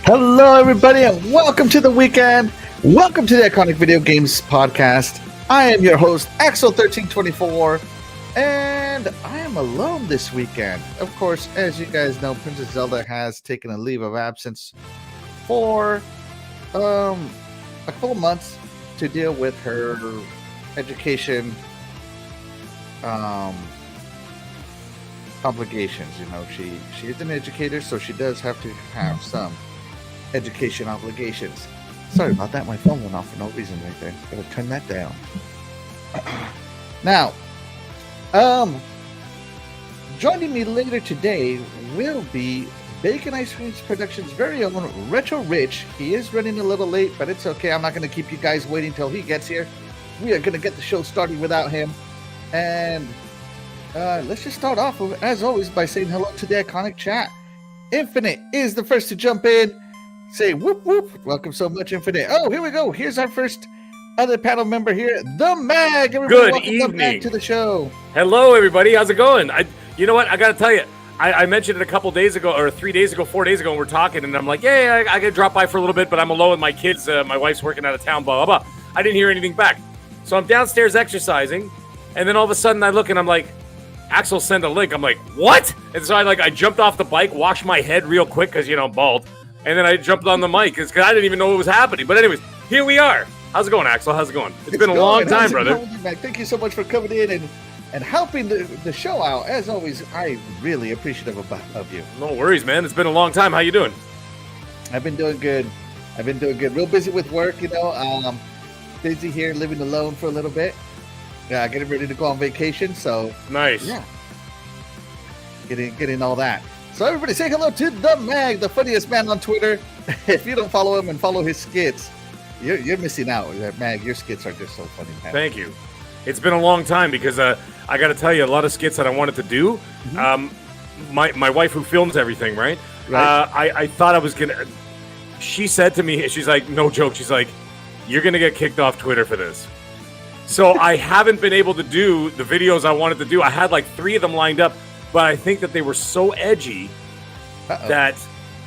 Hello, everybody, and welcome to the weekend. Welcome to the Iconic Video Games Podcast. I am your host, Axle1324, and I am alone this weekend. Of course, as you guys know, Princess Zelda has taken a leave of absence for a couple of months to deal with her education obligations. You know, she is an educator, so she does have to have some education obligations. Sorry about that. My phone went off for no reason right there. Gotta turn that down. Now, joining me later today will be Bacon Ice Cream Productions' very own Retro Rich. He is running a little late, but it's okay. I'm not going to keep you guys waiting till he gets here. We are going to get the show started without him. And let's just start off, as always, by saying hello to the Iconic Chat. Infinite is the first to jump in. Say whoop whoop. Welcome so much, Infinite. Oh, here we go. Here's our first other panel member here, the Mag. Everybody, good evening. The Mag to the show. Hello, everybody. How's it going? You know what? I got to tell you, I mentioned it a couple days ago, or 3 days ago, 4 days ago, and we're talking, and I'm like, yeah, I got to drop by for a little bit, but I'm alone with my kids. My wife's working out of town, blah, blah, blah. I didn't hear anything back. So I'm downstairs exercising, and then all of a sudden I look, and I'm like, Axel sent a link. I'm like, what? And so I jumped off the bike, washed my head real quick because, I'm bald. And then I jumped on the mic because I didn't even know what was happening. But anyways, here we are. How's it going, Axel? How's it going? It's been a long time, brother. Thank you so much for coming in and helping the show out. As always, I really appreciative of you. No worries, man. It's been a long time. How you doing? I've been doing good. Real busy with work, busy here, living alone for a little bit. Getting ready to go on vacation, so nice. Yeah. Getting all that. So everybody say hello to the Mag, the funniest man on Twitter. If you don't follow him and follow his skits, you're missing out. Mag, your skits are just so funny, man. Thank you. It's been a long time because I got to tell you, a lot of skits that I wanted to do. Mm-hmm. My wife who films everything, right? I thought I was going to... She said to me, she's like, no joke, she's like, you're going to get kicked off Twitter for this. So I haven't been able to do the videos I wanted to do. I had like 3 of them lined up, but I think that they were so edgy that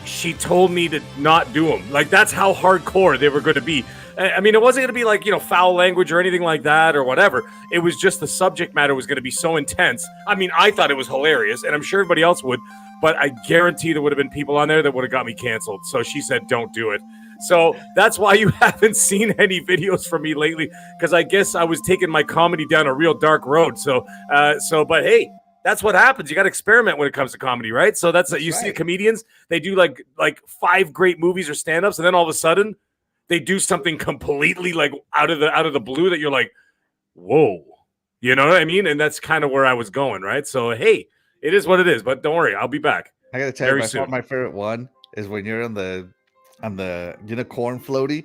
she told me to not do them. Like, that's how hardcore they were going to be. I mean, it wasn't going to be like, foul language or anything like that or whatever. It was just the subject matter was going to be so intense. I mean, I thought it was hilarious, and I'm sure everybody else would, but I guarantee there would have been people on there that would have got me canceled. So she said, don't do it. So that's why you haven't seen any videos from me lately, because I guess I was taking my comedy down a real dark road. But hey, that's what happens. You got to experiment when it comes to comedy, right? So that's you see comedians, they do like 5 great movies or stand-ups, and then all of a sudden they do something completely like out of the blue that you're like, whoa, you know what I mean? And that's kind of where I was going, right? So hey, it is what it is. But don't worry, I'll be back. I got to tell you, my favorite one is when you're on the unicorn floaty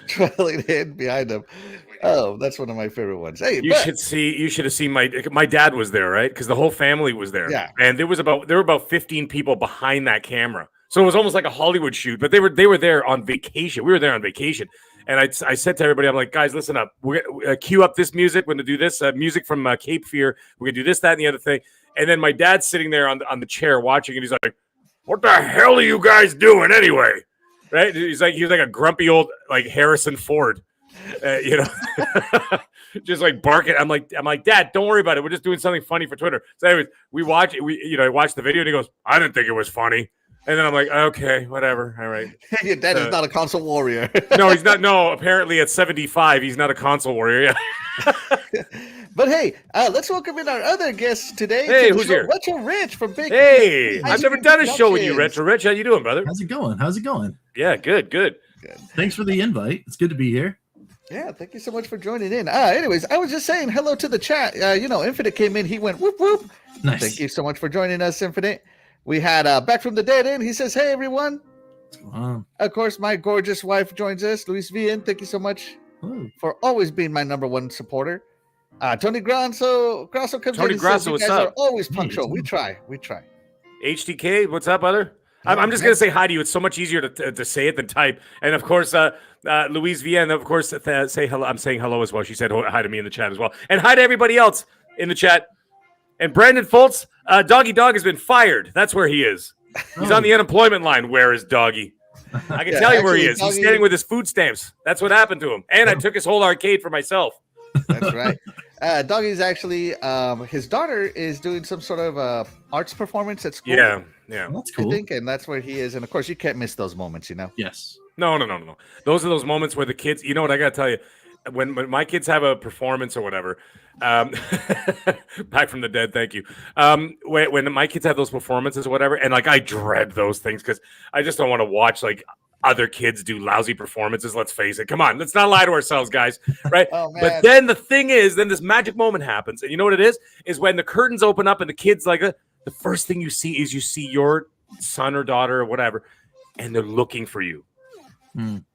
trailing in behind them. Oh, that's one of my favorite ones. Hey, you should have seen my dad was there, right? Because the whole family was there. Yeah. And there were about 15 people behind that camera. So it was almost like a Hollywood shoot, but they were there on vacation. We were there on vacation. And I said to everybody, I'm like, guys, listen up. We're gonna cue up this music. We're gonna do this music from Cape Fear. We're gonna do this, that, and the other thing. And then my dad's sitting there on the chair watching, and he's like, what the hell are you guys doing anyway? Right? He's like a grumpy old like Harrison Ford, just like barking. I'm like, Dad, don't worry about it. We're just doing something funny for Twitter. So anyways, I watched the video and he goes, I didn't think it was funny. And then I'm like, okay, whatever. All right. Your dad is not a console warrior. No, he's not. No, apparently at 75, he's not a console warrior. Yeah. But hey, let's welcome in our other guests today. Hey, who's here? Retro Rich from Big. Hey, I've never done a show with you, Retro Rich. How you doing, brother? How's it going? Yeah, good. Thanks for the invite. It's good to be here. Yeah, thank you so much for joining in. Anyways, I was just saying hello to the chat. Infinite came in. He went whoop whoop. Nice. Thank you so much for joining us, Infinite. We had Back from the Dead in. He says, hey, everyone. What's going on? Of course, my gorgeous wife joins us, Luis Vian. Thank you so much for always being my number one supporter. Tony Grasso comes Tony in. Grasso, you guys are always punctual. We try. HDK, what's up, brother? I'm just gonna say hi to you. It's so much easier to say it than type. And of course, Louise Vienne, of course, say hello. I'm saying hello as well. She said hi to me in the chat as well, and hi to everybody else in the chat. And Brandon Foltz, Doggy Dog has been fired. That's where he is. He's on the unemployment line. Where is Doggy? I can tell you where he is. He's standing with his food stamps. That's what happened to him. And I took his whole arcade for myself. That's right. Doggy's actually, his daughter is doing some sort of arts performance at school. Yeah. That's cool. I think, and that's where he is. And of course, you can't miss those moments, you know? Yes. No. Those are those moments where the kids, you know what I got to tell you, when my kids have a performance or whatever, back from the dead, thank you. When my kids have those performances or whatever, and like I dread those things because I just don't want to watch like other kids do lousy performances. Let's face it. Come on, let's not lie to ourselves, guys. Right? But then the thing is, then this magic moment happens, and you know what it is when the curtains open up and the kids like the first thing you see is your son or daughter or whatever, and they're looking for you.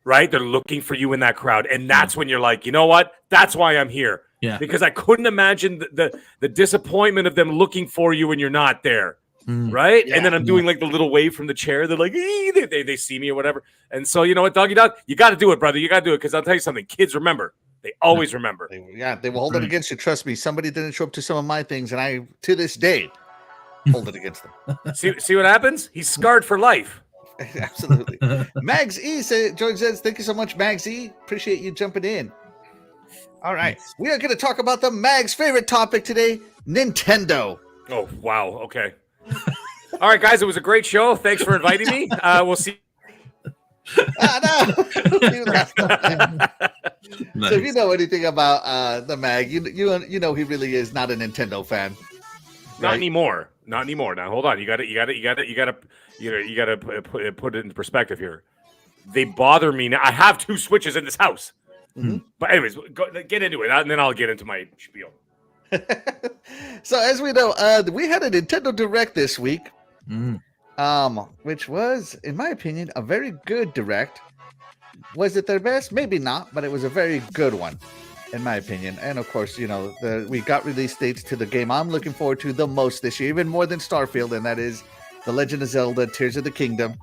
Right? They're looking for you in that crowd. And that's when you're like, you know what? That's why I'm here. Yeah. Because I couldn't imagine the disappointment of them looking for you when you're not there. Right? Yeah. And then I'm doing like the little wave from the chair. They're like, they see me or whatever. And so, you know what, Doggy Dog? You got to do it, brother. You got to do it. Because I'll tell you something. Kids remember. They always remember. They will hold it against you. Trust me. Somebody didn't show up to some of my things. And I, to this day, hold it against them. See what happens? He's scarred for life. Absolutely. Mags E joins us. Thank you so much, Mags E. Appreciate you jumping in. All right. We are going to talk about the Mag's favorite topic today, Nintendo. Oh, wow. Okay. All right, guys. It was a great show. Thanks for inviting me. We'll see. No. So if you know anything about the Mag, you know he really is not a Nintendo fan. Not anymore. Not anymore. Now hold on. You got to put it in perspective here. They bother me now. I have 2 Switches in this house. But anyways, get into it, and then I'll get into my spiel. So as we know, we had a Nintendo Direct this week, which was, in my opinion, a very good Direct. Was it their best? Maybe not, but it was a very good one, in my opinion. And of course, you know, we got release dates to the game I'm looking forward to the most this year, even more than Starfield, and that is The Legend of Zelda: Tears of the Kingdom.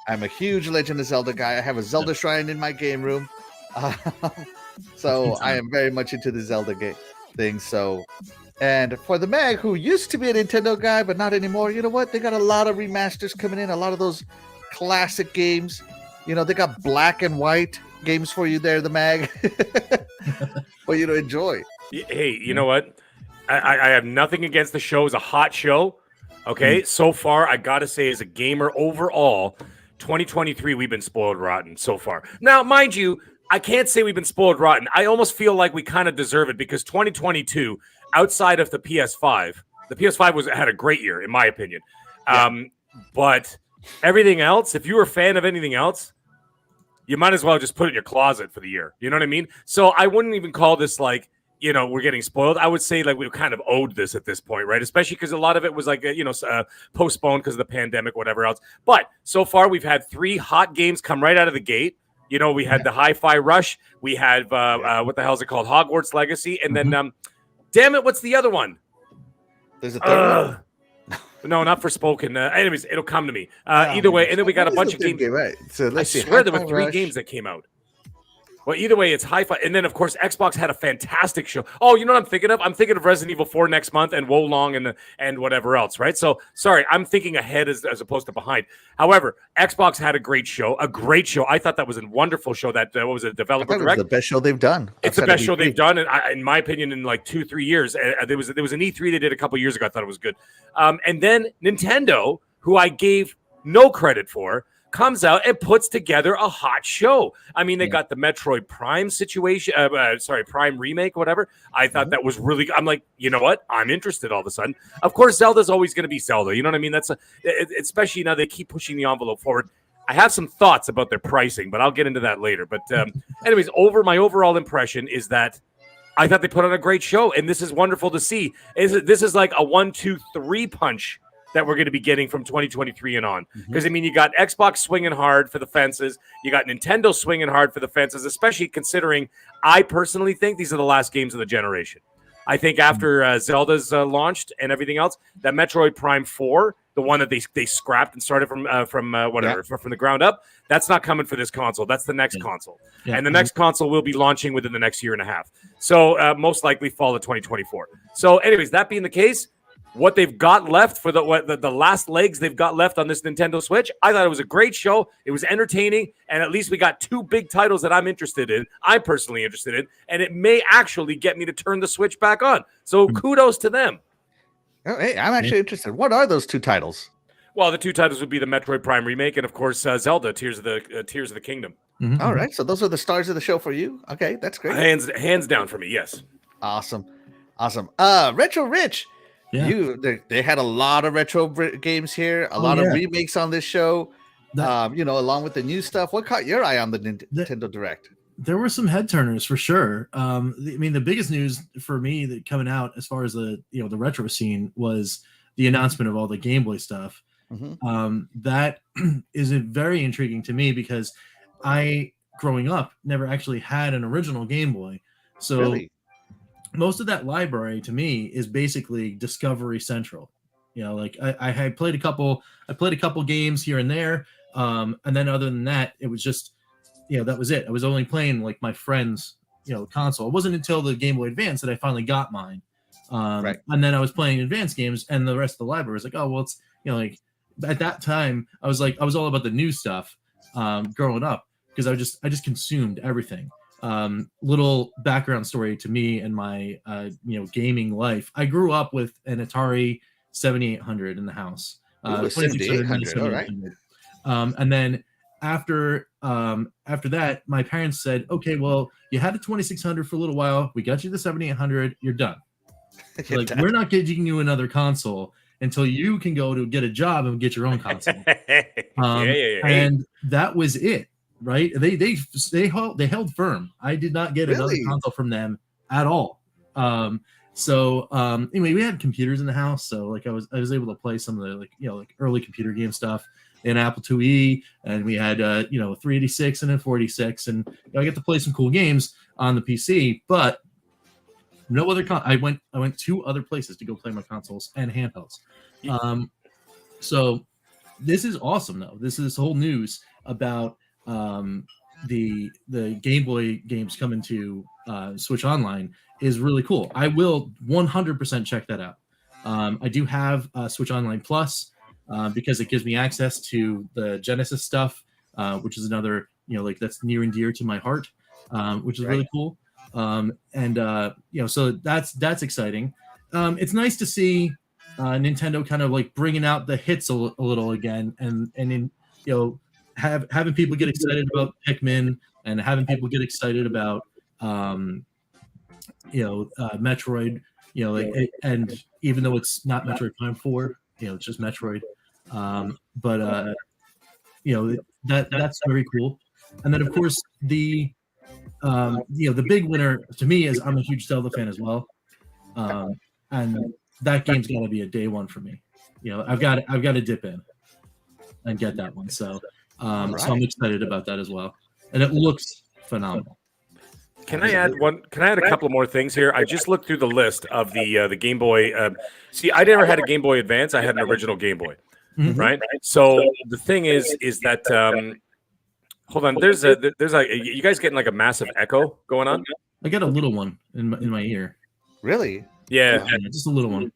I'm a huge Legend of Zelda guy. I have a Zelda shrine in my game room. So I am very much into the Zelda game thing. So, and for the Mag, who used to be a Nintendo guy, but not anymore, you know what? They got a lot of remasters coming in, a lot of those classic games. You know, they got black and white games for you there, the Mag, for you to enjoy. Hey, you know what? I have nothing against the show. It's a hot show. Okay, so far, I got to say, as a gamer overall, 2023, we've been spoiled rotten so far. Now, mind you, I can't say we've been spoiled rotten. I almost feel like we kind of deserve it because 2022, outside of the PS5 had a great year, in my opinion. Yeah. But everything else, if you were a fan of anything else, you might as well just put it in your closet for the year. You know what I mean? So I wouldn't even call this like, you know, we're getting spoiled. I would say like we kind of owed this at this point, right? Especially because a lot of it was like, postponed because of the pandemic, whatever else. But so far we've had 3 hot games come right out of the gate. You know, we had the Hi-Fi Rush. We had, what the hell is it called? Hogwarts Legacy. And then, damn it, what's the other one? There's a third one? No, not Forspoken. Anyways, it'll come to me. Either way, and then we got a bunch of games. Right. So let's see. Swear there were 3 games that came out. Well, either way, it's Hi-Fi. And then, of course, Xbox had a fantastic show. Oh, you know what I'm thinking of? I'm thinking of Resident Evil 4 next month and Wolong and whatever else, right? So, sorry, I'm thinking ahead as opposed to behind. However, Xbox had a great show. I thought that was a wonderful show. That what was it, Developer Direct? It was the best show they've done. It's the best show they've done, and in my opinion, in like 2-3 years. There was an E3 they did a couple years ago. I thought it was good. And then Nintendo, who I gave no credit for, comes out and puts together a hot show. I mean, they got the Metroid Prime situation, Prime remake, whatever. I thought that was really good. I'm like, you know what? I'm interested all of a sudden. Of course, Zelda's always going to be Zelda. You know what I mean? Especially now they keep pushing the envelope forward. I have some thoughts about their pricing, but I'll get into that later. But anyways, my overall impression is that I thought they put on a great show, and this is wonderful to see. This is like a 1-2-3 punch that we're going to be getting from 2023 and on. Because, I mean, you got Xbox swinging hard for the fences. You got Nintendo swinging hard for the fences, especially considering I personally think these are the last games of the generation. I think after Zelda's launched and everything else, that Metroid Prime 4, the one that they scrapped and started from the ground up, that's not coming for this console. That's the next console. Yeah. And the next console will be launching within the next year and a half. So most likely fall of 2024. So anyways, that being the case, what they've got left for the last legs they've got left on this Nintendo Switch. I thought it was a great show. It was entertaining, and at least we got 2 big titles that I'm personally interested in, and it may actually get me to turn the Switch back on. So kudos to them. Oh, hey, I'm actually interested. What are those 2 titles? Well, the 2 titles would be the Metroid Prime remake and, of course, Zelda: Tears of the Kingdom. Mhm. All right, so those are the stars of the show for you. Okay, that's great. Hands down for me, yes. Awesome. Retro Rich. Yeah. They had a lot of retro games here, a lot of remakes on this show. Along with the new stuff. What caught your eye on the Nintendo Direct? There were some head turners for sure. The biggest news for me that coming out as far as the retro scene was the announcement of all the Game Boy stuff. Mm-hmm. That is very intriguing to me because I, growing up, never actually had an original Game Boy. So Really? Most of that library to me is basically Discovery Central. I played a couple games here and there. And then other than that, it was just, that was it. I was only playing like my friend's, console. It wasn't until the Game Boy Advance that I finally got mine. Right. And then I was playing advanced games, and the rest of the library was like, oh, well, it's, at that time I was all about the new stuff, growing up, because I just consumed everything. Little background story to me and my, gaming life. I grew up with an Atari 7800 in the house. 7800, all right. And then after that, my parents said, okay, well, you had a 2600 for a little while. We got you the 7800. You're done. We're not getting you another console until you can go to get a job and get your own console. And that was it, right? They held firm. I did not get another console from them at all. Anyway, we had computers in the house, so I was able to play some of the early computer game stuff in Apple IIe, and we had 386 and a 486, and I get to play some cool games on the PC, but no other I went 2 other places to go play my consoles and handhelds. So this is awesome though. This whole news about the Game Boy games coming to Switch Online is really cool. I will 100% check that out. I do have Switch Online Plus because it gives me access to the Genesis stuff, which is another that's near and dear to my heart, which is really cool. So that's exciting. It's nice to see Nintendo kind of bringing out the hits a little again, and having people get excited about Pikmin, and having people get excited about Metroid, and even though it's not Metroid Prime 4, it's just Metroid. That's very cool. And then of course the big winner to me is, I'm a huge Zelda fan as well. And that game's got to be a day one for me. I've got to dip in and get that one. So I'm excited about that as well. And it looks phenomenal. Can I add a couple more things here? I just looked through the list of the Game Boy. See, I never had a Game Boy Advance. I had an original Game Boy, right? So the thing is that hold on. There's you guys getting a massive echo going on? I got a little one in my ear. Really? Yeah, just a little one.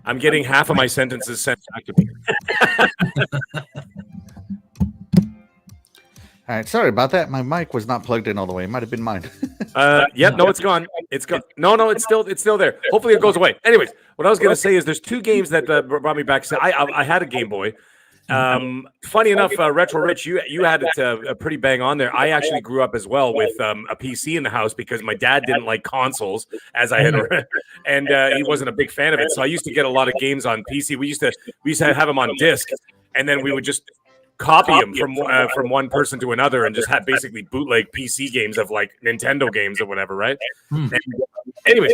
I'm getting half of my sentences sent back to me. All right, sorry about that. My mic was not plugged in all the way. It might have been mine. Yep, no, it's gone. It's gone. No, it's still there. Hopefully, it goes away. Anyways, what I was going to say is there's 2 games that brought me back. So I had a Game Boy. Funny enough, Retro Rich, you had it pretty bang on there. I actually grew up as well with a PC in the house because my dad didn't like consoles, as I had, and he wasn't a big fan of it. So I used to get a lot of games on PC. We used to have them on disc, and then we would just copy them from one person to another, and just have basically bootleg PC games of Nintendo games or whatever, right? Anyways,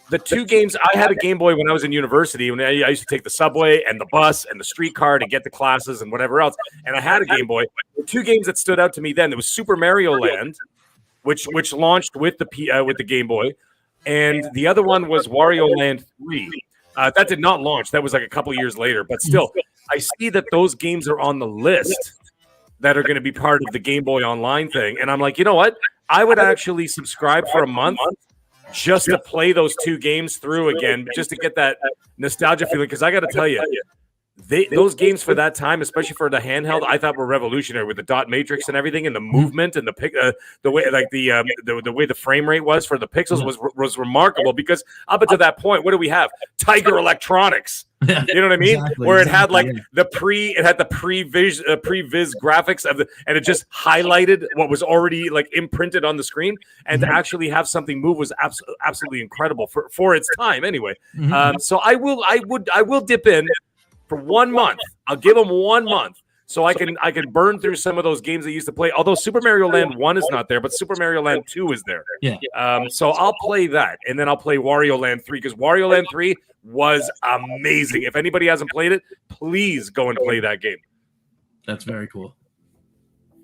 the 2 games, I had a Game Boy when I was in university, when I used to take the subway and the bus and the streetcar to get to classes and whatever else, and I had a Game Boy. The 2 games that stood out to me then, there was Super Mario Land, which launched with the Game Boy, and the other one was Wario Land 3. That did not launch. That was a couple years later, but still, I see that those games are on the list that are going to be part of the Game Boy Online thing. And I'm like, you know what? I would actually subscribe for a month just to play those two games through again, just to get that nostalgia feeling. Because I got to tell you, those games for that time, especially for the handheld, I thought were revolutionary with the dot matrix and everything, and the movement and the way, like the way the frame rate was for the pixels was remarkable. Because up until that point, what do we have? Tiger Electronics. You know what I mean? Exactly, Where it had like the pre-viz graphics of and it just highlighted what was already like imprinted on the screen, and to actually have something move was absolutely incredible for its time. Anyway, so I will dip in for 1 month. I'll give them 1 month so I can burn through some of those games I used to play. Although Super Mario Land 1 is not there, but Super Mario Land 2 is there. Yeah. So I'll play that, and then I'll play Wario Land 3 because Wario Land 3 was amazing. If anybody hasn't played it, please go and play that game. That's very cool.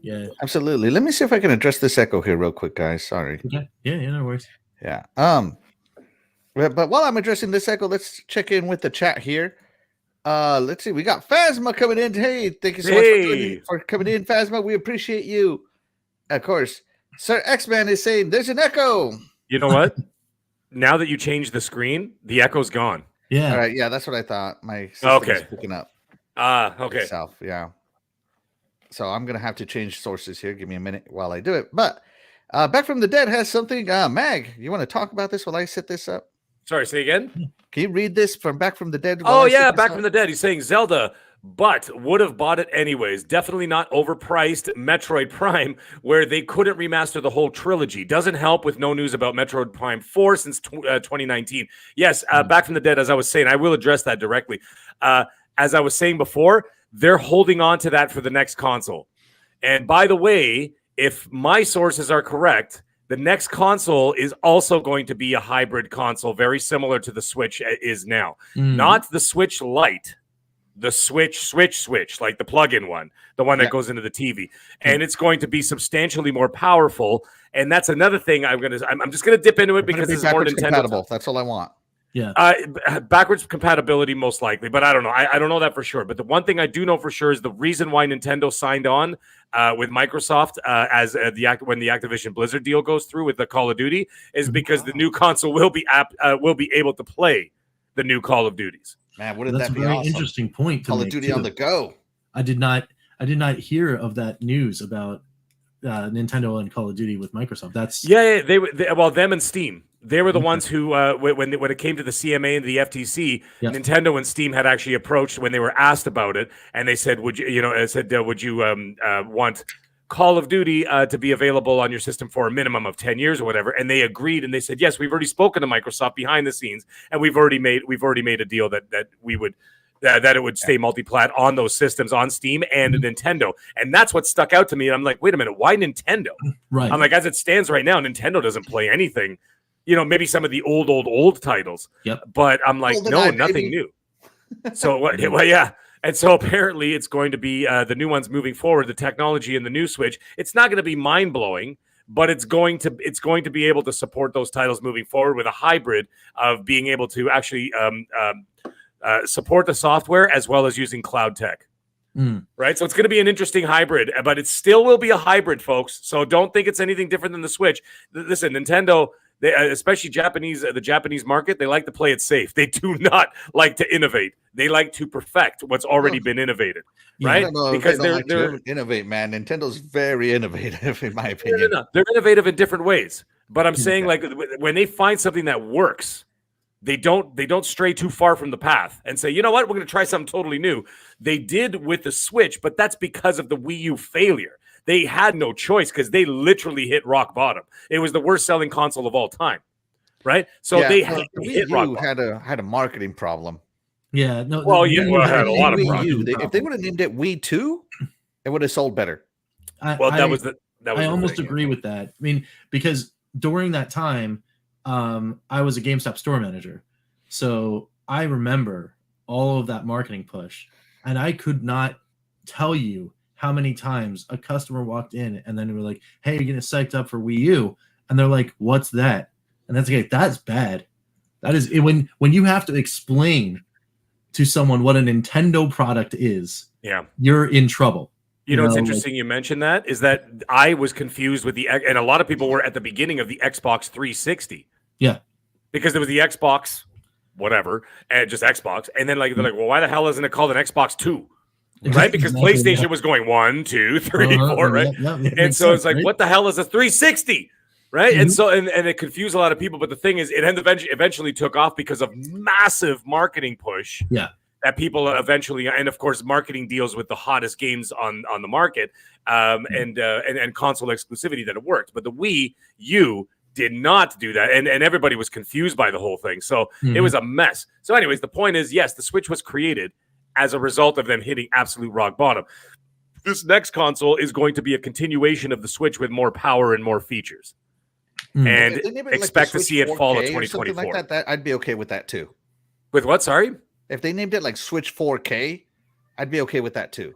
Yeah. Absolutely. Let me see if I can address this echo here real quick, guys. Sorry. Okay. Yeah, no worries. Yeah. But while I'm addressing this echo, let's check in with the chat here. Let's see. We got Phasma coming in. Hey, thank you so much for coming in, Phasma. We appreciate you. Of course, Sir X-Man is saying there's an echo. You know what? Now that you changed the screen, the echo's gone. Yeah. All right. Yeah, that's what I thought. My system is picking up. Okay. Myself, yeah. So I'm gonna have to change sources here. Give me a minute while I do it. But Back from the Dead has something. Mag, you want to talk about this while I set this up? Sorry, say again. Can you read this from Back from the Dead? Oh yeah, Back from the Dead. He's saying Zelda, but would have bought it anyways. Definitely not overpriced Metroid Prime, where they couldn't remaster the whole trilogy. Doesn't help with no news about Metroid Prime 4 since 2019. Yes, Back from the Dead, as I was saying, I will address that directly. As I was saying before, they're holding on to that for the next console. And by the way, if my sources are correct, the next console is also going to be a hybrid console, very similar to the Switch is now. Not the Switch Lite, the Switch, like the plug-in one, the one that goes into the TV. And it's going to be substantially more powerful. And that's another thing I'm just going to dip into it because it's more Nintendo compatible. That's all I want. Yeah. Backwards compatibility, most likely, but I don't know. I don't know that for sure. But the one thing I do know for sure is the reason why Nintendo signed on with Microsoft as when the Activision Blizzard deal goes through with the Call of Duty is because the new console will be able to play the new Call of Duties. Man, wouldn't That's that be a very awesome? interesting point. Call of Duty on the go. I did not hear of that news about Nintendo and Call of Duty with Microsoft. That's them and Steam. They were the ones who, when it came to the CMA and the FTC, Nintendo and Steam had actually approached when they were asked about it, and they said, "Would you, would you want Call of Duty to be available on your system for a minimum of 10 years or whatever?" And they agreed, and they said, "Yes, we've already spoken to Microsoft behind the scenes, and we've already made a deal that we would." That it would stay multi-plat on those systems on Steam and Nintendo. And that's what stuck out to me. And I'm like, wait a minute, why Nintendo? right. I'm like, as it stands right now, Nintendo doesn't play anything. Maybe some of the old titles. Yep. But I'm like, nothing new. So well, yeah. And so apparently it's going to be the new ones moving forward, the technology in the new Switch. It's not going to be mind-blowing, but it's going to be able to support those titles moving forward with a hybrid of being able to actually support the software as well as using cloud tech. Right? So it's going to be an interesting hybrid, but it still will be a hybrid, folks. So don't think it's anything different than the Switch. Listen, Nintendo, they, especially the Japanese market, they like to play it safe. They do not like to innovate. They like to perfect what's already been innovated, right? Because they're innovate, man. Nintendo's very innovative, in my opinion. No. They're innovative in different ways. But I'm saying, like, when they find something that works, they don't stray too far from the path and say, you know what, we're going to try something totally new. They did with the Switch, but that's because of the Wii U failure. They had no choice because they literally hit rock bottom. It was the worst selling console of all time, right? So they hit rock bottom. Had a marketing problem. Yeah, no. Well, had a lot of problems. If they would have named it Wii 2, it would have sold better. I almost agree with that. I mean, because during that time, I was a GameStop store manager. So I remember all of that marketing push. And I could not tell you how many times a customer walked in and then we were like, hey, you're getting psyched up for Wii U. And they're like, what's that? And that's okay. That's bad. That is when you have to explain to someone what a Nintendo product is, you're in trouble. You know, it's interesting you mentioned that, is that I was confused with and a lot of people were at the beginning of the Xbox 360. Yeah. Because there was the Xbox, whatever, and just Xbox. And then like they're like, well, why the hell isn't it called an Xbox 2? Right? Because PlayStation was going 1, 2, 3, 4, right? And so it's like, what the hell is a 360? Right. And so and it confused a lot of people. But the thing is, it eventually took off because of massive marketing push. Yeah. That people eventually, and of course, marketing deals with the hottest games on the market, and console exclusivity that it worked. But the Wii U did not do that, and everybody was confused by the whole thing. So it was a mess. So, anyways, the point is, yes, the Switch was created as a result of them hitting absolute rock bottom. This next console is going to be a continuation of the Switch with more power and more features, and expect to see it fall of 2024. Like that, I'd be okay with that too. With what? Sorry. If they named it like Switch 4K, I'd be okay with that too.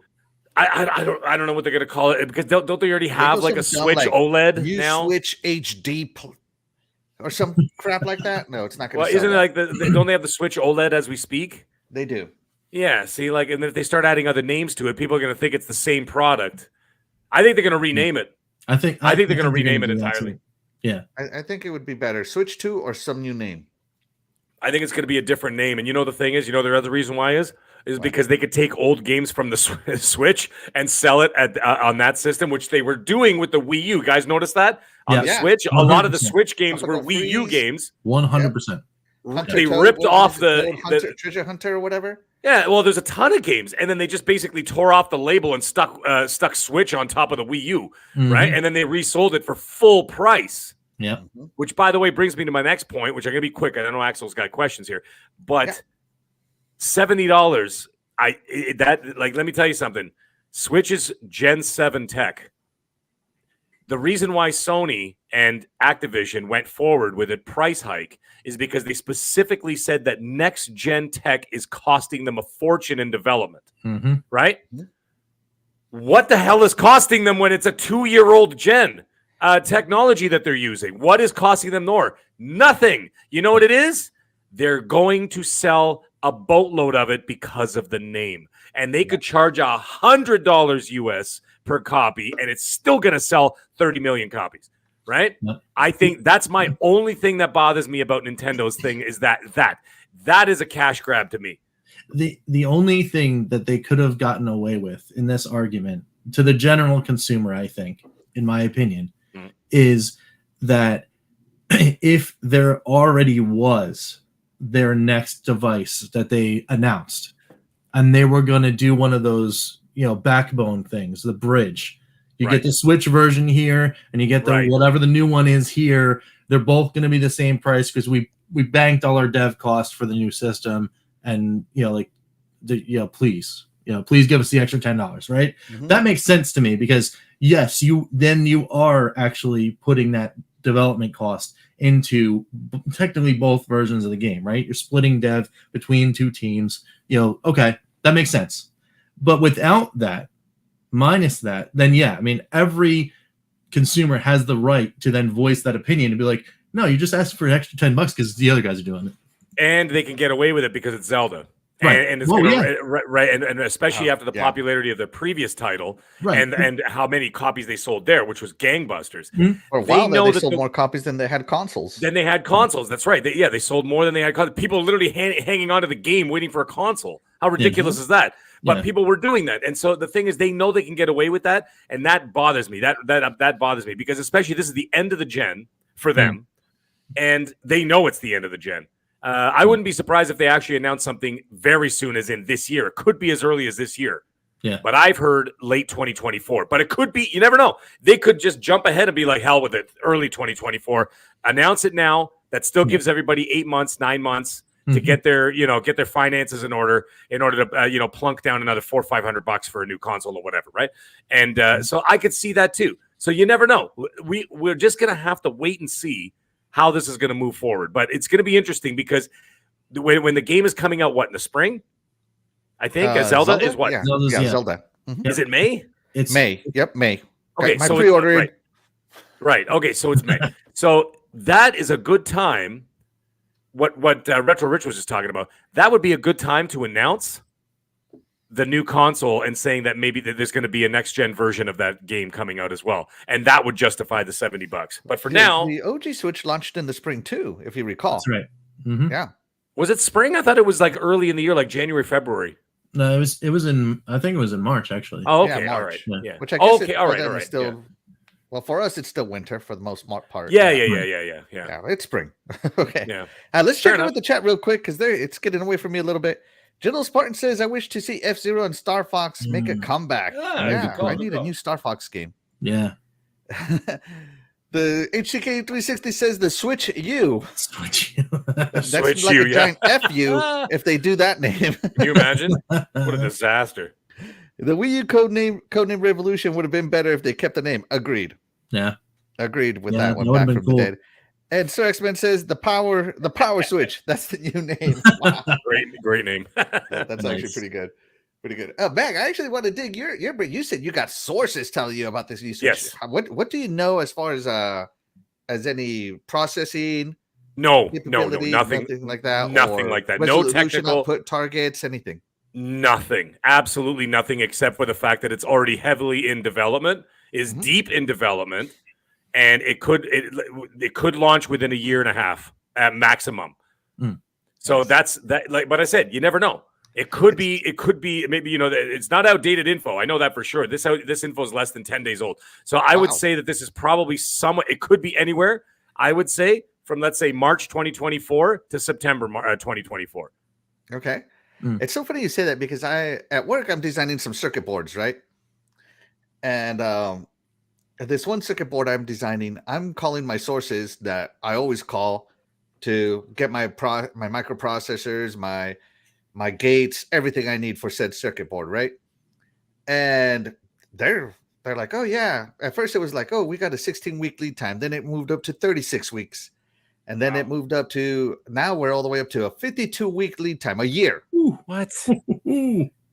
I don't know what they're gonna call it, because don't they already have like a Switch OLED now? Switch HD or some crap like that? No, it's not gonna. Well, isn't it like don't they have the Switch OLED as we speak? They do. Yeah. See, like, and if they start adding other names to it, people are gonna think it's the same product. I think they're gonna rename it. I think they're gonna rename it entirely. Yeah. I think it would be better Switch 2 or some new name. I think it's going to be a different name. And the thing is, the other reason why is because they could take old games from the Switch and sell it on that system, which they were doing with the Wii U. Guys notice that? On the Switch, 100%. A lot of the Switch games were Wii U games. 100%. They ripped off the Treasure Hunter or whatever. Yeah, well, there's a ton of games, and then they just basically tore off the label and stuck Switch on top of the Wii U, right? And then they resold it for full price. Yeah. Which, by the way, brings me to my next point, which I'm going to be quick. I know Axel's got questions here, but $70. Let me tell you something. Switch is Gen 7 tech. The reason why Sony and Activision went forward with a price hike is because they specifically said that next gen tech is costing them a fortune in development. Right? What the hell is costing them when it's a 2-year-old gen? Technology that they're using. What is costing them more? Nothing. You know what it is? They're going to sell a boatload of it because of the name. And they could charge $100 US per copy, and it's still going to sell 30 million copies, right? Yep. I think that's my only thing that bothers me about Nintendo's thing is that is a cash grab to me. The only thing that they could have gotten away with in this argument to the general consumer, I think, in my opinion, is that if there already was their next device that they announced and they were going to do one of those, backbone things, the bridge, you get the Switch version here and you get the whatever the new one is here. They're both going to be the same price because we banked all our dev costs for the new system. And, please give us the extra $10, right? That makes sense to me because yes, you are actually putting that development cost into technically both versions of the game, right? You're splitting dev between two teams. Okay, that makes sense. But without that, minus that, then every consumer has the right to then voice that opinion and be like, no, you just asked for an extra $10 because the other guys are doing it. And they can get away with it because it's Zelda. Right. And it's and especially after the popularity of the previous title and how many copies they sold there, which was gangbusters. For a while, they sold more copies than they had consoles. That's right. They sold more than they had consoles. People literally hanging onto the game waiting for a console. How ridiculous is that? But people were doing that. And so the thing is, they know they can get away with that. And that bothers me. That bothers me because especially this is the end of the gen for them. And they know it's the end of the gen. I wouldn't be surprised if they actually announced something very soon, as in this year. It could be as early as this year. Yeah. But I've heard late 2024. But it could be, you never know. They could just jump ahead and be like, hell with it, early 2024. Announce it now. That still gives everybody 8 months, 9 months to get their finances in order to, plunk down another $400 or $500 for a new console or whatever, right? And so I could see that too. So you never know. We're just going to have to wait and see how this is going to move forward. But it's going to be interesting because when the game is coming out, in the spring? I think Zelda is what? Yeah, Zelda. Is it May? It's May. Yep, May. Okay, my pre-ordering. Right. Okay, so it's May. So that is a good time. What Retro Rich was just talking about. That would be a good time to announce the new console and saying that maybe there's going to be a next gen version of that game coming out as well, and that would justify the $70. But for now, the OG Switch launched in the spring too, if you recall. That's right. Mm-hmm. Yeah. Was it spring? I thought it was like early in the year, like January, February. No, it was in, I think it was in March actually. Oh, okay, Yeah, all March. right, yeah. Which I guess all right. still. Yeah. Well, for us, it's still winter for the most part. Yeah. It's spring. Okay. Yeah. Let's Fair check in enough. with the chat real quick because it's getting away from me a little bit. General Spartan says, "I wish to see F-Zero and Star Fox make a comeback." Yeah, good call, I good need a call. new Star Fox game. Yeah. The HCK 360 says the Switch U. Switch. That's Switch like U, a yeah. giant FU if they do that name. Can you imagine? What a disaster. The Wii U codename Revolution would have been better if they kept the name. Agreed. Yeah. Agreed with Yeah, that one that would've back been from cool. the dead. And Sir X-Men says the power Switch. That's the new name. Wow. Great name. That's Nice. actually pretty good. Pretty good. Meg, I actually want to dig your you said you got sources telling you about this new Switch. Yes. What do you know as far as any processing? No, capability, nothing like that. Nothing or like that. No resolution, technical output targets, anything. Nothing, absolutely nothing, except for the fact that it's already heavily in development, is deep in development, and it could launch within a year and a half at maximum. So that's that. Like, but I said, you never know. It could be maybe, it's not outdated info. I know that for sure. This info is less than 10 days old. So I would say that this is probably somewhat. It could be anywhere. I would say from, let's say, March 2024 to September 2024. Okay. It's so funny you say that because at work I'm designing some circuit boards, right? And this one circuit board I'm designing, I'm calling my sources that I always call to get my microprocessors, my gates, everything I need for said circuit board, right? And they're like, oh yeah. At first it was like, oh, we got a 16-week lead time. Then it moved up to 36 weeks. And then it moved up to, now we're all the way up to a 52-week lead time, a year. Ooh, what?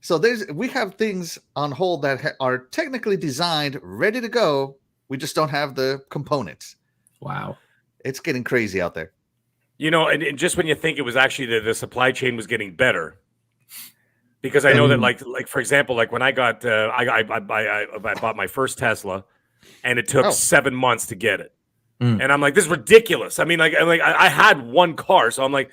So we have things on hold that are technically designed, ready to go. We just don't have the components. Wow. It's getting crazy out there. And just when you think it was actually the supply chain was getting better, because I know that like for example, like when I got I bought my first Tesla, and it took 7 months to get it. And I'm like, this is ridiculous. I mean, I had one car, so I'm like,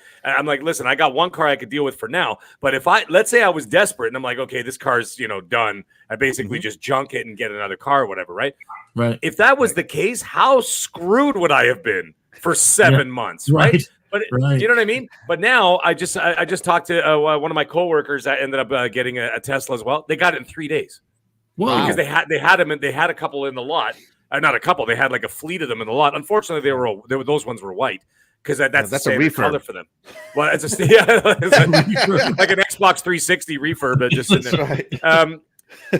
listen, I got one car I could deal with for now. But if let's say I was desperate, and I'm like, okay, this car's done. I basically just junk it and get another car or whatever, right? Right. If that was the case, how screwed would I have been for 7 months, right? But you know what I mean? But now I just talked to one of my coworkers that ended up getting a Tesla as well. They got it in 3 days. Wow. Because they had a couple in the lot. Not a couple. They had like a fleet of them in the lot. Unfortunately, those ones were white because that's the standard color for them. Well, it's like an Xbox 360 refurb. Just sitting there. Right.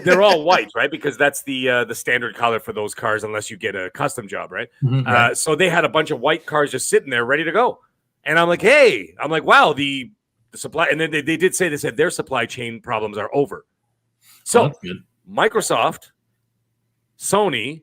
They're all white, right? Because that's the standard color for those cars, unless you get a custom job, right? Right. So they had a bunch of white cars just sitting there, ready to go. And I'm like, hey, wow, the supply. And then they said their supply chain problems are over. So that's good. Microsoft, Sony,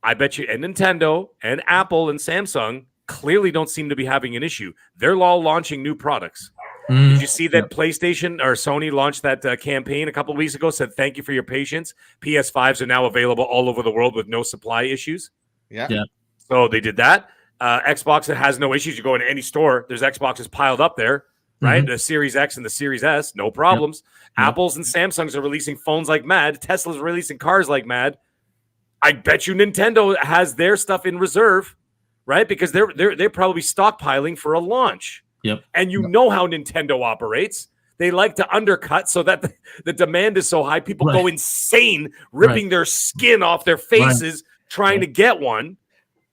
I bet you, and Nintendo and Apple and Samsung clearly don't seem to be having an issue. They're all launching new products. Did you see that PlayStation or Sony launched that campaign a couple of weeks ago? Said, thank you for your patience. PS5s are now available all over the world with no supply issues. Yeah. So they did that. Xbox, it has no issues. You go into any store, there's Xboxes piled up there, right? The Series X and the Series S, no problems. Apples and Samsungs are releasing phones like mad. Tesla's releasing cars like mad. I bet you Nintendo has their stuff in reserve, right? Because they're probably stockpiling for a launch. Yep. And you know how Nintendo operates. They like to undercut so that the demand is so high. People go insane, ripping their skin off their faces, trying to get one,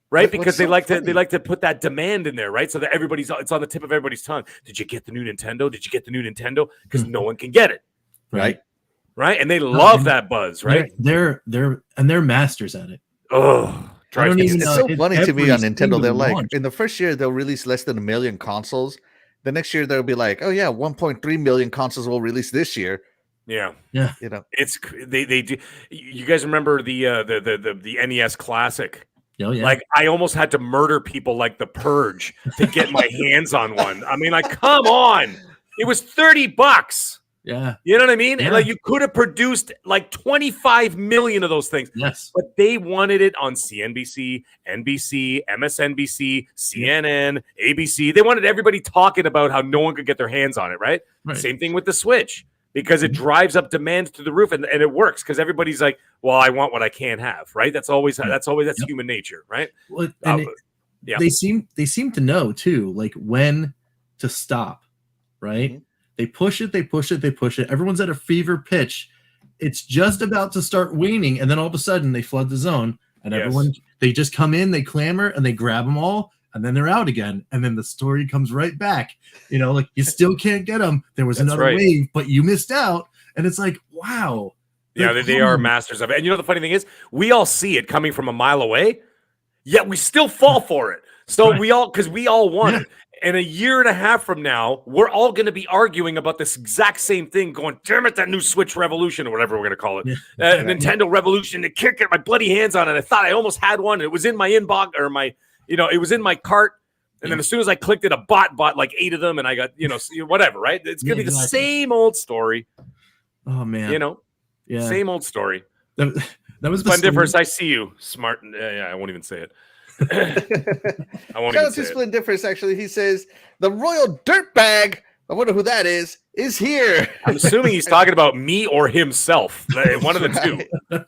right? Because they like to put that demand in there, right? So that it's on the tip of everybody's tongue. Did you get the new Nintendo? Did you get the new Nintendo? Because no one can get it, Right. and they love that buzz, right? They're masters at it. Oh, It's so funny to me on Nintendo. single They're like, launch. in the first year, they'll release less than 1 million consoles. The next year, they'll be like, oh yeah, 1.3 million consoles will release this year. Yeah. It's they do. You guys remember the NES Classic? Oh, yeah. Like, I almost had to murder people like the Purge to get my hands on one. I mean, like, come on. It was $30. Yeah. You know what I mean? Yeah. Like you could have produced like 25 million of those things. Yes. But they wanted it on CNBC, NBC, MSNBC, CNN, ABC. They wanted everybody talking about how no one could get their hands on it, right? Same thing with the Switch, because it drives up demand to the roof, and it works because everybody's like, well, I want what I can't have, right? That's human nature, right? Well, and they seem to know too, like when to stop, right? They push it. Everyone's at a fever pitch. It's just about to start waning, and then all of a sudden they flood the zone, and everyone, they just come in, they clamor, and they grab them all, and then they're out again, and then the story comes right back. You know, like you still can't get them. There was another wave, but you missed out, and it's like, wow. Yeah, they are masters of it. And you know the funny thing is, we all see it coming from a mile away, yet we still fall for it. So we all want it. And a year and a half from now, we're all going to be arguing about this exact same thing, going, damn it, that new Switch Revolution, or whatever we're going to call it. Nintendo Revolution, they can't get my bloody hands on it. I thought I almost had one. It was in my inbox, or it was in my cart. And then as soon as I clicked it, a bot bought like 8 of them, and I got, whatever, right? It's going to be the same old story. Oh, man. Same old story. That was Splendiferous, I see you. Smart. Yeah, I won't even say it. I won't Shout out to Splendiferous, actually. He says, the royal dirtbag, I wonder who that is here. I'm assuming he's talking about me or himself. One of the two.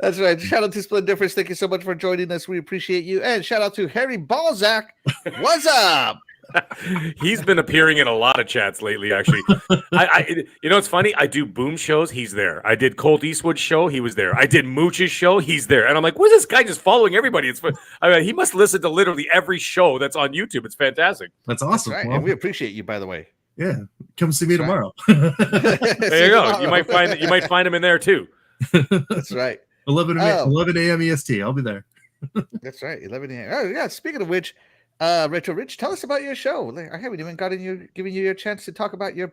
That's right. Shout out to Splendiferous. Thank you so much for joining us. We appreciate you. And shout out to Harry Balzac. What's up? He's been appearing in a lot of chats lately, actually. It's funny. I do Boom shows. He's there. I did Colt Eastwood's show. He was there. I did Mooch's show. He's there. And I'm like, where's this guy just following everybody? He must listen to literally every show that's on YouTube. It's fantastic. That's awesome. That's right. Well, and we appreciate you, by the way. Yeah. Come see me tomorrow. There you go. You might find him in there too. That's right. 11 a.m. EST. I'll be there. That's right. 11 a.m. Oh, yeah. Speaking of which, Retro Rich, tell us about your show. I haven't even given you your chance to talk about your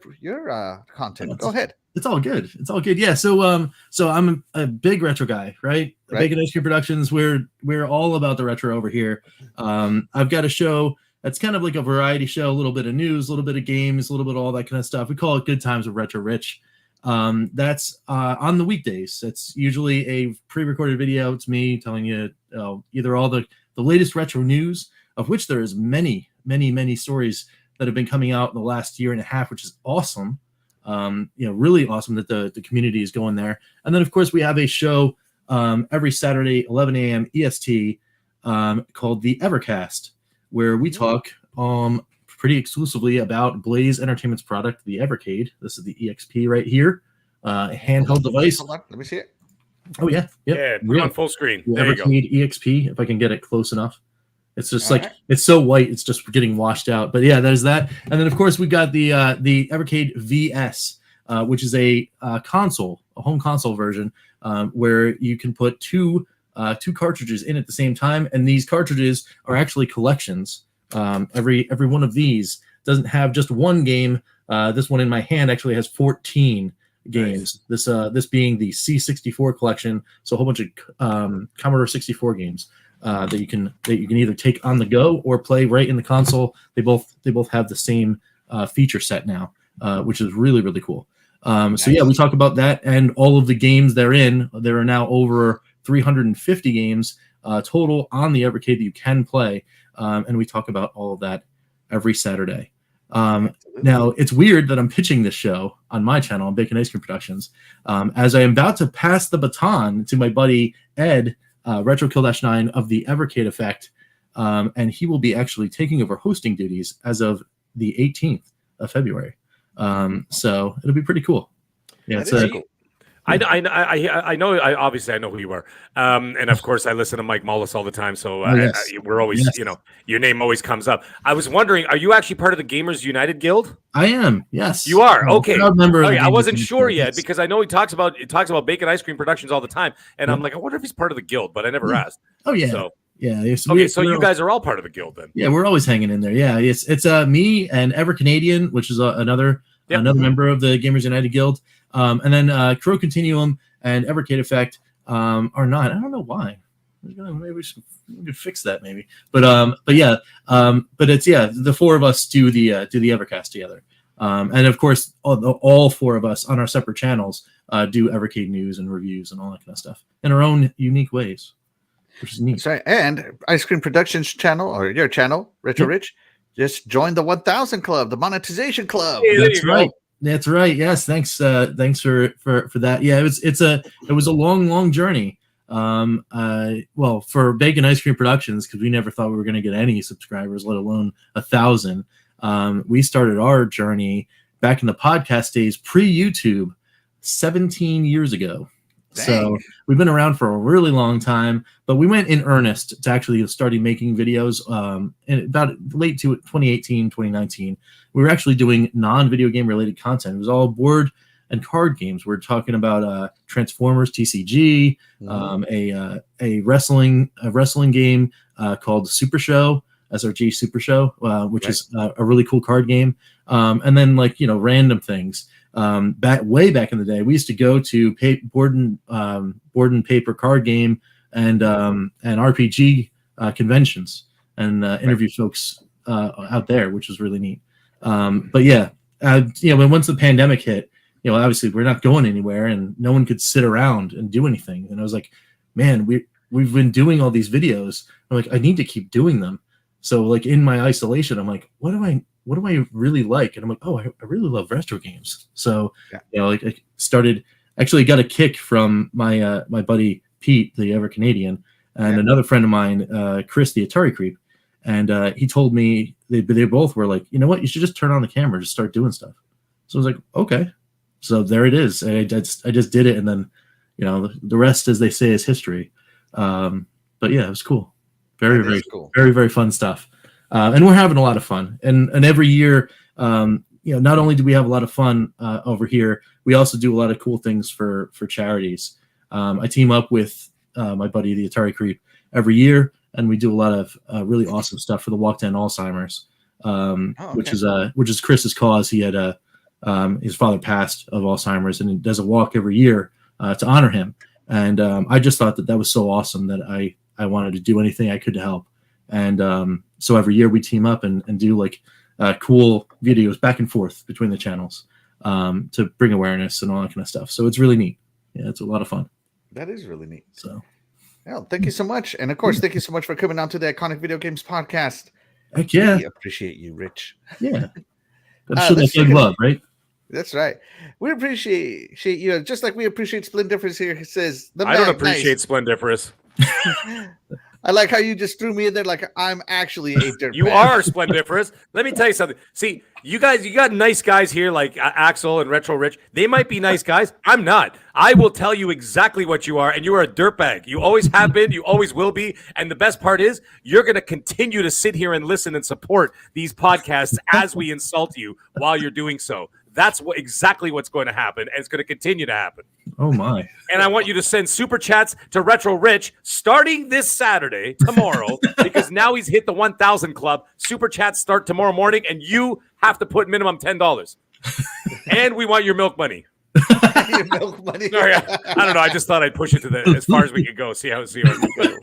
content. Go ahead. It's all good. Yeah. So I'm a big retro guy, right? Bacon Ice Cream Productions. We're all about the retro over here. I've got a show that's kind of like a variety show, a little bit of news, a little bit of games, a little bit of all that kind of stuff. We call it Good Times with Retro Rich. That's on the weekdays. It's usually a pre-recorded video. It's me telling you either all the latest retro news, of which there is many stories that have been coming out in the last year and a half, which is awesome. Really awesome that the community is going there. And then, of course, we have a show every Saturday, 11 a.m. EST, called the Evercast, where we talk pretty exclusively about Blaze Entertainment's product, the Evercade. This is the EXP right here, a handheld device. Hold on, let me see it. Oh, yeah. Yeah, put it on full screen. The there Evercade you go. EXP, if I can get it close enough. It's just it's so white, it's just getting washed out. But yeah, there's that. And then, of course, we got the Evercade VS, which is a home console version, where you can put two cartridges in at the same time. And these cartridges are actually collections. Every one of these doesn't have just one game. This one in my hand actually has 14 games. Nice. This being the C64 collection, so a whole bunch of Commodore 64 games. That you can either take on the go or play right in the console. They both have the same feature set now, which is really, really cool. Nice. So yeah, we talk about that and all of the games therein. There are now over 350 games total on the Evercade that you can play, and we talk about all of that every Saturday. Now, it's weird that I'm pitching this show on my channel, on Bacon Ice Cream Productions, as I am about to pass the baton to my buddy Ed, RetroKill-9 of the Evercade Effect, and he will be actually taking over hosting duties as of the 18th of February. So it'll be pretty cool. Yeah, it's cool. I know. Obviously, I know who you are, and of course, I listen to Mike Mullis all the time. So we're always, your name always comes up. I was wondering, are you actually part of the Gamers United Guild? I am. Yes, you are. Okay, I wasn't sure Guild. Yet because I know he talks about Bacon Ice Cream Productions all the time, and I'm like, I wonder if he's part of the guild, but I never asked. Oh yeah. So. Yeah. Okay, so you guys are all part of the guild then? Yeah, we're always hanging in there. Yeah, it's me and Ever Canadian, which is another member of the Gamers United Guild, and then Crow Continuum and Evercade Effect are not. I don't know why. Maybe we should fix that, maybe. But it's the four of us do the Evercast together. And of course, all four of us on our separate channels do Evercade news and reviews and all that kind of stuff in our own unique ways, which is neat. That's right. And Ice Cream Productions channel, or your channel, Retro Rich, just joined the 1000 Club, the monetization club. Hey, That's right. That's right. Yes. Thanks. Thanks for that. Yeah. It was a long journey. Well, for Bacon Ice Cream Productions, because we never thought we were going to get any subscribers, let alone 1,000. We started our journey back in the podcast days, pre-YouTube, 17 years ago. Dang. So we've been around for a really long time, but we went in earnest to actually starting making videos in about late to 2018, 2019. We were actually doing non-video game related content. It was all board and card games. We're talking about Transformers TCG, a wrestling game called Super Show, SRG Super Show, which is a really cool card game. And then random things. Way back in the day, we used to go to board and paper card game and RPG conventions and interview folks out there, which was really neat. But once the pandemic hit, obviously we're not going anywhere and no one could sit around and do anything. And I was like, man, we've been doing all these videos. I'm like, I need to keep doing them. So in my isolation, I'm like, what do I really like? And I'm like, oh, I really love retro games. So, I actually got a kick from my buddy Pete, the Ever Canadian, and another friend of mine, Chris, the Atari Creep. And he told me they both were like, you know what, you should just turn on the camera, just start doing stuff. So I was like, okay. So there it is. I just did it. And then, the rest, as they say, is history. But yeah, it was cool. Very cool. Very fun stuff. And we're having a lot of fun. And every year, not only do we have a lot of fun over here, we also do a lot of cool things for charities. I team up with my buddy, the Atari Creep, every year, and we do a lot of really awesome stuff for the Walk to End Alzheimer's, which is Chris's cause. He had his father passed of Alzheimer's, and he does a walk every year to honor him. And I just thought that was so awesome that I wanted to do anything I could to help. And so every year we team up and do cool videos back and forth between the channels to bring awareness and all that kind of stuff. So it's really neat. Yeah, it's a lot of fun. That is really neat. So, thank you so much. And of course, thank you so much for coming on to the Iconic Video Games Podcast. Heck yeah. We appreciate you, Rich. Yeah. Gotta show that big love, right? That's right. We appreciate you, just like we appreciate Splendiferous here. He says, I don't appreciate Splendiferous. I like how you just threw me in there like I'm actually a dirtbag. You are Splendiferous. Let me tell you something. See, you got nice guys here like Axel and Retro Rich. They might be nice guys. I'm not. I will tell you exactly what you are, and you are a dirtbag. You always have been. You always will be. And the best part is you're going to continue to sit here and listen and support these podcasts as we insult you while you're doing so. That's exactly what's going to happen, and it's going to continue to happen. Oh, my. And I want you to send super chats to Retro Rich starting this Saturday, tomorrow, because now he's hit the 1,000 club. Super chats start tomorrow morning, and you have to put minimum $10. And we want your milk money. Your milk money? Sorry, I don't know. I just thought I'd push it to as far as we could go. See how we go.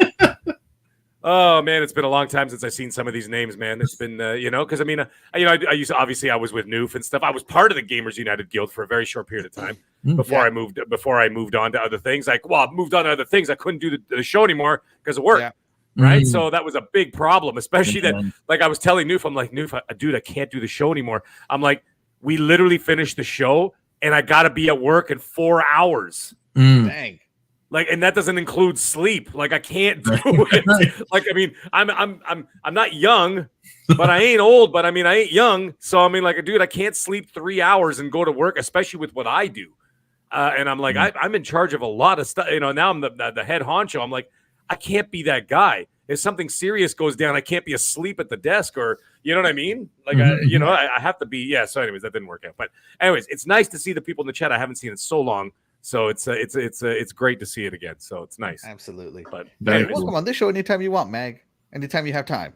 Oh man, it's been a long time since I've seen some of these names, man. It's been, because I used to, obviously I was with Noof and stuff. I was part of the Gamers United Guild for a very short period of time before I moved on to other things. I moved on to other things. I couldn't do the show anymore because of work, right? So that was a big problem, especially that, like I was telling Noof, I'm like, Noof, dude, I can't do the show anymore. I'm like, we literally finished the show and I got to be at work in 4 hours. Dang. And that doesn't include sleep. Like I can't do it. I'm not young, but I ain't old. But I ain't young. So dude, I can't sleep 3 hours and go to work, especially with what I do. And I'm like, I'm in charge of a lot of stuff. Now I'm the head honcho. I'm like, I can't be that guy. If something serious goes down, I can't be asleep at the desk, or you know what I mean. I have to be. Yeah. So, anyways, that didn't work out. But anyways, it's nice to see the people in the chat. I haven't seen it so long. So it's great to see it again. So it's nice. Absolutely. But welcome on this show anytime you want, Mag. Anytime you have time.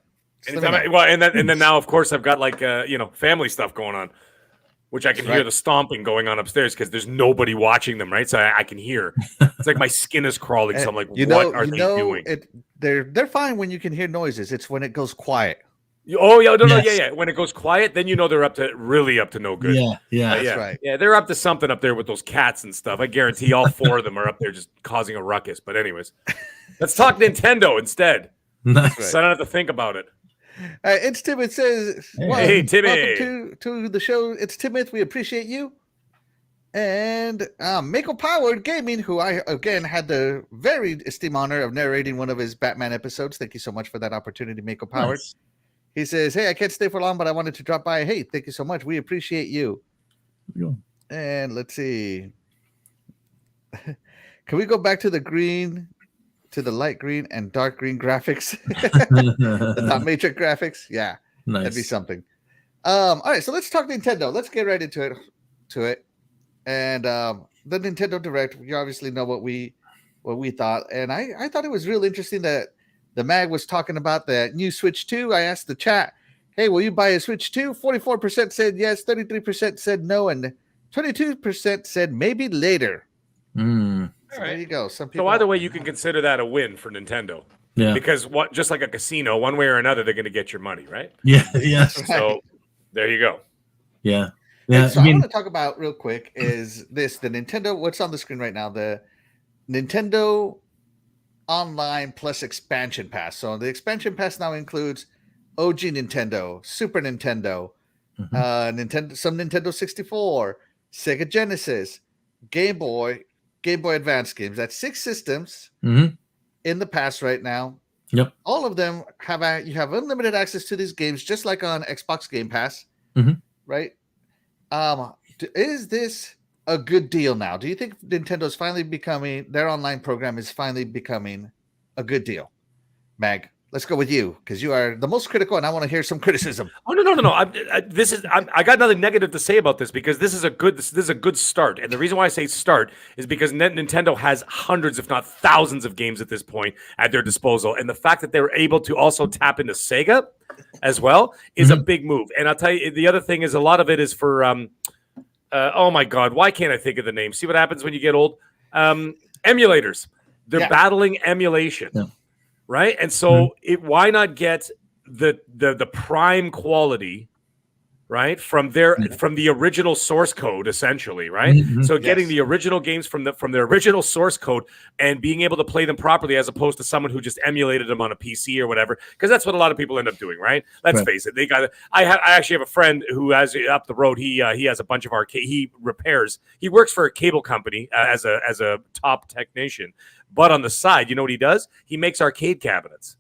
And then now of course I've got family stuff going on, which I can hear the stomping going on upstairs because there's nobody watching them, right? So I can hear. It's like my skin is crawling. So I'm like, what are they doing? They're fine when you can hear noises. It's when it goes quiet. Oh yeah, no, Yes. yeah. When it goes quiet, then you know they're really up to no good. Yeah. That's right. Yeah, they're up to something up there with those cats and stuff. I guarantee all 4 of them are up there just causing a ruckus. But anyways, let's talk Nintendo instead. Nice. So I don't have to think about it. It's Tim. It says, Hey, Timmy. welcome to the show. It's Timoth. We appreciate you. And Mako Powered Gaming, who I, again, had the very esteemed honor of narrating one of his Batman episodes. Thank you so much for that opportunity, Mako Powered. Nice. He says, hey, I can't stay for long, but I wanted to drop by. Hey, thank you so much. We appreciate you. And let's see. Can we go back to the green, to the light green and dark green graphics? The dot matrix graphics? Yeah, Nice. that'd be something. All right, so let's talk Nintendo. Let's get right into it. And the Nintendo Direct, you obviously know what we thought. And I thought it was real interesting that the mag was talking about the new Switch 2. I asked the chat, hey, will you buy a Switch 2? 44% said yes, 33% said no, and 22% said maybe later. Mm. So there you go. Some people. So either way, you can consider that a win for Nintendo. Yeah. Because just like a casino, one way or another, they're going to get your money, right? Yeah. Yes. So there you go. Yeah. And Yeah. so I want to talk about real quick is the Nintendo. What's on the screen right now? The Nintendo Online Plus Expansion Pass. So the Expansion Pass now includes OG Nintendo, Super Nintendo, some Nintendo 64, Sega Genesis, Game Boy Advance games. That's 6 systems in the past right now. Yep. All of them you have unlimited access to these games, just like on Xbox Game Pass, right? Is this a good deal now? Do you think Nintendo's finally their online program is finally becoming a good deal? Mag, let's go with you because you are the most critical, and I want to hear some criticism. Oh no! I got nothing negative to say about this because this is a good start, and the reason why I say start is because Nintendo has hundreds, if not thousands, of games at this point at their disposal, and the fact that they were able to also tap into Sega as well is a big move. And I'll tell you, the other thing is a lot of it is for oh my God, why can't I think of the name? See what happens when you get old? Emulators. They're battling emulation. Yeah. Right. And so why not get the prime quality, right, from the original source code, essentially, right? So getting the original games from the original source code and being able to play them properly as opposed to someone who just emulated them on a PC or whatever, because that's what a lot of people end up doing, right? Let's face it. I actually have a friend who has up the road. He has a bunch of arcade. He works for a cable company as a top technician. But on the side, you know what he does? He makes arcade cabinets.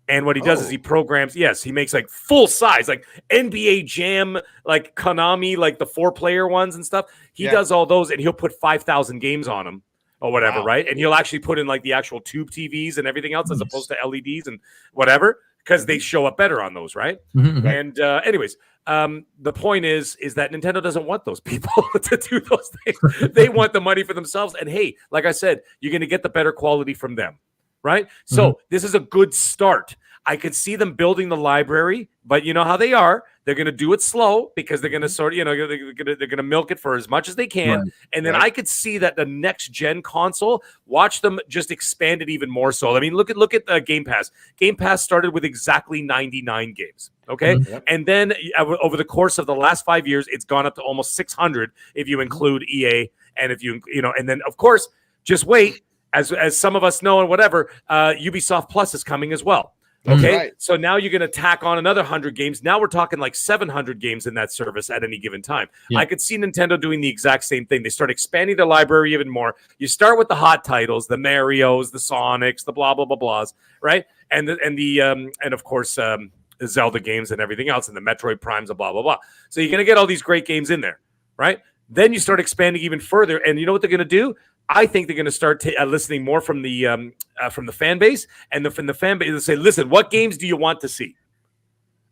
And what he does is he programs, he makes like full size, like NBA Jam, like Konami, like the 4-player ones and stuff. He does all those and he'll put 5,000 games on them or whatever, right? And he'll actually put in like the actual tube TVs and everything else as opposed to LEDs and whatever, because they show up better on those, right? And anyways, the point is that Nintendo doesn't want those people to do those things. They want the money for themselves. And hey, like I said, you're going to get the better quality from them. Right. So this is a good start. I could see them building the library, but you know how they are. They're going to do it slow because they're going to sort of, they're going to milk it for as much as they can. Right. And then I could see that the next gen console, watch them just expand it even more so. I mean, look at Game Pass. Game Pass started with exactly 99 games. Okay. And then over the course of the last 5 years, it's gone up to almost 600 if you include EA. And if and then of course, just wait. As some of us know and whatever, Ubisoft Plus is coming as well. Okay, right. So now you're going to tack on another 100 games. Now we're talking like 700 games in that service at any given time. Yeah. I could see Nintendo doing the exact same thing. They start expanding their library even more. You start with the hot titles, the Marios, the Sonics, the blah blah blah blahs, right? And of course the Zelda games and everything else, and the Metroid Primes and blah blah blah. So you're going to get all these great games in there, right? Then you start expanding even further, and you know what they're going to do? I think they're going to start listening more from the fan base, and from the fan base, they'll say, "Listen, what games do you want to see?"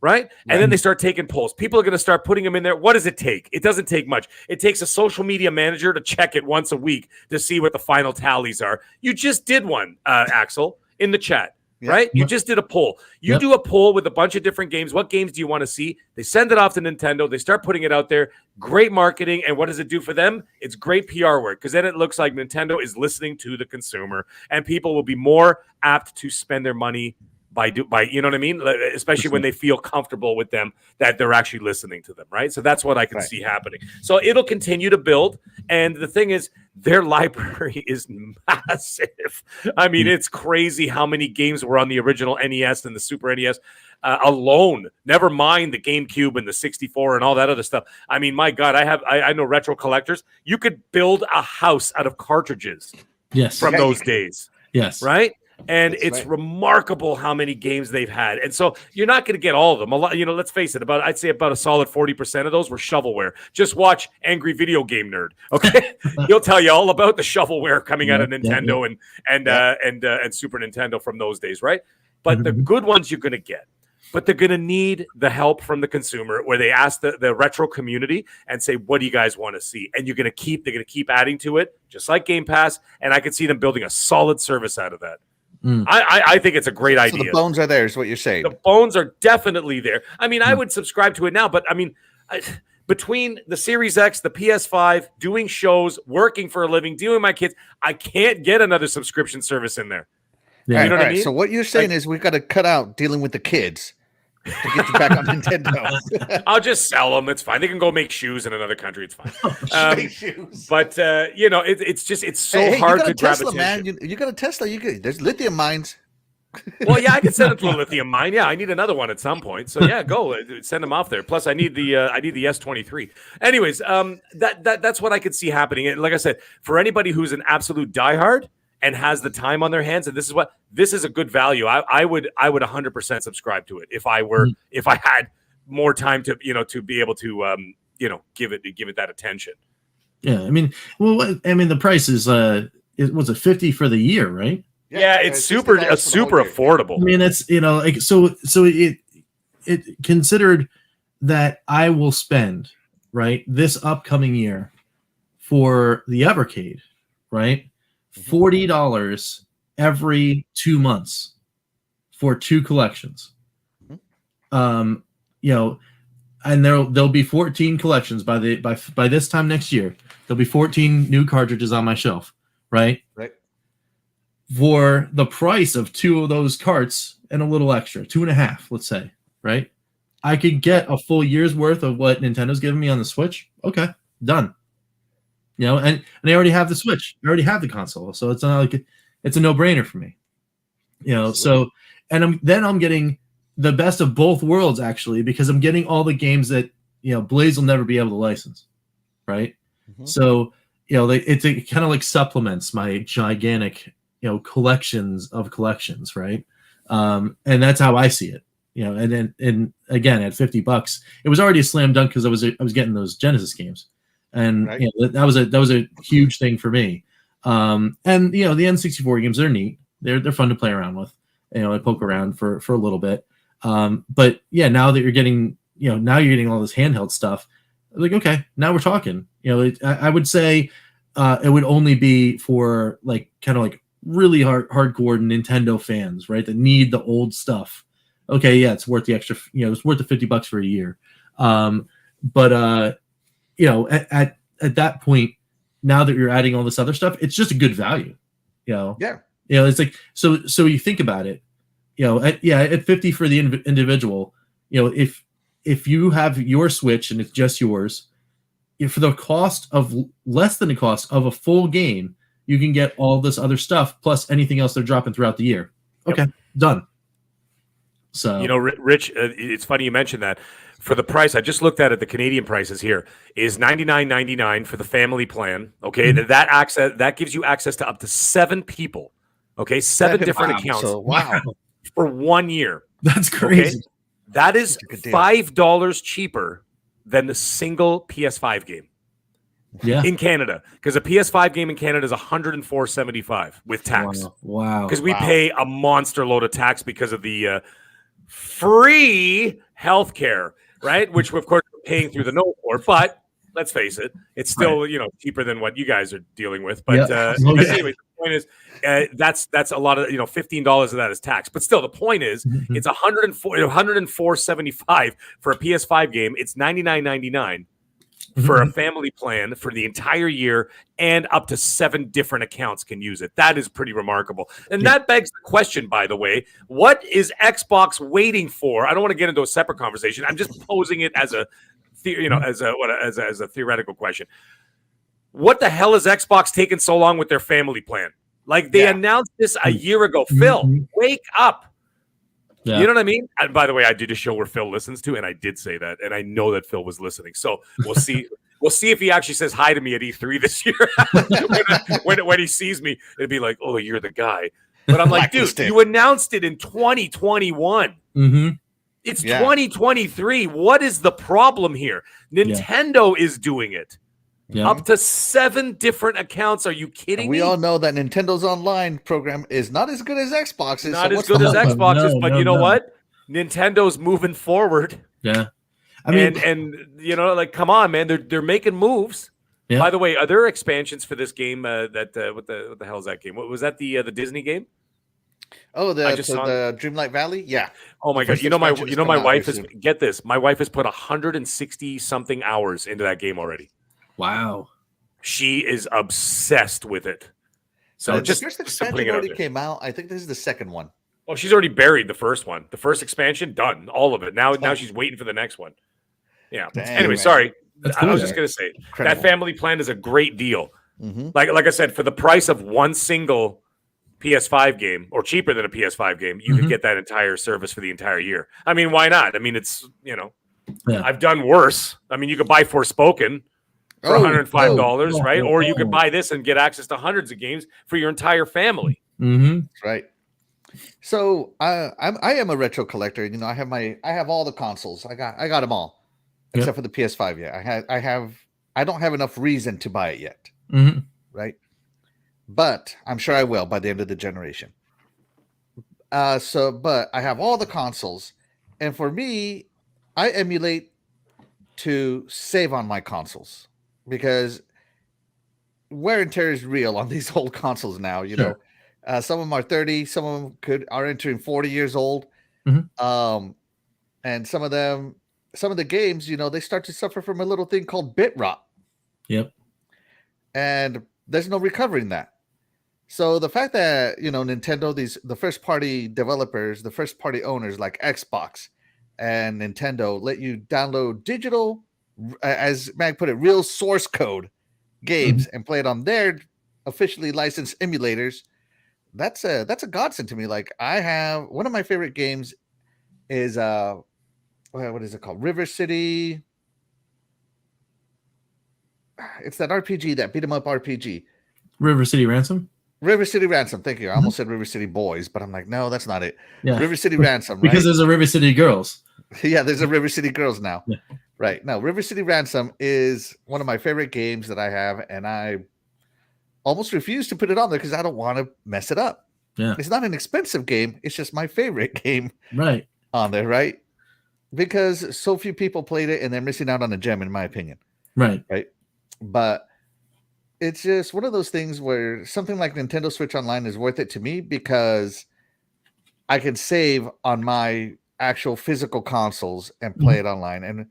Right? And then they start taking polls. People are going to start putting them in there. What does it take? It doesn't take much. It takes a social media manager to check it once a week to see what the final tallies are. You just did one, Axel, in the chat. Right? You just did a poll. You do a poll with a bunch of different games. What games do you want to see? They send it off to Nintendo. They start putting it out there. Great marketing. And what does it do for them? It's great PR work, because then it looks like Nintendo is listening to the consumer, and people will be more apt to spend their money by you know what I mean? Especially when they feel comfortable with them, that they're actually listening to them, right? So that's what I can see happening. So it'll continue to build. And the thing is, their library is massive. I mean, it's crazy how many games were on the original NES and the Super NES alone. Never mind the GameCube and the 64 and all that other stuff. I mean, my God, I know retro collectors. You could build a house out of cartridges from those days. Yes. Right? And it's remarkable how many games they've had. And so you're not going to get all of them. A lot, let's face it, I'd say about a solid 40% of those were shovelware. Just watch Angry Video Game Nerd. Okay. He'll tell you all about the shovelware coming out of Nintendo and Super Nintendo from those days, right? But the good ones you're going to get. But they're going to need the help from the consumer, where they ask the retro community and say, what do you guys want to see? And they're going to keep adding to it, just like Game Pass. And I could see them building a solid service out of that. I think it's a great idea. So the bones are there, is what you're saying. The bones are definitely there. I mean, I would subscribe to it now, but I mean, between the Series X, the PS5, doing shows, working for a living, dealing with my kids, I can't get another subscription service in there. Yeah. You know what I mean? So what you're saying is we've got to cut out dealing with the kids to get you back on Nintendo. I'll just sell them. It's fine. They can go make shoes in another country. It's fine. But it's so hard to grab attention. Man. You got a Tesla. There's lithium mines. Well, yeah, I could send them to a lithium mine. Yeah, I need another one at some point. So yeah, go send them off there. Plus, I need the S23. Anyways, that's what I could see happening. And like I said, for anybody who's an absolute diehard and has the time on their hands, and this is a good value. I would 100% subscribe to it if I had more time to be able to give it that attention. Yeah, I mean, the price is was it $50 for the year, right? Yeah, it's super affordable. I mean, it's so it considered that I will spend this upcoming year for the Evercade, right? $40 every 2 months for 2 collections. And there'll be 14 collections by this time next year. There'll be 14 new cartridges on my shelf, right? Right. For the price of 2 of those carts and a little extra, 2.5, let's say, right? I could get a full year's worth of what Nintendo's giving me on the Switch. Okay, done. And they already have the Switch. They already have the console, so it's not like it's a no-brainer for me. So I'm getting the best of both worlds, actually, because I'm getting all the games that Blaze will never be able to license, right? So it kind of like supplements my gigantic collections of collections, right? And that's how I see it. And again, at $50, it was already a slam dunk because I was getting those Genesis games. And that was a huge thing for me. And the N64 games, they're neat. They're fun to play around with. I poke around for a little bit. But yeah, now that you're getting all this handheld stuff, like, okay, now we're talking. I would say it would only be for kind of really hardcore Nintendo fans, right? That need the old stuff. Okay, yeah, it's worth the extra. It's worth the $50 for a year. But at that point, now that you're adding all this other stuff, it's just a good value. It's like so you think about it. At $50 for the individual, if you have your Switch and it's just yours, for the cost of less than the cost of a full game, you can get all this other stuff plus anything else they're dropping throughout the year. Okay, done. So Rich, it's funny you mentioned that. For the price, I just looked at it. The Canadian prices here is $99.99 for the family plan. Okay, that gives you access to up to 7 people. Okay, 7 different accounts. For 1 year. That's crazy. Okay? That is $5 cheaper than the single PS5 game. Yeah. In Canada, because a PS5 game in Canada is $104.75 with tax. Wow. Because we pay a monster load of tax because of the free healthcare, right? Which of course we're paying through the note for, but let's face it, it's still cheaper than what you guys are dealing with. But anyway, the point is that's a lot of $15 of that is tax. But still, the point is it's $104.75 for a PS5 game. It's $99.99 for a family plan for the entire year, and up to 7 different accounts can use it. That is pretty remarkable. And that begs the question, by the way, what is Xbox waiting for? I don't want to get into a separate conversation. I'm just posing it as a as a theoretical question. What the hell is Xbox taking so long with their family plan? Like, they announced this a year ago. Phil, wake up. Yeah. You know what I mean? And by the way, I did a show where Phil listens to, and I did say that, and I know that Phil was listening. So we'll see. We'll see if he actually says hi to me at E3 this year. when he sees me, it'd be like, "Oh, you're the guy." But I'm like, dude, you announced it in 2021. It's 2023. What is the problem here? Nintendo is doing it. Up to 7 different accounts. Are you kidding me? We all know that Nintendo's online program is not as good as Xbox's. Not as good as Xbox's, but you know what? Nintendo's moving forward. Yeah. I mean, and you know, like, come on, man, they're making moves. Yeah. By the way, are there expansions for this game? What the hell is that game? What was that? The Disney game? Oh, the Dreamlight Valley. Yeah. Oh my god! You know my wife has get this. My wife has put 160 something hours into that game already. Wow. She is obsessed with it. So the first expansion already came out. I think this is the second one. Oh, she's already buried the first one. The first expansion, done. All of it. Now she's waiting for the next one. Yeah. Anyway, sorry. I was just going to say, that family plan is a great deal. Like I said, for the price of one single PS5 game, or cheaper than a PS5 game, you can get that entire service for the entire year. I mean, why not? I mean, it's, I've done worse. I mean, you could buy Forspoken for $105, right? Or you could buy this and get access to hundreds of games for your entire family. Right. So I am a retro collector. You know, I have all the consoles. I got them all, except for the PS5. Yeah, I don't have enough reason to buy it yet. Right. But I'm sure I will by the end of the generation. But I have all the consoles, and for me, I emulate to save on my consoles, because wear and tear is real on these old consoles now. You know, some of them are 30, some of them are entering 40 years old, and some of the games, they start to suffer from a little thing called bit rot. Yep. And there's no recovering that. So the fact that Nintendo, the first party developers, the first party owners like Xbox and Nintendo let you download digital, as Mag put it, real source code games and play it on their officially licensed emulators, that's a godsend to me. Like, I have one of my favorite games is what is it called? River City. It's that RPG, that beat 'em up RPG. River City Ransom. River City Ransom. Thank you. I almost said River City Boys, but I'm like, no, that's not it. Yeah. River City Ransom. Because right? there's a River City Girls. Yeah, there's a River City Girls now. Yeah. Right. No, River City Ransom is one of my favorite games that I have, and I almost refuse to put it on there because I don't want to mess it up. Yeah. It's not an expensive game. It's just my favorite game on there, right? Because so few people played it, and they're missing out on a gem, in my opinion. Right. But it's just one of those things where something like Nintendo Switch Online is worth it to me, because I can save on my actual physical consoles and play it online,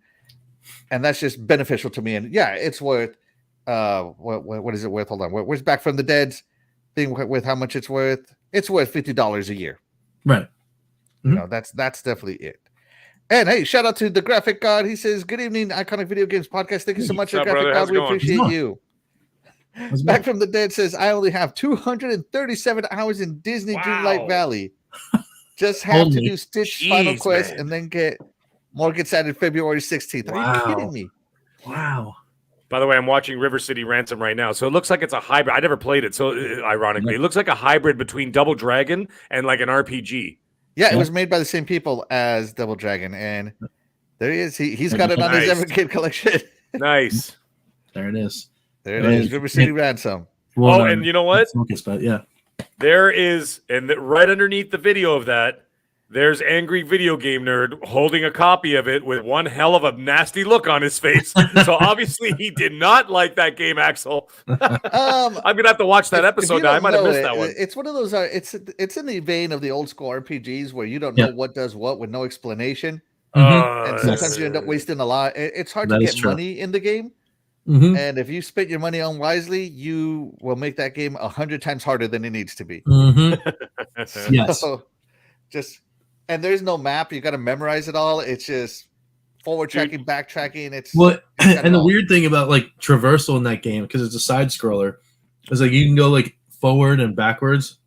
and that's just beneficial to me. And yeah, it's worth what is it worth? Hold on, where's Back from the Dead's thing with how much it's worth? It's worth $50 a year, right? That's definitely it. And hey, shout out to the Graphic God. He says, "Good evening, Iconic Video Games Podcast. Thank you so much, Graphic God. We appreciate you." Back from the Dead says, "I only have 237 hours in Disney Dreamlight Valley. Just have to do Stitch Final Quest, and then more gets added February 16th. Are you kidding me?" Wow. By the way, I'm watching River City Ransom right now. So it looks like it's a hybrid. I never played it. So ironically, it looks like a hybrid between Double Dragon and like an RPG. Yeah, it was made by the same people as Double Dragon. And there he is. He's got it on his Evercade collection. Nice. There it is. There it is. River City Ransom. Well, and you know what? But yeah. There is, and right underneath the video of that, there's Angry Video Game Nerd holding a copy of it with one hell of a nasty look on his face. So obviously he did not like that game, Axel. I'm gonna have to watch that episode now. I might have missed that one. It's one of those. It's in the vein of the old school RPGs where you don't know what does what with no explanation. And sometimes you end up wasting a lot. It's hard to get money in the game. And if you spend your money unwisely, you will make that game 100 times harder than it needs to be. So and there's no map. You got to memorize it all. It's just forward tracking, backtracking. It's and the weird thing about like traversal in that game, because it's a side scroller, is like you can go like forward and backwards,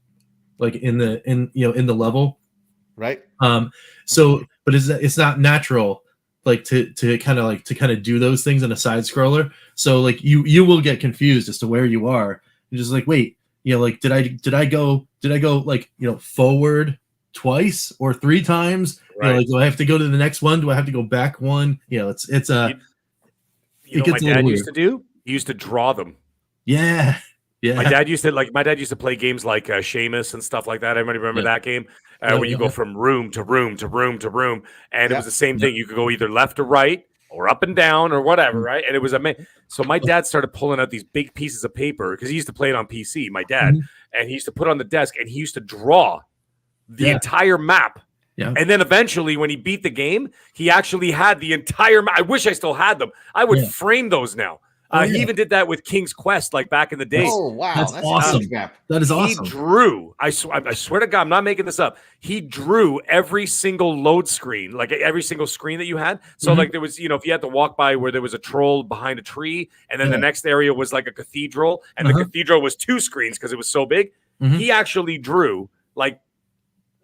like in the level, right? So, but it's not natural, like to kind of do those things in a side scroller. So like you will get confused as to where you are. You're just like, wait, like did I go like forward twice or 3 times? Right. Like, do I have to go to the next one? Do I have to go back one? It's you know what my dad used to do? He used to draw them. Yeah. My dad used to play games like Seamus and stuff like that. Everybody remember that game? Where you go from room to room to room to room, and it was the same thing. You could go either left or right, or up and down, or whatever, right? And it was amazing. So my dad started pulling out these big pieces of paper because he used to play it on PC. My dad, and he used to put it on the desk, and he used to draw the entire map. Yeah. And then eventually, when he beat the game, he actually had the entire map. I wish I still had them. I would frame those now. He even did that with King's Quest, like back in the day. Oh, wow. That's awesome. That is awesome. He drew, I swear to God, I'm not making this up. He drew every single load screen, like every single screen that you had. So like there was, if you had to walk by where there was a troll behind a tree, and then the next area was like a cathedral, and the cathedral was 2 screens because it was so big. He actually drew like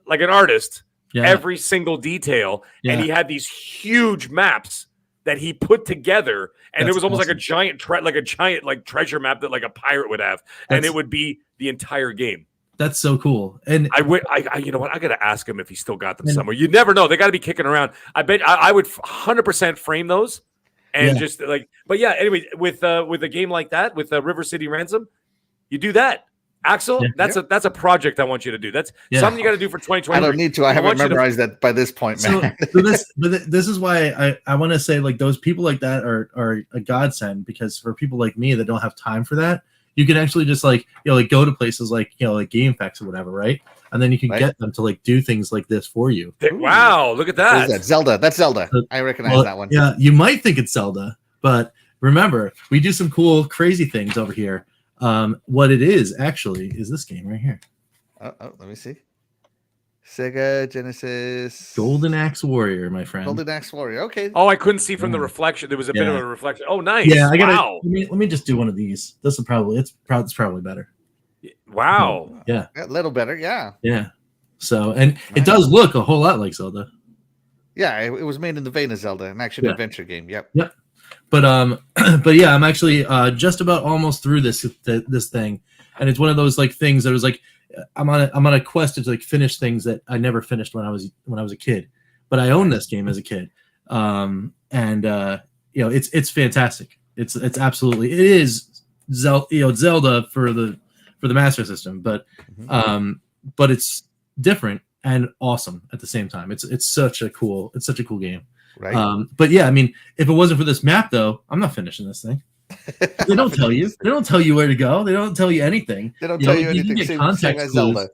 an artist every single detail, and he had these huge maps that he put together, and it was almost like a giant treasure map that like a pirate would have, and it would be the entire game. That's so cool. And you know what? I got to ask him if he still got them somewhere. You never know. They got to be kicking around. I bet I would 100% frame those, and just like. But yeah, anyway, with a game like that, with River City Ransom, you do that. Axel, that's a project I want you to do. That's something you got to do for 2020. I don't need to. I haven't memorized that by this point, man. This is why I want to say like those people like that are a godsend, because for people like me that don't have time for that, you can actually just like go to places like like GameFAQs or whatever, right? And then you can get them to like do things like this for you. Wow, look at that. What is that? Zelda. That's Zelda. I recognize that one. Yeah, you might think it's Zelda, but remember, we do some cool, crazy things over here. What it is actually is this game right here. Oh, let me see. Sega Genesis. Golden Axe Warrior, my friend. Golden Axe Warrior. Okay. Oh, I couldn't see from the reflection. There was a bit of a reflection. Oh, nice. Yeah, I gotta. Wow. Let me just do one of these. This will probably it's probably better. Wow. Yeah. A little better. Yeah. Yeah. So, and it does look a whole lot like Zelda. Yeah, it was made in the vein of Zelda, an action adventure game. Yep. But yeah, I'm actually just about almost through this thing, and it's one of those like things that was like I'm on a quest to like finish things that I never finished when I was a kid, but I owned this game as a kid, it's fantastic. It's absolutely, it is Zelda for the Master System, but it's different and awesome at the same time. It's such a cool game. Right. But yeah, I mean, if it wasn't for this map, though, I'm not finishing this thing. They don't tell you. They don't tell you where to go. They don't tell you anything. They don't tell you anything. You get context clues. Zelda.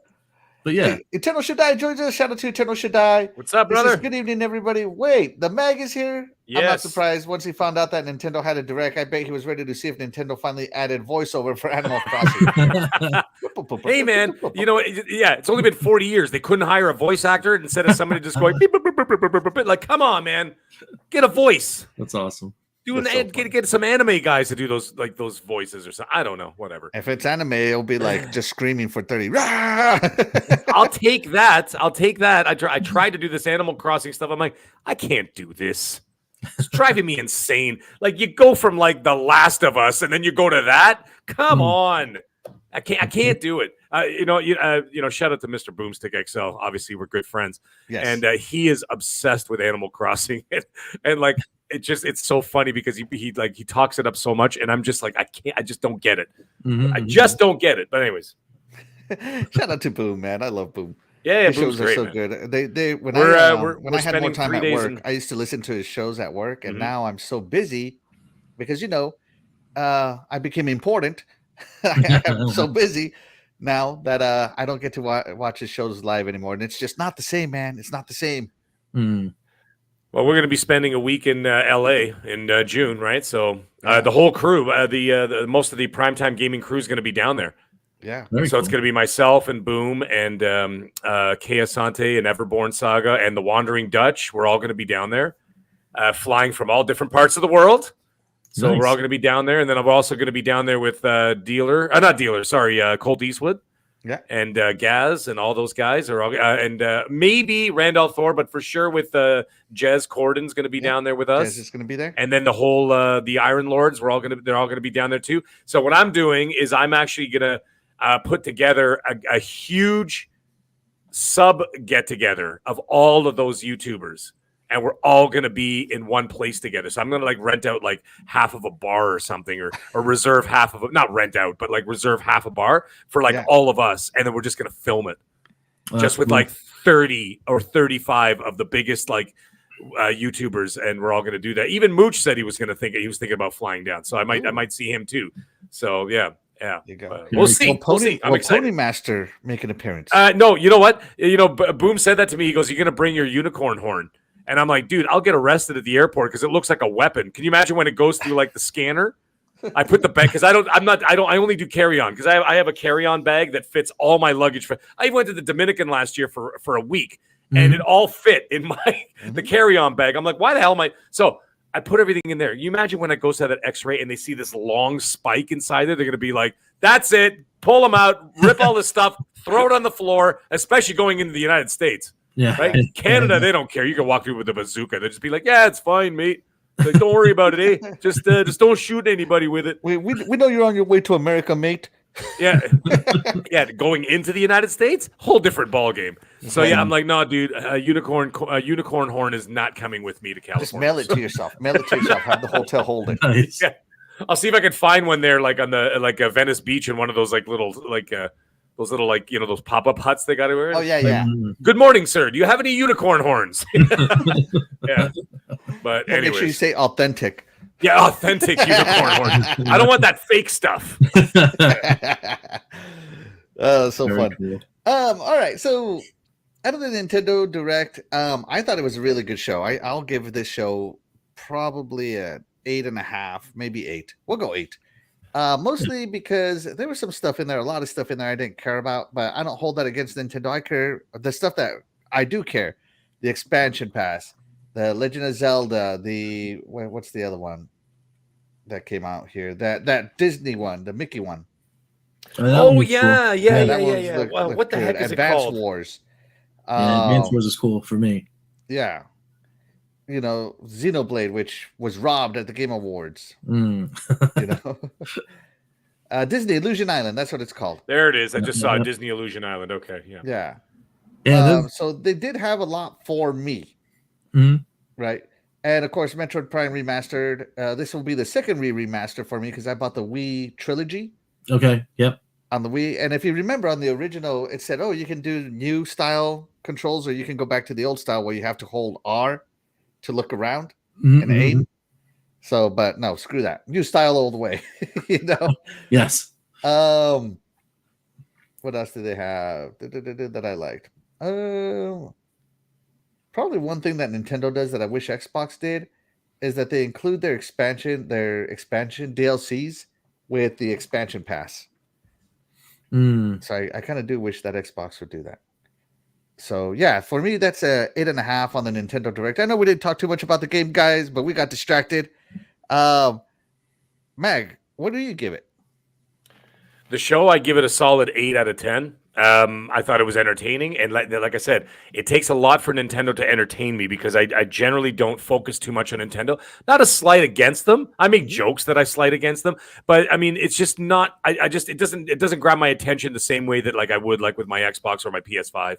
But yeah, hey, Eternal Should Die joins us. Shout out to Eternal Should Die. What's up, brother? Good evening, everybody. Wait, the mag is here. Yes. I'm not surprised. Once he found out that Nintendo had a direct, I bet he was ready to see if Nintendo finally added voiceover for Animal Crossing. Hey, man, it's only been 40 years. They couldn't hire a voice actor instead of somebody just going beep, beep, beep, beep, beep, beep, beep. Like, come on, man, get a voice. That's awesome. Get some anime guys to do those voices or something. I don't know, whatever. If it's anime, it'll be like just screaming for 30. I'll take that. I tried to do this Animal Crossing stuff. I'm like, I can't do this. It's driving me insane. Like, you go from like The Last of Us and then you go to that. Come on. I can't do it. Shout out to Mr. Boomstick XL. Obviously, we're good friends. Yes. And he is obsessed with Animal Crossing. and like, it's so funny because he talks it up so much, and I'm just like, I just don't get it. I just don't get it. But anyways, shout out to Boom, man. I love Boom. Yeah, his shows are so good. When I had more time at work, I used to listen to his shows at work, and now I'm so busy because I became important. I'm so busy now that I don't get to watch his shows live anymore, and it's just not the same, man. It's not the same. Well, we're going to be spending a week in LA in June, right? So the whole crew, the most of the primetime gaming crew is going to be down there. Yeah. Very So cool. it's going to be myself and Boom and Kay Asante and Everborn Saga and the Wandering Dutch. We're all going to be down there, flying from all different parts of the world. So Nice. we're all going to be down there, and then I'm also going to be down there with Colt Eastwood. Yeah. And Gaz and all those guys are all, and maybe Randolph Thor, but for sure with Jez Corden's going to be down there with us. Jez is going to be there, and then the whole the Iron Lords. They're all going to be down there too. So what I'm doing is I'm actually going to put together a huge sub get together of all of those YouTubers. And we're all going to be in one place together. So I'm going to like rent out like half of a bar or something, or reserve half of it, not rent out, but like reserve half a bar for like all of us. And then we're just going to film it just with like 30 or 35 of the biggest like YouTubers. And we're all going to do that. Even Mooch said he was thinking about flying down. So I might see him too. So yeah. Yeah, you go. We'll see. We'll see. I'm excited. Pony Master make an appearance. No, you know what? Boom said that to me. He goes, "You're going to bring your unicorn horn." And I'm like, dude, I'll get arrested at the airport because it looks like a weapon. Can you imagine when it goes through like the scanner? I put the bag because I only do carry on because I have a carry on bag that fits all my luggage. I even went to the Dominican last year for a week, and it all fit in the carry on bag. I'm like, why the hell am I? So I put everything in there. You imagine when it goes to that X-ray and they see this long spike inside there, they're going to be like, that's it. Pull them out, rip all this stuff, throw it on the floor, especially going into the United States. Yeah. Right? Canada, they don't care. You can walk through with a bazooka. They'll just be like, yeah, it's fine, mate. Like, don't worry about it, eh? Just don't shoot anybody with it. We know you're on your way to America, mate. Yeah. Yeah, going into the United States, whole different ball game. So yeah, I'm like, no, dude, a unicorn horn is not coming with me to California. Just mail it to yourself. Mail it to yourself. Have the hotel hold it. Nice. Yeah. I'll see if I can find one there, like on the Venice Beach in one of those like little like those little like those pop-up huts they got to wear. Oh yeah. Good morning, sir. Do you have any unicorn horns? Yeah. But anyway, make sure you say authentic. Yeah, authentic unicorn horns. I don't want that fake stuff. Oh, so Very fun. cool. All right. So out of the Nintendo Direct, I thought it was a really good show. I'll give this show probably a 8.5, maybe 8. We'll go 8. Mostly because there was some stuff in there, a lot of stuff in there I didn't care about, but I don't hold that against Nintendo. I care the stuff that I do care. The expansion pass, the Legend of Zelda, what's the other one that came out here? That Disney one, the Mickey one. Oh yeah. Look what the good. heck is Advance it called? Wars. Advance Wars is cool for me. Yeah. Xenoblade, which was robbed at the Game Awards. Disney Illusion Island, that's what it's called. There it is. I just saw Disney Illusion Island. Okay, yeah. So they did have a lot for me, right? And of course, Metroid Prime Remastered. This will be the second remaster for me because I bought the Wii trilogy. Okay. Yep. On the Wii, and if you remember on the original, it said, "Oh, you can do new style controls, or you can go back to the old style where you have to hold R to look around and aim." So, but no, screw that. New style all the way. Yes. What else do they have that I liked? Probably one thing that Nintendo does that I wish Xbox did is that they include their expansion DLCs with the expansion pass. So I kind of do wish that Xbox would do that. So yeah, for me, that's a 8.5 on the Nintendo Direct. I know we didn't talk too much about the game, guys, but we got distracted. Mag, what do you give it? The show, I give it a solid 8 out of 10. I thought it was entertaining, and like I said, it takes a lot for Nintendo to entertain me because I generally don't focus too much on Nintendo. Not a slight against them. I make jokes that I slight against them, but I mean, it's just not. It doesn't grab my attention the same way that like I would like with my Xbox or my PS5.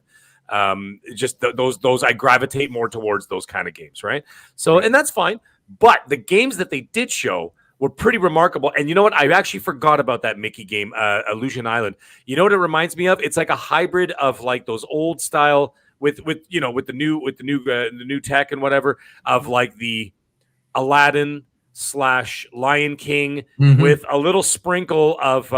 Just those I gravitate more towards those kind of games, right? So, and that's fine. But the games that they did show were pretty remarkable. And you know what? I actually forgot about that Mickey game, Illusion Island. You know what it reminds me of? It's like a hybrid of like those old style with the new tech and whatever of like the Aladdin / Lion King with a little sprinkle of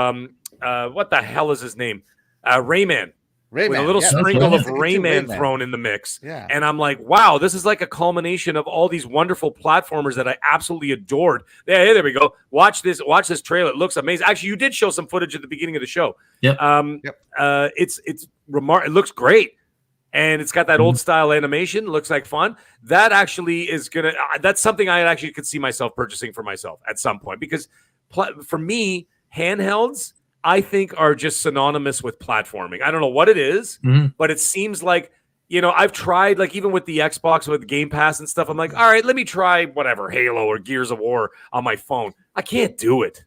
what the hell is his name? Rayman. with a Rayman, little yeah, sprinkle that's of right. Rayman Rayman. thrown in the mix. Yeah. And I'm like, wow, this is like a culmination of all these wonderful platformers that I absolutely adored. Yeah, hey, there we go. Watch this trailer. It looks amazing. Actually, you did show some footage at the beginning of the show. Yep. It's it looks great. And it's got that old style animation. Looks like fun. That actually is gonna. That's something I actually could see myself purchasing for myself at some point, because for me, handhelds I think are just synonymous with platforming. I don't know what it is, but it seems like, I've tried, like, even with the Xbox with Game Pass and stuff. I'm like, all right, let me try whatever Halo or Gears of War on my phone. I can't do it.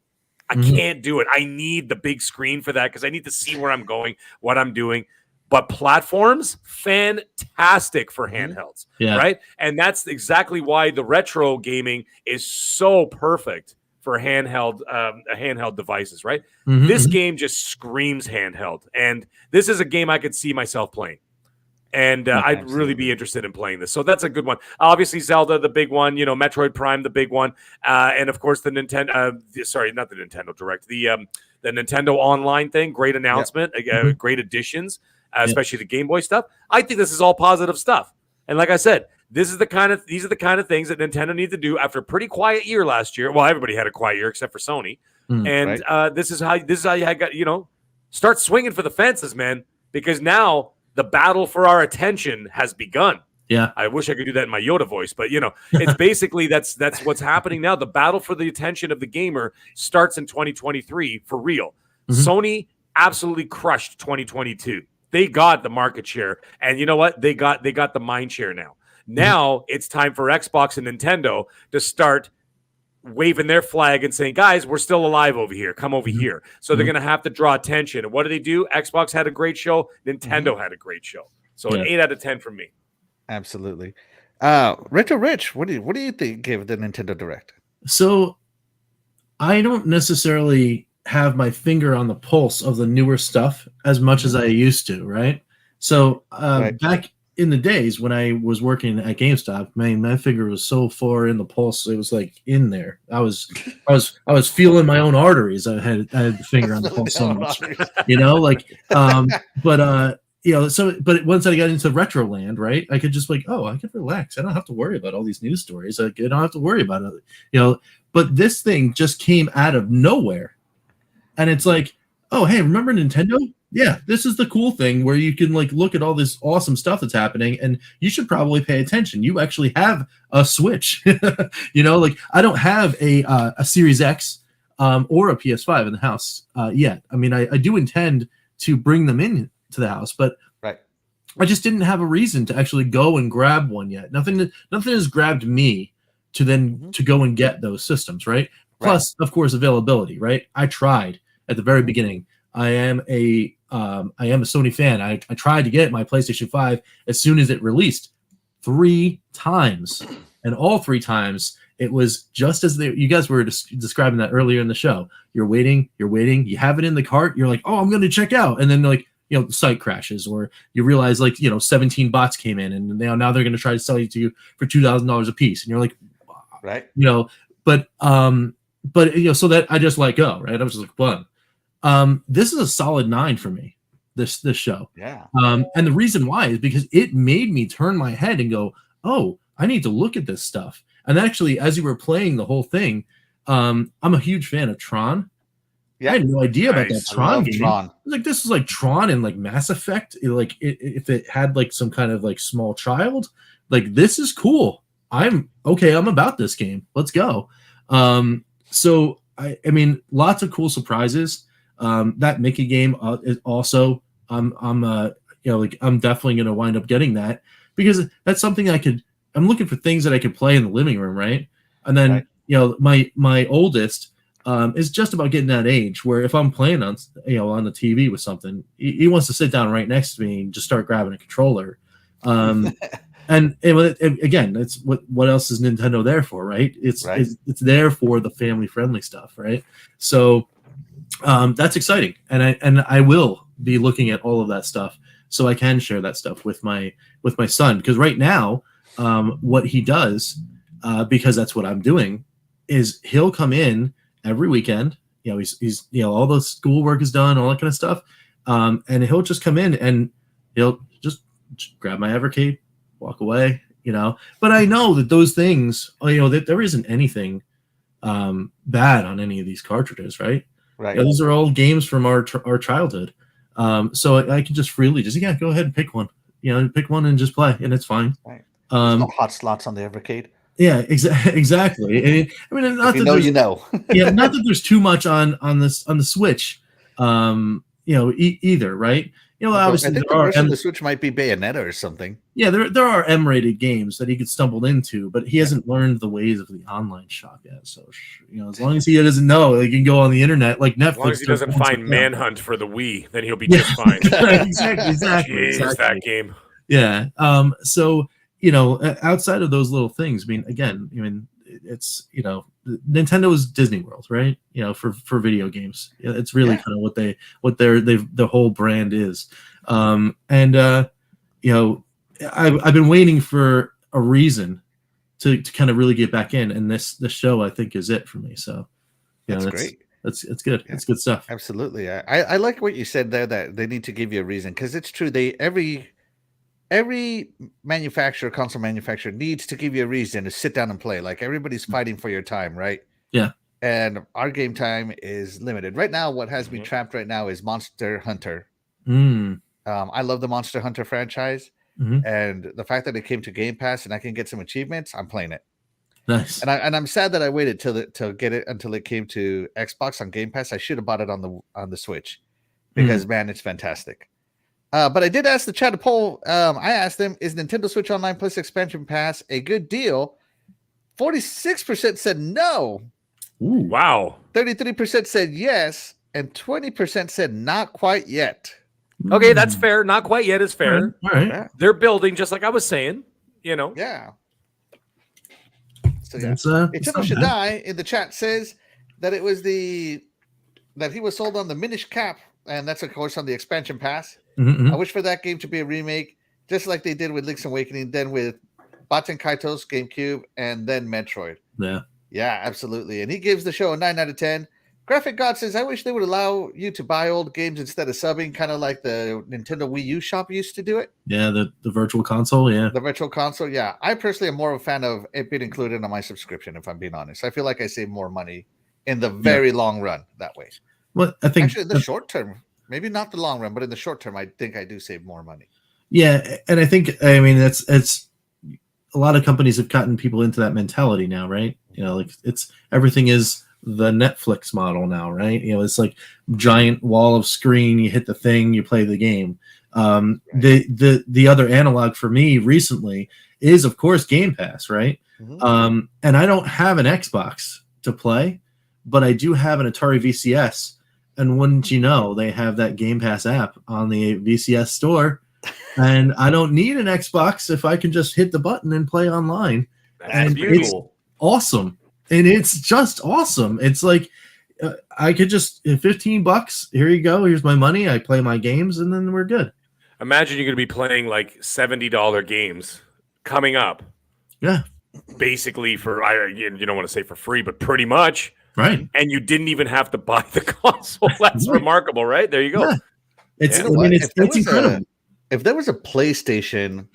I can't do it. I need the big screen for that because I need to see where I'm going, what I'm doing. But platforms, fantastic for handhelds, right? And that's exactly why the retro gaming is so perfect for handheld devices, right? This game just screams handheld, and this is a game I could see myself playing. And I'd really be interested in playing this. So that's a good one. Obviously, Zelda, the big one. Metroid Prime, the big one. And, of course, the Nintendo sorry, not the Nintendo Direct. The Nintendo Online thing. Great announcement. Great additions, especially the Game Boy stuff. I think this is all positive stuff. And like I said, these are the kind of things that Nintendo need to do after a pretty quiet year last year. Well, everybody had a quiet year except for Sony. And this is how you got, start swinging for the fences, man, because now the battle for our attention has begun. Yeah. I wish I could do that in my Yoda voice, but it's basically that's what's happening now. The battle for the attention of the gamer starts in 2023 for real. Sony absolutely crushed 2022. They got the market share, and you know what? They got the mind share now. Now it's time for Xbox and Nintendo to start waving their flag and saying, guys, we're still alive over here. Come over here. So they're going to have to draw attention. And what do? Xbox had a great show. Nintendo had a great show. So an 8 out of 10 from me. Absolutely. Retro Rich, what do you think of the Nintendo Direct? So I don't necessarily have my finger on the pulse of the newer stuff as much as I used to, right? So back in the days when I was working at GameStop, my finger was so far in the pulse, it was like in there. I was feeling my own arteries. I had the finger on the pulse so much, but once I got into retro land, right, I could just I could relax. I don't have to worry about all these news stories. I don't have to worry about it, but this thing just came out of nowhere. And it's like, oh, hey, remember Nintendo? Yeah, this is the cool thing where you can look at all this awesome stuff that's happening, and you should probably pay attention. You actually have a Switch, I don't have a Series X or a PS5 in the house yet. I mean, I do intend to bring them in to the house, but I just didn't have a reason to actually go and grab one yet. Nothing has grabbed me to then to go and get those systems, right? Plus, of course, availability, right? I tried at the very beginning. I am a Sony fan. I tried to get my PlayStation 5 as soon as it released 3 times, and all 3 times it was just as you guys were describing that earlier in the show. You're waiting, you have it in the cart, you're like, oh, I'm going to check out, and then the site crashes, or you realize 17 bots came in, and now they're going to try to sell it to you for $2,000 a piece, and you're like, but so that I just let go, right? I was just like, fun. This is a solid 9 for me, this show. Yeah. And the reason why is because it made me turn my head and go, oh, I need to look at this stuff. And actually, as you were playing the whole thing, I'm a huge fan of Tron. Yeah. I had no idea about that Tron game. Tron. This is like Tron and Mass Effect. If it had some kind of small child, this is cool. I'm about this game. Let's go. So I mean, lots of cool surprises. That Mickey game is also I'm definitely going to wind up getting that, because that's something I'm looking for things that I could play in the living room, right? And then my oldest is just about getting that age where if I'm playing on the TV with something, he wants to sit down right next to me and just start grabbing a controller. And again, it's what else is Nintendo there for, right? It's there for the family friendly stuff, right? So that's exciting, and I will be looking at all of that stuff so I can share that stuff with my son, because right now what he does, because that's what I'm doing, is he'll come in every weekend. He's all the schoolwork is done, all that kind of stuff, and he'll just come in and he'll just grab my Evercade, walk away, But I know that those things, that there isn't anything bad on any of these cartridges, right? Right. These are all games from our childhood. So I can just freely go ahead and pick one. Pick one and just play, and it's fine. Right. There's no hot slots on the Evercade. Yeah, exactly. And, I mean, not that you know. yeah, not that there's too much on the Switch, either, right? Obviously I think the version of the Switch might be Bayonetta or something. Yeah, there are M-rated games that he could stumble into, but he hasn't learned the ways of the online shop yet. So, as long as he doesn't know, he can go on the internet like Netflix. As long as he doesn't find Manhunt for the Wii, then he'll be just fine. Exactly. Jeez, that game. Yeah. So, outside of those little things, it's Nintendo's Disney World, right? For video games, it's really kind of what their whole brand is. I've been waiting for a reason to kind of really get back in, and this show I think is it for me. So that's great. It's good. Yeah. It's good stuff. Absolutely. I like what you said there, that they need to give you a reason, because it's true. Every console manufacturer needs to give you a reason to sit down and play. Like, everybody's fighting for your time, right? Yeah. And our game time is limited. Right now, what has me trapped right now is Monster Hunter. I love the Monster Hunter franchise. And the fact that it came to Game Pass and I can get some achievements, I'm playing it. Nice. And I'm sad that I waited till get it until it came to Xbox on Game Pass. I should have bought it on the Switch, because man, it's fantastic. But I did ask the chat poll. I asked them, is Nintendo Switch Online Plus Expansion Pass a good deal? 46% said no. Ooh, wow. 33% said yes, and 20% said not quite yet. Okay, that's fair. Not quite yet is fair. All right. Yeah. They're building, just like I was saying. Yeah. So yeah. Eternal Shaddai in the chat says that it was that he was sold on the Minish Cap, and that's of course on the expansion pass. I wish for that game to be a remake, just like they did with Link's Awakening, then with Baten Kaitos GameCube, and then Metroid. Yeah, absolutely. And he gives the show a 9 out of 10. Graphic God says, I wish they would allow you to buy old games instead of subbing, kind of like the Nintendo Wii U shop used to do it. Yeah, the virtual console, yeah. The virtual console, yeah. I personally am more of a fan of it being included on my subscription, if I'm being honest. I feel like I save more money in the very long run that way. Well, I think... Actually, in the short term, maybe not the long run, but in the short term, I think I do save more money. Yeah, and I think, it's a lot of companies have gotten people into that mentality now, right? Like it's everything is the Netflix model now, right? It's like giant wall of screen. You hit the thing, you play the game. Right. The other analog for me recently is, of course, Game Pass, right? And I don't have an Xbox to play, but I do have an Atari VCS. And wouldn't you know, they have that Game Pass app on the VCS store. And I don't need an Xbox if I can just hit the button and play online. That's beautiful. It's awesome. And it's just awesome. It's like I could just $15. Here you go. Here's my money. I play my games, and then we're good. Imagine you're going to be playing like $70 games coming up. Yeah. Basically you don't want to say for free, but pretty much. Right. And you didn't even have to buy the console. That's remarkable, right? There you go. Yeah. It's incredible. If there was a PlayStation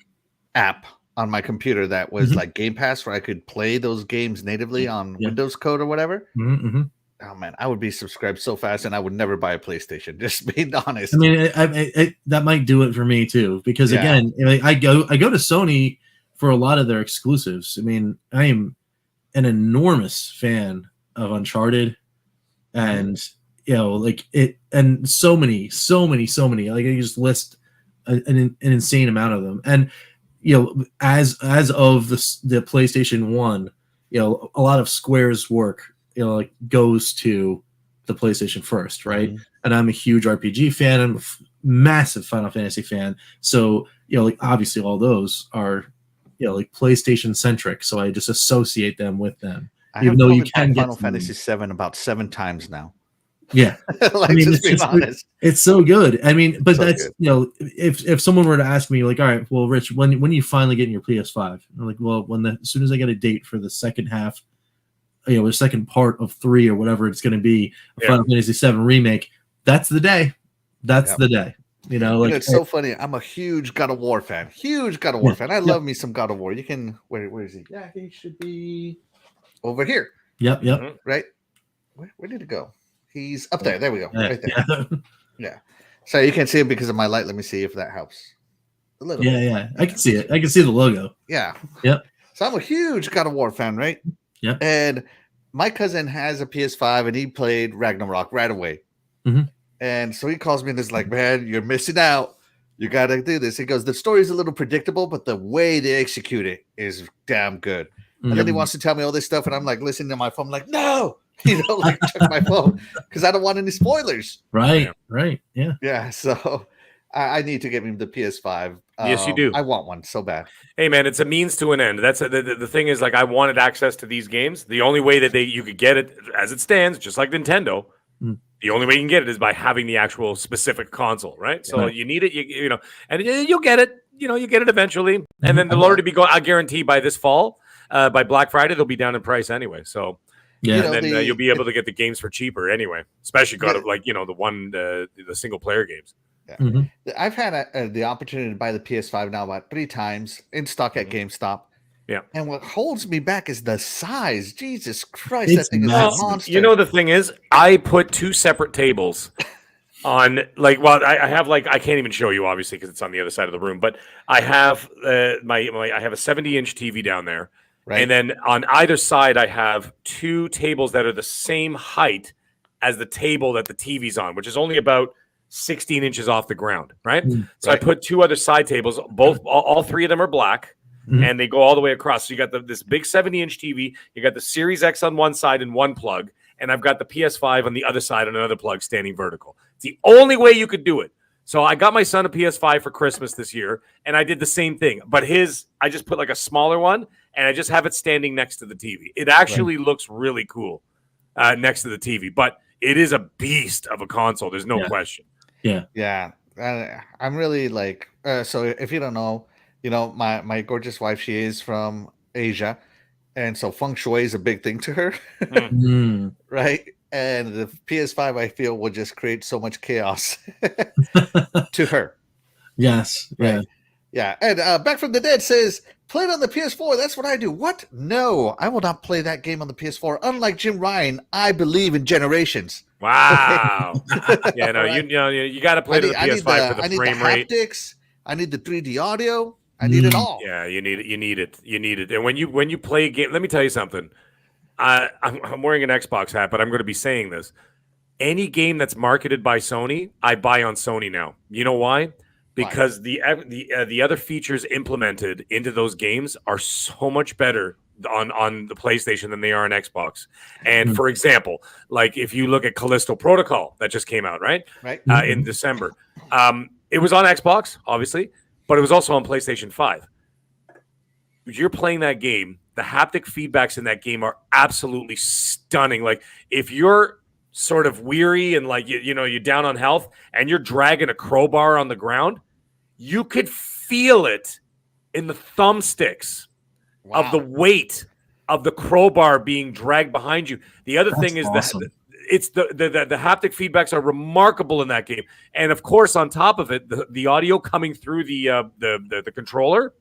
app on my computer that was like Game Pass, where I could play those games natively on Windows Code or whatever, oh man, I would be subscribed so fast, and I would never buy a PlayStation. Just being honest. I mean, I that might do it for me too, because again, I go to Sony for a lot of their exclusives. I mean, I am an enormous fan of Uncharted, and like it, and so many. Like I just list an insane amount of them, and as of the PlayStation 1, a lot of Square's work like goes to the PlayStation first, right? And I'm a huge RPG fan. I'm a massive Final Fantasy fan, so like obviously all those are like PlayStation centric, so I just associate them with them. Even though you can get Final Fantasy 7 about 7 times now. Yeah. Like, just being honest. It's so good. I mean, but so that's good. If someone were to ask me, like, all right, well, Rich, when you finally get your PS5? I'm like, well, as soon as I get a date for the second half, the second part of 3 or whatever it's going to be, Final Fantasy 7 remake, that's the day. That's the day. You know, like it's so funny. I'm a huge God of War fan. Huge God of War fan. I love me some God of War. You can where is he? Yeah, he should be over here. Yep. Right. Where did it go? He's up there. There we go. Right there. Yeah. Yeah. So you can't see it because of my light. Let me see if that helps. A little bit. Yeah. I can see it. I can see the logo. Yeah. Yep. So I'm a huge God of War fan, right? Yep. And my cousin has a PS5 and he played Ragnarok right away. Mm-hmm. And so he calls me and is like, man, you're missing out. You got to do this. He goes, the story's a little predictable, but the way they execute it is damn good. And then he wants to tell me all this stuff. And I'm like, listening to my phone, I'm like, no, like check my phone because I don't want any spoilers. Right. Yeah. Yeah. So I need to get me the PS5. Yes, you do. I want one so bad. Hey, man, it's a means to an end. That's the thing is, like, I wanted access to these games. The only way that you could get it as it stands, just like Nintendo, the only way you can get it is by having the actual specific console, right? So you need it, you know, and you'll get it. You know, you get it eventually, and then they'll already be going. I guarantee by this fall, by Black Friday, they'll be down in price anyway. So and then you'll be able to get the games for cheaper anyway. Especially the single player games. Yeah. I've had the opportunity to buy the PS5 now about 3 times in stock at GameStop. Yeah. And what holds me back is the size. Jesus Christ, It's that thing is a monster. You know, the thing is, I put 2 separate tables on, like, well, I have, like, I can't even show you, obviously, because it's on the other side of the room, but I have I have a 70-inch TV down there. Right. And then on either side, I have 2 tables that are the same height as the table that the TV's on, which is only about 16 inches off the ground, right? So I put 2 other side tables. All 3 of them are black, and they go all the way across. So you got this big 70-inch TV. You got the Series X on one side and one plug, and I've got the PS5 on the other side and another plug standing vertical. It's the only way you could do it. So I got my son a PS5 for Christmas this year, and I did the same thing. But I just put like a smaller one, and I just have it standing next to the TV. It actually looks really cool next to the TV, but it is a beast of a console. There's no question. Yeah. I'm really like, so if you don't know, you know, my gorgeous wife, she is from Asia. And so feng shui is a big thing to her. Right. And the PS5, I feel, will just create so much chaos to her. Yes. Yeah. Right? Yeah. And Back from the Dead says, play it on the PS4. That's what I do. What? No, I will not play that game on the PS4. Unlike Jim Ryan, I believe in generations. Wow. Yeah, no, you got to play the PS5 for the frame rate. Haptics. I need the 3D audio. I need it all. Yeah, you need it. And when you play a game, let me tell you something. I'm wearing an Xbox hat, but I'm going to be saying this. Any game that's marketed by Sony, I buy on Sony now. You know why? Because the other features implemented into those games are so much better on the PlayStation than they are on Xbox. And for example, like if you look at Callisto Protocol that just came out, right? In December, it was on Xbox, obviously, but it was also on PlayStation 5. You're playing that game. The haptic feedbacks in that game are absolutely stunning. Like if you're sort of weary and like you're down on health and you're dragging a crowbar on the ground, you could feel it in the thumbsticks of the weight of the crowbar being dragged behind you. The other thing is awesome. That it's the haptic feedbacks are remarkable in that game, and of course, on top of it, the audio coming through the controller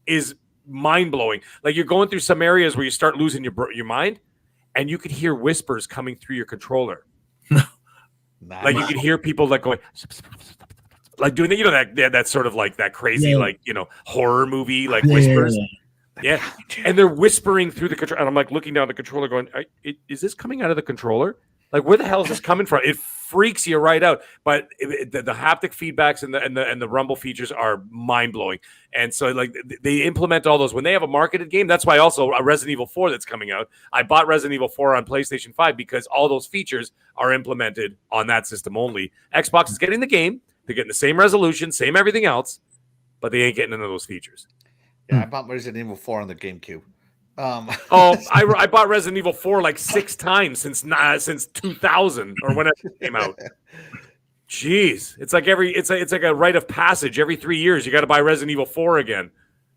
is mind blowing. Like you're going through some areas where you start losing your mind, and you could hear whispers coming through your controller. Like you could hear people like going. Like doing that sort of like that crazy horror movie like whispers. Yeah. And they're whispering through the control, and I'm like looking down the controller going, is this coming out of the controller? Like where the hell is this coming from? It freaks you right out. But the haptic feedbacks and the rumble features are mind blowing. And so like they implement all those when they have a marketed game. That's why also a Resident Evil 4 that's coming out. I bought Resident Evil 4 on PlayStation 5 because all those features are implemented on that system only. Xbox is getting the game. They're getting the same resolution, same everything else, but they ain't getting none of those features. Yeah, I bought Resident Evil 4 on the GameCube. I bought Resident Evil 4 like 6 times since 2000 or whenever it came out. Jeez, it's like it's like a rite of passage. Every 3 years, you got to buy Resident Evil 4 again.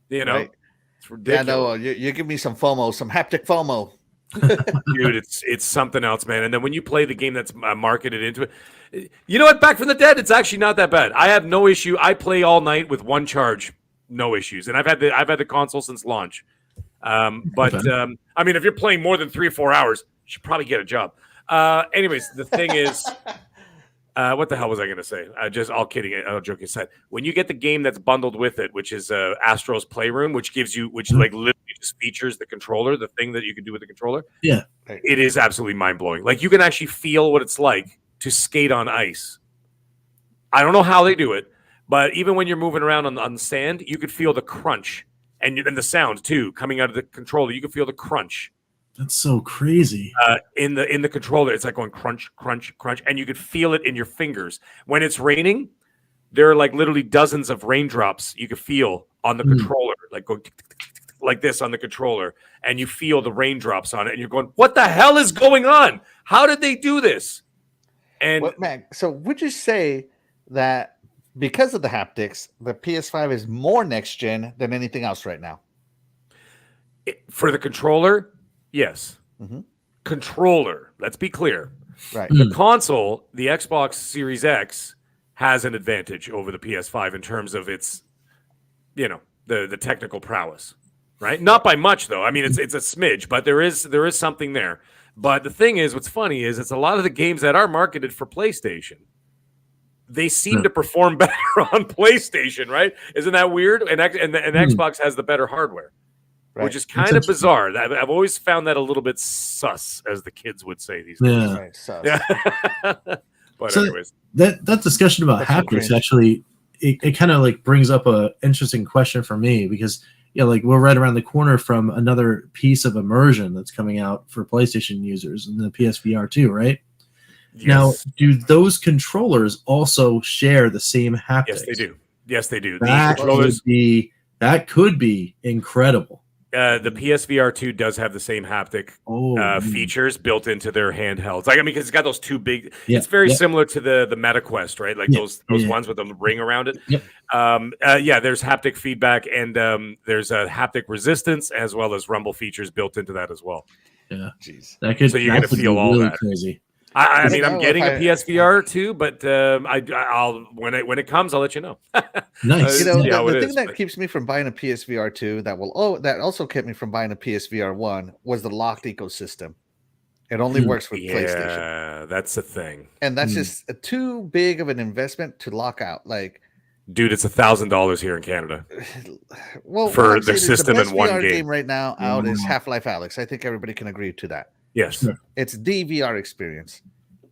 You know, right. It's ridiculous. Yeah, no, you give me some FOMO, some haptic FOMO. Dude, it's something else, man. And then when you play the game that's marketed into it, you know what? Back from the Dead, it's actually not that bad. I have no issue. I play all night with one charge, no issues. And I've had the console since launch. I mean, if you're playing more than 3 or 4 hours, you should probably get a job. Anyways, the thing is, what the hell was I going to say? All kidding, all joking aside. When you get the game that's bundled with it, which is Astro's Playroom, which like literally just features the controller, the thing that you can do with the controller. Yeah, it is absolutely mind blowing. Like you can actually feel what it's like to skate on ice. I don't know how they do it, but even when you're moving around on sand, you could feel the crunch and the sound too coming out of the controller. You can feel the crunch. That's so crazy. In the controller, it's like going crunch, crunch, crunch, and you could feel it in your fingers. When it's raining, there are like literally dozens of raindrops you could feel on the controller, like going like this on the controller, and you feel the raindrops on it, and you're going, "What the hell is going on? How did they do this?" And man, so would you say that because of the haptics, the PS5 is more next gen than anything else right now? For the controller, yes. Mm-hmm. Controller. Let's be clear. Right. The console, the Xbox Series X, has an advantage over the PS5 in terms of its, the technical prowess. Right? Not by much, though. I mean, it's a smidge, but there is something there. But the thing is, what's funny is it's a lot of the games that are marketed for PlayStation. They seem to perform better on PlayStation, right? Isn't that weird? And Xbox has the better hardware, which is kind of bizarre. I've always found that a little bit sus, as the kids would say these days. Yeah. Right, sus. Yeah. But So anyways, that discussion about That's so haptics cringe. actually it kind of like brings up a interesting question for me, because like we're right around the corner from another piece of immersion that's coming out for PlayStation users and the PSVR 2, right? yes. Now, do those controllers also share the same haptics? Yes, they do. Yes, they do. That The controllers, could be incredible. the PSVR 2 does have the same haptic features built into their handhelds. Like, I mean, because it's got those two big. Yeah, it's very similar to the MetaQuest, right? Like those ones with the ring around it. Yep. There's haptic feedback, and there's a haptic resistance as well as rumble features built into that as well. Yeah, Jeez. So you're going to feel all that. Crazy. I mean, I'm getting a PSVR too, but I'll when it comes, I'll let you know. Nice. The thing that keeps me from buying a PSVR 2 that also kept me from buying a PSVR 1 was the locked ecosystem. It only works with PlayStation. Yeah, that's the thing. And that's just too big of an investment to lock out. Like, dude, it's $1,000 here in Canada. Well, for their system the and one VR game right now out is Half-Life Alyx. I think everybody can agree to that. Yes. It's the VR experience.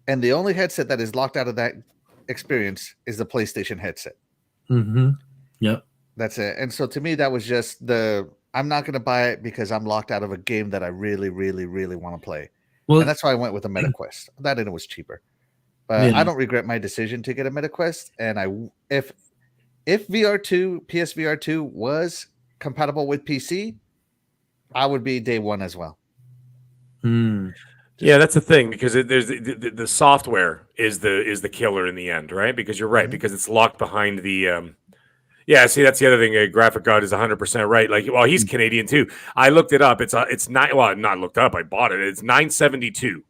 And the only headset that is locked out of that experience is the PlayStation headset. Mm-hmm. Yep. That's it. And so to me, that was just I'm not going to buy it because I'm locked out of a game that I really, really, really want to play. Well, and that's why I went with a MetaQuest. That and it was cheaper. But I don't regret my decision to get a MetaQuest. And if PSVR 2 was compatible with PC, I would be day one as well. Yeah, that's the thing, because there's the software is the killer in the end, right? Because you're right, because it's locked behind the. See, that's the other thing. Graphic God is 100% right. Like, well, he's Canadian too. I looked it up. It's not. Well, not looked up. I bought it. It's $972.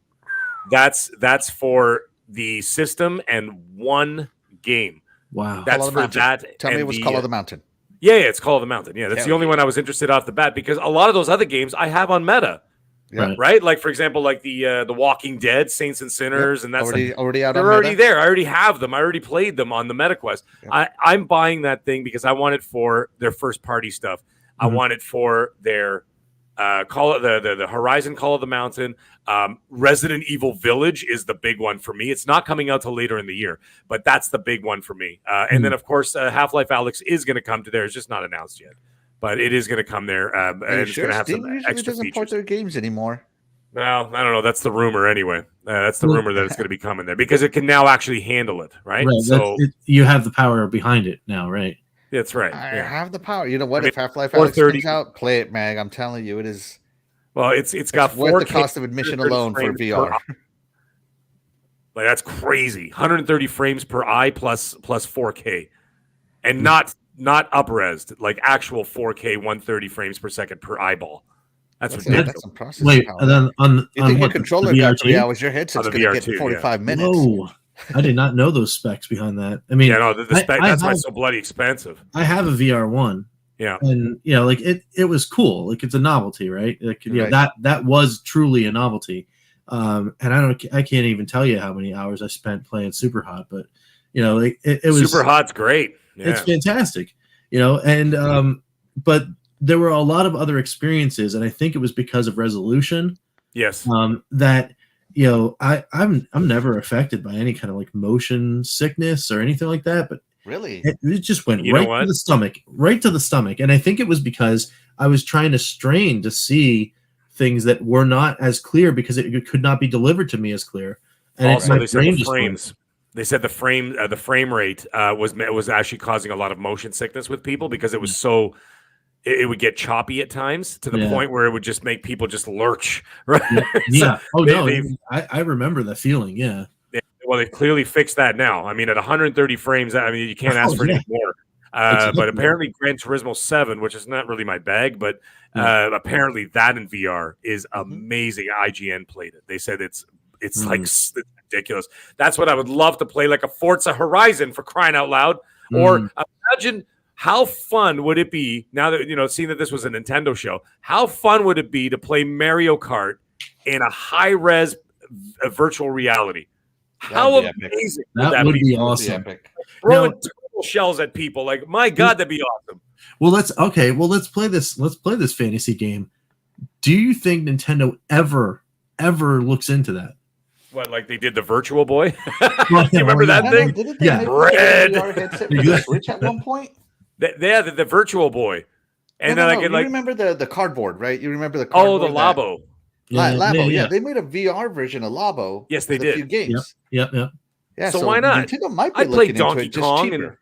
That's for the system and one game. Wow. That's for that. Tell me it was Call of the Mountain. Yeah, it's Call of the Mountain. Yeah, that's the only one I was interested off the bat, because a lot of those other games I have on Meta. Yeah. Right. Like, for example, like the Walking Dead, Saints and Sinners, and that's already out. They're already there. I already have them. I already played them on the MetaQuest. Yeah. I'm buying that thing because I want it for their first party stuff. I want it for their the Horizon Call of the Mountain. Resident Evil Village is the big one for me. It's not coming out till later in the year, but that's the big one for me. And then, of course, Half-Life Alyx is going to come to there. It's just not announced yet. But it is going to come there, and it's going to have some extra doesn't features. port their games anymore. Well, I don't know. That's the rumor anyway. That's the rumor that it's going to be coming there, because it can now actually handle it, right? So you have the power behind it now, right? That's right. I have the power. You know what? I mean, if Half-Life Alyx comes out, play it, Mag. I'm telling you, it is. Well, it's got 4K, worth the cost of admission alone for VR. Like, that's crazy. 130 frames per eye plus 4K, and not up-resed, like actual 4K 130 frames per second per eyeball. That's That's ridiculous. some processing Wait, power. and then on You on think your what, controller the got 3 VR2? hours? Your headset's On the going to get VR2, 45 minutes. Whoa, I did not know those specs behind that. I mean, Yeah, no, the spec. I That's why have, it's so bloody expensive. I have a VR1. Yeah. And like it was cool. Like it's a novelty, right? Like Right. that was truly a novelty. And I can't even tell you how many hours I spent playing Super Hot, but it was Super Hot's great. Yeah. It's fantastic, and but there were a lot of other experiences, and I think it was because of resolution. Yes. That I'm never affected by any kind of like motion sickness or anything like that, but Really? it just went You know right what? to the stomach. And I think it was because I was trying to strain to see things that were not as clear because it could not be delivered to me as clear. And Also, they said brain the just went. frames. They said the frame rate was actually causing a lot of motion sickness with people because it was so. It would get choppy at times to the point where it would just make people just lurch. Right? Yeah. So I remember the feeling. Yeah. Well, they've clearly fixed that now. I mean, at 130 frames, I mean, you can't ask for anything more. But apparently, Gran Turismo 7, which is not really my bag, but apparently that in VR is amazing. IGN played it. They said it's like it's ridiculous. That's what I would love to play, like a Forza Horizon, for crying out loud. Or imagine how fun would it be now that seeing that this was a Nintendo show. How fun would it be to play Mario Kart in a high-res virtual reality? How amazing that would be awesome. Throwing turtle shells at people, like, my God, that'd be awesome. Well, let's play this fantasy game. Do you think Nintendo ever looks into that? What, like they did the Virtual Boy? You remember that thing? Didn't they Yeah, make red. a VR headset for the Switch at one point? The Virtual Boy, and No, then you remember the cardboard, right? You remember the the cardboard? Labo. Labo, yeah. They made a VR version of Labo. Yes, they with did. A few games. Yep. Yeah, so why not? Nintendo might be I played looking Donkey into it, Kong, just and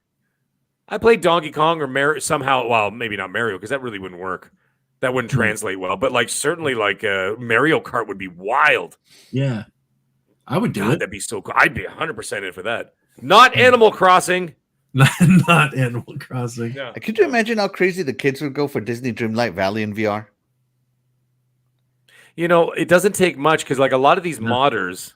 I played Donkey Kong or Mario somehow. Well, maybe not Mario because that really wouldn't work. That wouldn't translate well. But like certainly like Mario Kart would be wild. Yeah, I would do it. That'd be so cool. I'd be 100% in for that. Not Animal Crossing. Not Animal Crossing. Yeah. Could you imagine how crazy the kids would go for Disney Dreamlight Valley in VR? It doesn't take much because like a lot of these modders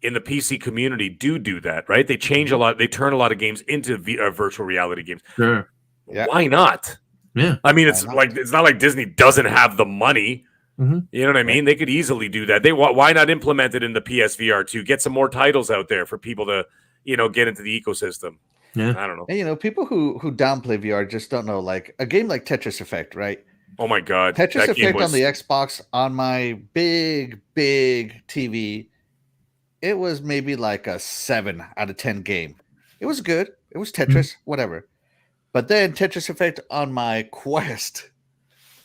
in the PC community do that, right? They change a lot. They turn a lot of games into virtual reality games. Sure. Yeah. Why not? Yeah. I mean, it's not like Disney doesn't have the money. Mm-hmm. You know what I mean? They could easily do that. Why not implement it in the PSVR 2? Get some more titles out there for people to, get into the ecosystem. Yeah. I don't know. And people who downplay VR just don't know. Like a game like Tetris Effect, right? Oh my God. Tetris Effect on the Xbox on my big TV, it was maybe like a 7 out of 10 game. It was good. It was Tetris, whatever. But then Tetris Effect on my Quest,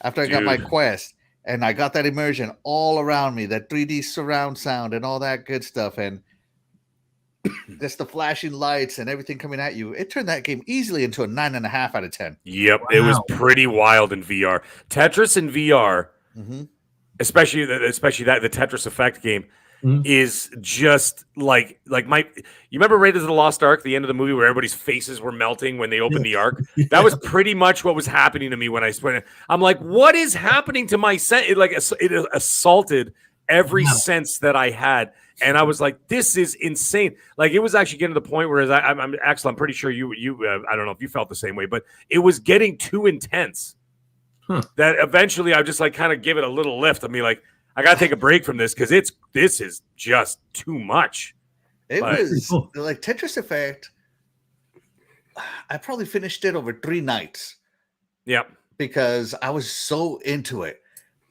after I got my Quest, and I got that immersion all around me, that 3D surround sound and all that good stuff, and just the flashing lights and everything coming at you, it turned that game easily into a 9.5 out of 10. Yep, wow. It was pretty wild in VR. Tetris in VR, especially the Tetris Effect game, is just like my. You remember Raiders of the Lost Ark, the end of the movie where everybody's faces were melting when they opened the Ark? That was pretty much what was happening to me when I went. I'm like, what is happening to my sense? It assaulted every sense that I had. And I was like, this is insane. Like, it was actually getting to the point where I'm pretty sure you I don't know if you felt the same way, but it was getting too intense that eventually I just like kind of give it a little lift. I mean, like, I got to take a break from this because this is just too much. It was like Tetris Effect. I probably finished it over 3 nights. Yep. Because I was so into it.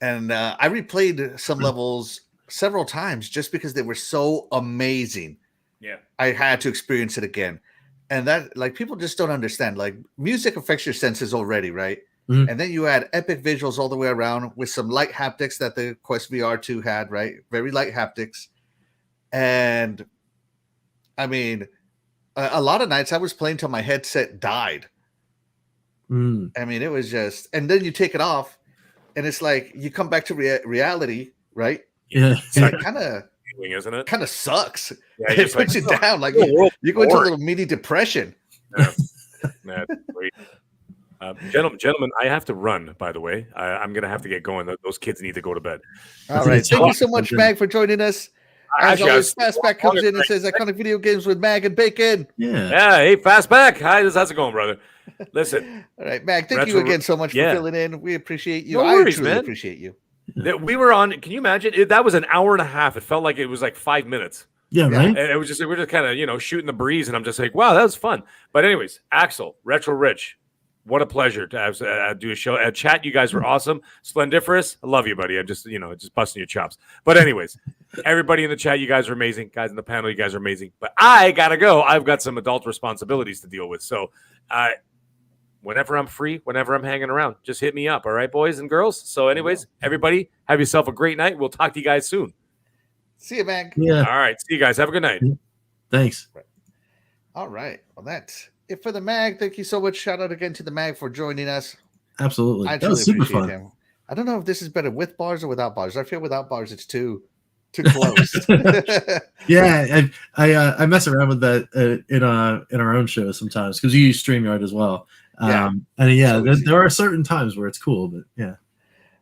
And I replayed some levels several times just because they were so amazing. Yeah. I had to experience it again. And that, like, people just don't understand. Like, music affects your senses already, right? And then you add epic visuals all the way around with some light haptics that the Quest VR 2 had, right? Very light haptics. And I mean, a lot of nights I was playing till my headset died. I mean, it was just, and then you take it off and it's like you come back to reality, right? Yeah. And it kind of, isn't it? Kind of sucks. Yeah, it puts you down. Like you go into a little mini depression. Yeah. That's great. Gentlemen, I have to run. By the way, I'm gonna have to get going. Those kids need to go to bed. All right. Thank you so much, Mag, for joining us. As Actually, always, Fastback comes in and says iconic video games with Mag and Bacon. Yeah. Hey, Fastback. Hi, how's it going, brother? Listen. All right, Mag. Thank you again so much for filling in. We appreciate you. No worries, I truly man. appreciate you. We were on. Can you imagine? That was an hour and a half. It felt like it was like 5 minutes. Yeah, right. And it was just we're just kind of shooting the breeze, and I'm just like, wow, that was fun. But anyways, Axel, Retro Rich, what a pleasure to have do a show. Chat, you guys were awesome. Splendiferous, I love you, buddy. I'm just just busting your chops. But anyways, everybody in the chat, you guys are amazing. Guys in the panel, you guys are amazing. But I gotta go. I've got some adult responsibilities to deal with. So, whenever I'm free, whenever I'm hanging around, just hit me up. All right, boys and girls. So, anyways, everybody, have yourself a great night. We'll talk to you guys soon. See you, Mag. Yeah. All right. See you guys. Have a good night. Thanks. All right. Well, that's it for the Mag. Thank you so much. Shout out again to the Mag for joining us. Absolutely. I that was super fun. Him. I don't know if this is better with bars or without bars. I feel without bars, it's too close. Yeah, I mess around with that in our own show sometimes because we use StreamYard as well. And there are certain times where it's cool, but yeah,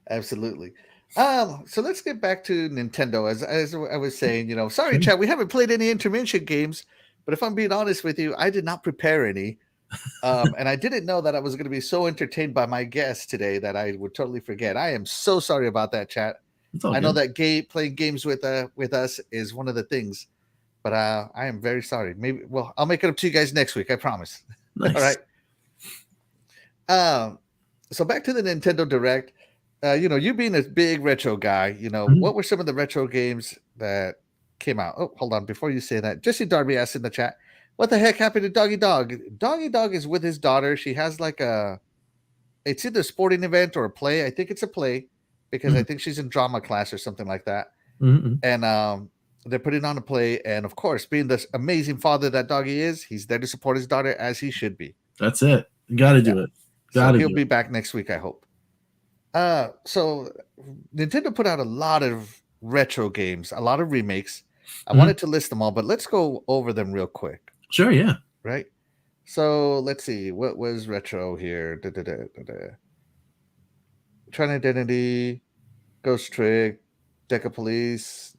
absolutely. So let's get back to Nintendo. As I was saying, sorry, Chad, we haven't played any intermission games, but if I'm being honest with you, I did not prepare any. And I didn't know that I was going to be so entertained by my guests today that I would totally forget. I am so sorry about that, chat. I know that playing games with us is one of the things, but I am very sorry. I'll make it up to you guys next week. I promise. Nice. All right. So back to the Nintendo Direct. You being a big retro guy, what were some of the retro games that came out? Oh, hold on. Before you say that, Jesse Darby asked in the chat, what the heck happened to Doggy Dog? Doggy Dog is with his daughter. She has it's either a sporting event or a play. I think it's a play because I think she's in drama class or something like that. And they're putting on a play. And of course, being this amazing father that Doggy is, he's there to support his daughter as he should be. That's it. You got to do it. So he'll be back next week, I hope. So Nintendo put out a lot of retro games, a lot of remakes. I wanted to list them all, but let's go over them real quick. Sure, yeah. Right. So let's see. What was retro here? Tron Identity, Ghost Trick, Deca Police,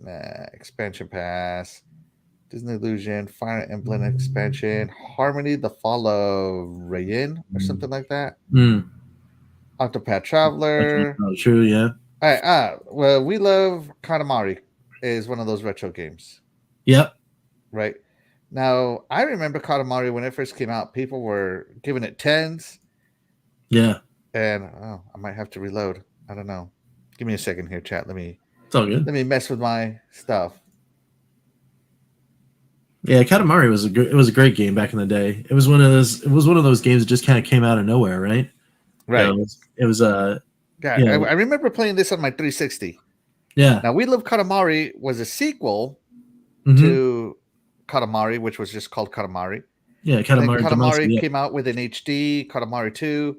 Expansion Pass, Disney Illusion, Fire Emblem Expansion, Harmony, The Fall of Rain, or something like that. Octopath Traveler. Oh, true, yeah. All right. Well, We Love Katamari is one of those retro games. Yep. Right. Now, I remember Katamari when it first came out, people were giving it 10s. Yeah. And I might have to reload. I don't know. Give me a second here, chat. It's all good. Let me mess with my stuff. Yeah, Katamari was a great game back in the day. It was one of those games that just kind of came out of nowhere, right? Right. It was I remember playing this on my 360. Yeah. Now, We Love Katamari was a sequel to Katamari, which was just called Katamari. Yeah, Katamari came out with an HD, Katamari 2,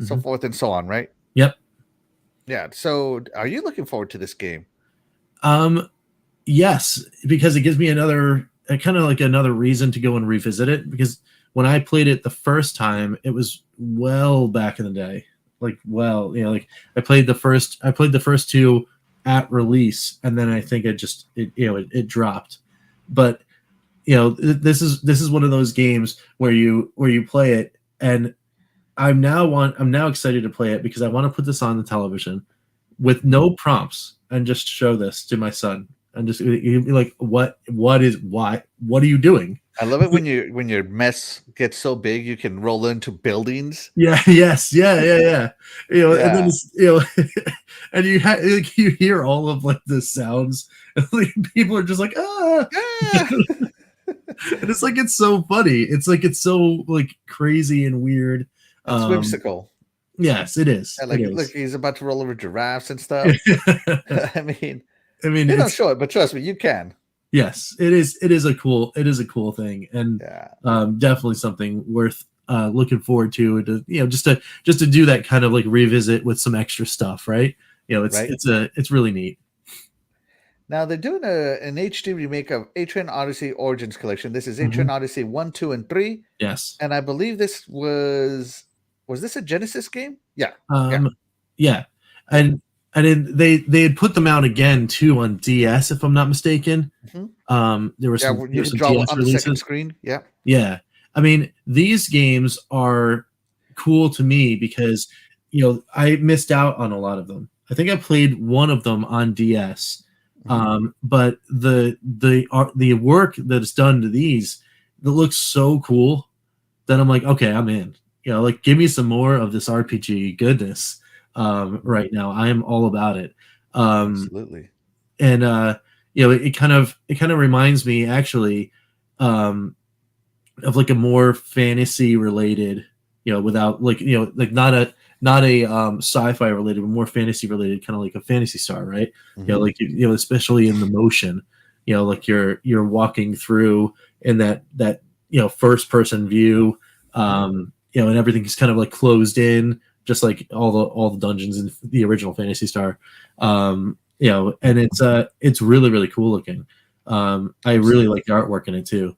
so forth and so on, right? Yep. Yeah. So, are you looking forward to this game? Yes, because it gives me another reason to go and revisit it. Because when I played it the first time, it was well back in the day. I played the first two at release, and then I think it dropped. But this is one of those games where you play it, and I'm now excited to play it because I want to put this on the television with no prompts and just show this to my son and just be like, what are you doing? I love it when your mess gets so big you can roll into buildings. Yeah. Yes. Yeah. And then and you hear all of the sounds. And, people are just like, ah. And it's so funny. It's so crazy and weird. It's whimsical. Yes, it is. Yeah, look, he's about to roll over giraffes and stuff. I mean, they don't show it, but trust me, you can. Yes, it is. It is a cool thing, and definitely something worth looking forward to. Just to do that kind of revisit with some extra stuff, right? It's really neat. Now they're doing an HD remake of Atrian Odyssey Origins Collection. This is Atrian Odyssey 1, 2, and 3. Yes, and I believe this was Was this a Genesis game? Yeah. Yeah, and then they had put them out again too on DS, if I'm not mistaken. There were some, you can some draw DS on the second releases. screen. Yeah. Yeah, I mean, these games are cool to me because I missed out on a lot of them. I think I played one of them on DS, but the work that is done to these, that looks so cool that I'm like, okay, I'm in. Like, give me some more of this RPG goodness. Right now, I am all about it. Absolutely. And it kind of reminds me actually of like a more fantasy related, without like not a sci-fi related, but more fantasy related, kind of like a Fantasy Star, right? Like especially in the motion, like you're walking through in that first person view, and everything is kind of like closed in, just like all the dungeons in the original Fantasy Star. And it's really, really cool looking. I really like the artwork in it too.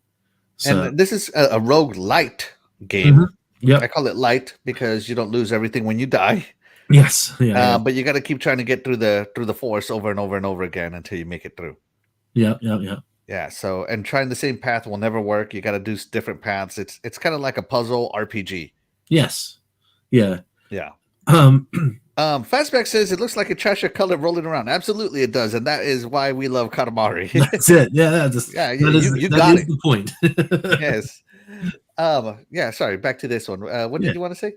So. And this is a rogue light game. Yeah, I call it light because you don't lose everything when you die. Yes. Yeah. But you got to keep trying to get through the forest over and over and over again until you make it through. Yeah. Yeah. So, and trying the same path will never work. You got to do different paths. It's kind of like a puzzle RPG. Yes. Yeah. Yeah. Fastback says it looks like a Cheshire color rolling around. Absolutely, it does, and that is why we love Katamari. That's it. Yeah. You got it. The point. Yes. Yeah. Sorry. Back to this one. What did you want to say?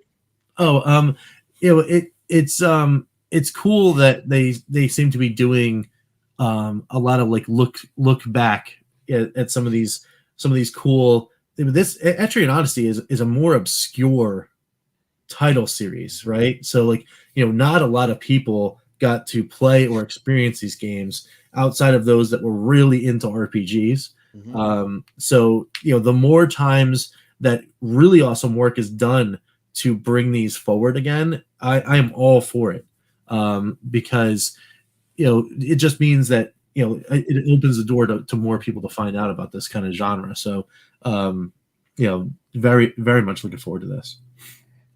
Oh, it's cool that they seem to be doing a lot of like look back at some of these cool. This Etrian Odyssey is a more obscure title series, right? So like not a lot of people got to play or experience these games outside of those that were really into RPGs. So the more times that really awesome work is done to bring these forward again, I am all for it, because it just means that it opens the door to more people to find out about this kind of genre. So very, very much looking forward to this.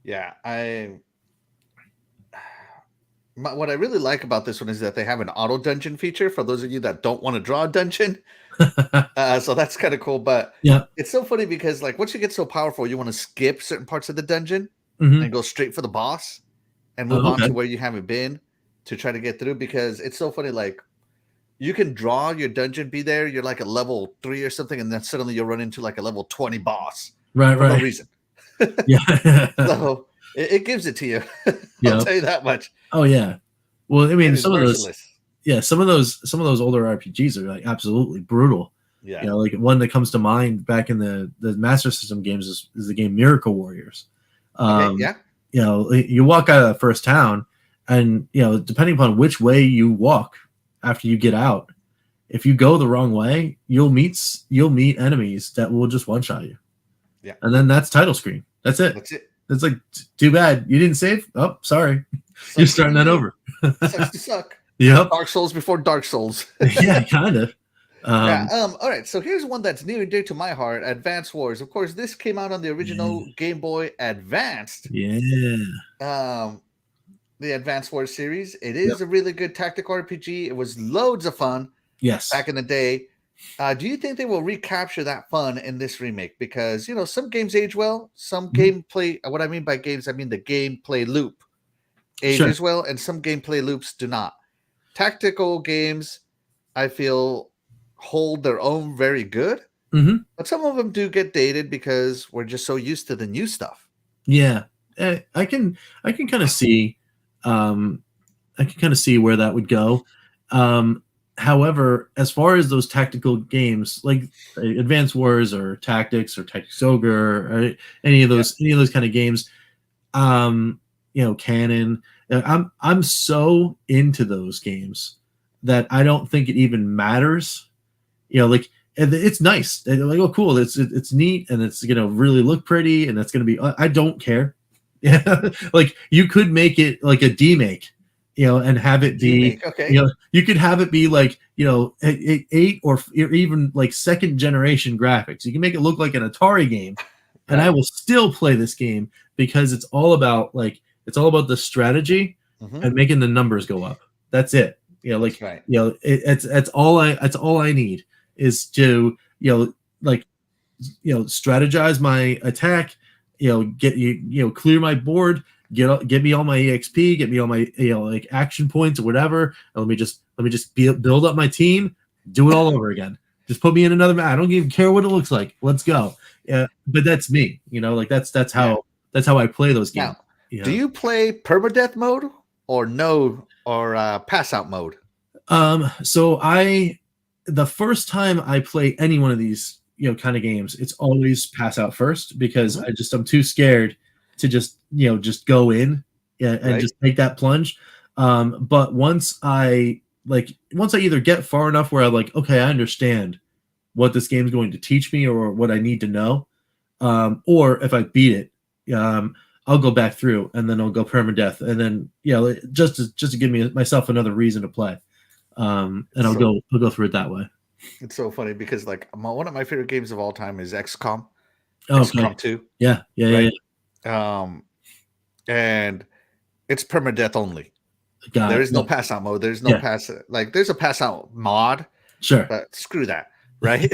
Yeah, what I really like about this one is that they have an auto dungeon feature for those of you that don't want to draw a dungeon. So that's kind of cool. But yeah, it's so funny because like once you get so powerful, you want to skip certain parts of the dungeon and go straight for the boss and move on to where you haven't been to try to get through, because it's so funny. Like you can draw your dungeon, be there, you're like a level 3 or something, and then suddenly you'll run into like a level 20 boss for no reason. Yeah. So it gives it to you. I'll tell you that much. Oh yeah. Well, I mean, some of those older RPGs are like absolutely brutal. Yeah. Like one that comes to mind back in the Master System games is the game Miracle Warriors. Yeah. You walk out of the first town, and depending upon which way you walk after you get out, if you go the wrong way, you'll meet enemies that will just one shot you. Yeah. And then that's title screen. That's it. It's like, too bad you didn't save. Oh, sorry. You're starting that over. Sucks to suck. Yep. Dark Souls before Dark Souls. Yeah, kind of. All right. So here's one that's near and dear to my heart: Advance Wars. Of course, this came out on the original Game Boy Advanced. Yeah. The Advance Wars series. It is a really good tactical RPG. It was loads of fun. Yes. Back in the day. Do you think they will recapture that fun in this remake? Because some games age well, some gameplay. What I mean by games, I mean the gameplay loop ages well, and some gameplay loops do not. Tactical games, I feel, hold their own very good, but some of them do get dated because we're just so used to the new stuff. Yeah, I can kind of see, where that would go. However, as far as those tactical games like Advance Wars or Tactics or Tactics Ogre or any of those kind of games, Canon, I'm so into those games that I don't think it even matters. Like it's nice. They're like, oh, cool. It's neat, and it's really look pretty, and that's gonna be. I don't care. Yeah, like you could make it like a demake. And have it be, you could have it be like, 8 or even like second generation graphics. You can make it look like an Atari game, and I Right. will still play this game because it's all about the strategy and making the numbers go up. That's it. That's right. It's all I need is to strategize my attack, clear my board, get me all my EXP, get me all my action points or whatever, and let me just build up my team, do it all over again. Just put me in another match. I don't even care what it looks like. Let's go. Yeah, but that's me. That's how I play those games. Now, do you play permadeath mode or pass out mode? So the first time I play any one of these kind of games, it's always pass out first because I'm too scared to just go in and just take that plunge. But once I either get far enough where I'm like, okay, I understand what this game is going to teach me or what I need to know, or if I beat it, I'll go back through and then I'll go permadeath, and then just to give myself another reason to play, and I'll go through it that way. It's so funny because one of my favorite games of all time is XCOM. Okay. XCOM 2. Yeah. And it's permadeath only. There is no pass out mode. There's no pass. There's a pass out mod. Sure. But screw that. Right.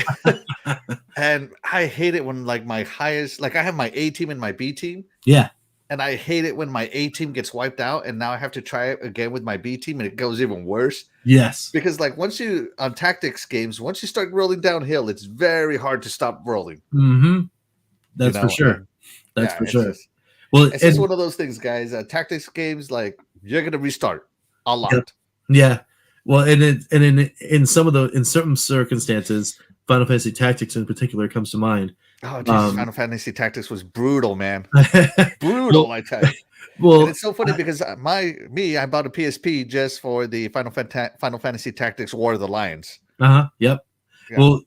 And I hate it when my highest, I have my A team and my B team. Yeah. And I hate it when my A team gets wiped out and now I have to try it again with my B team and it goes even worse. Yes. Because on tactics games, once you start rolling downhill, it's very hard to stop rolling. Mm-hmm. That's for sure. That's for sure. It's just one of those things, guys. Tactics games, you're gonna restart a lot. Yeah. Well, and in certain circumstances, Final Fantasy Tactics in particular comes to mind. Oh, Jesus, Final Fantasy Tactics was brutal, man. Brutal, I tell you. Well, and it's so funny because I bought a PSP just for the Final Fantasy Tactics War of the Lions. Yep. Yeah. Well,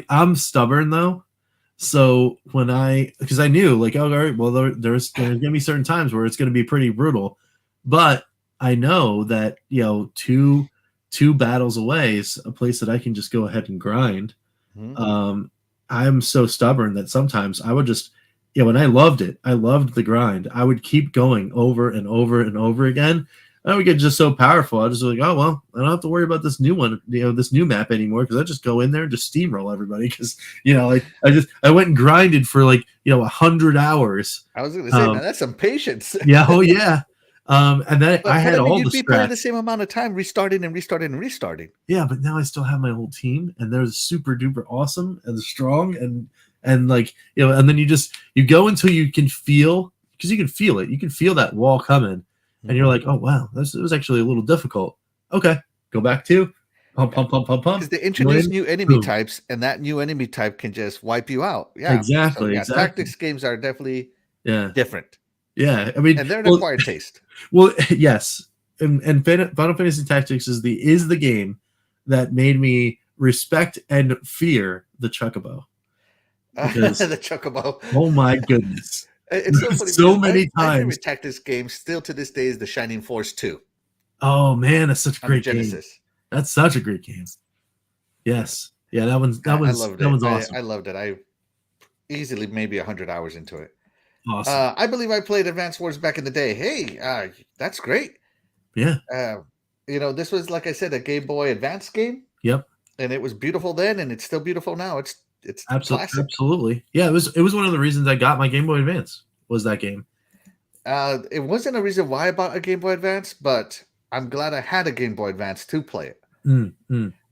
I'm stubborn though. So because I knew all right, well, there's going to be certain times where it's going to be pretty brutal, but I know that, two battles away is a place that I can just go ahead and grind. I'm so stubborn that sometimes I would just, when I loved it, I loved the grind. I would keep going over and over and over again. I would get just so powerful. I was just oh, well, I don't have to worry about this new one, this new map anymore because I just go in there and just steamroll everybody because, I went and grinded for 100 hours. I was going to say, man, that's some patience. Yeah. Oh, yeah. And then I had all you'd the be playing the same amount of time restarting and restarting and restarting. Yeah, but now I still have my whole team and they're super duper awesome and strong and and then you go until you can feel, because you can feel it. You can feel that wall coming and you're like, oh wow, this was actually a little difficult. Okay, go back to pump. Because they introduce new enemy types and that new enemy type can just wipe you out. Yeah, exactly. So, exactly. Tactics games are definitely different. Yeah, I mean, and they're an acquired taste. Well, yes, and Final Fantasy Tactics is the game that made me respect and fear the Chocobo. The Chocobo. Oh my goodness! It's so funny. So many times. My favorite tactics game still to this day is the Shining Force 2. Oh man, that's such a great Genesis. Game. That's such a great game. Yes, yeah, that one's awesome. I loved it. I easily maybe 100 hours into it. Awesome. I believe I played Advance Wars back in the day. Hey, that's great. Yeah. This was, like I said, a Game Boy Advance game. Yep. And it was beautiful then, and it's still beautiful now. It's absolutely. Yeah, it was one of the reasons I got my Game Boy Advance was that game. It wasn't a reason why I bought a Game Boy Advance, but I'm glad I had a Game Boy Advance to play it.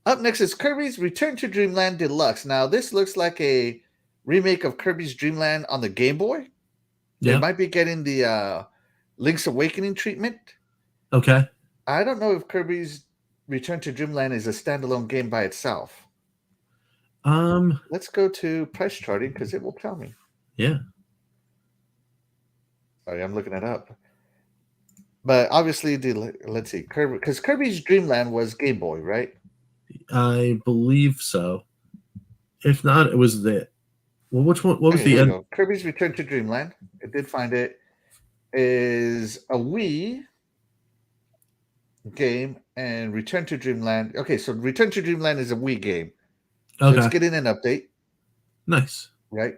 Up next is Kirby's Return to Dreamland Deluxe. Now, this looks like a remake of Kirby's Dream Land on the Game Boy. Yeah. It might be getting the Link's Awakening treatment. Okay. I don't know if Kirby's Return to Dreamland is a standalone game by itself. Let's go to price charting because it will tell me. Yeah. Sorry, I'm looking it up. But obviously, let's see, because Kirby's Dream Land was Game Boy, right? I believe so. If not, it was the. Well, which one? What was the end? Kirby's Return to Dreamland. I did find it. Is a Wii game, and Return to Dreamland. Okay, so Return to Dreamland is a Wii game. So Okay. it's getting an update. Nice. Right.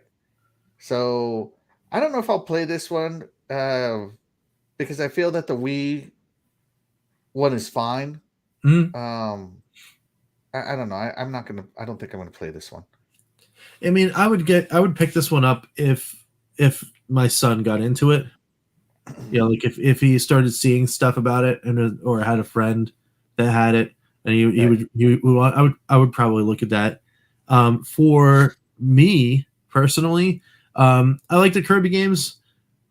So I don't know if I'll play this one because I feel that the Wii one is fine. Mhm. I don't know. I'm not gonna. I don't think I'm gonna play this one. I mean, I would pick this one up if my son got into it. You know, like if he started seeing stuff about it and or had a friend that had it, and I would probably look at that. For me personally, I like the Kirby games,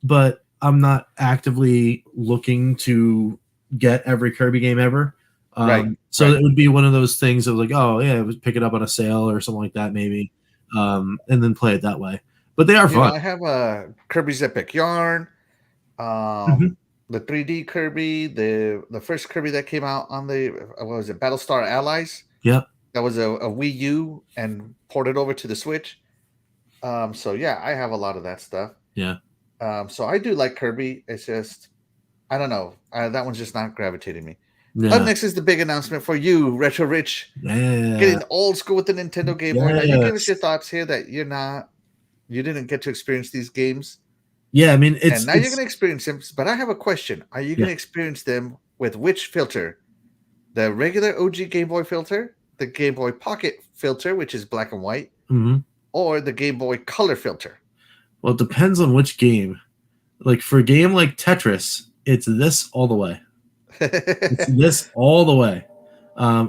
but I'm not actively looking to get every Kirby game ever. So it would be one of those things of like, oh yeah, pick it up on a sale or something like that, maybe, and then play it that way. But they are fun. I have a Kirby's Epic Yarn, the 3D Kirby, the first Kirby that came out on the what was it, Battlestar Allies? Yeah, that was a Wii U and ported over to the Switch. So yeah, I have a lot of that stuff. Yeah. So I do like Kirby. It's just I don't know. That one's just not gravitating me. Yeah. Up next is the big announcement for you, Retro Rich. Yeah. Getting old school with the Nintendo Game Boy. Now you give us your thoughts here that you didn't get to experience these games. Yeah, I mean you're going to experience them. But I have a question: are you going to experience them with which filter? The regular OG Game Boy filter, the Game Boy Pocket filter, which is black and white, or the Game Boy Color filter? Well, it depends on which game. Like for a game like Tetris, it's this all the way. It's this all the way,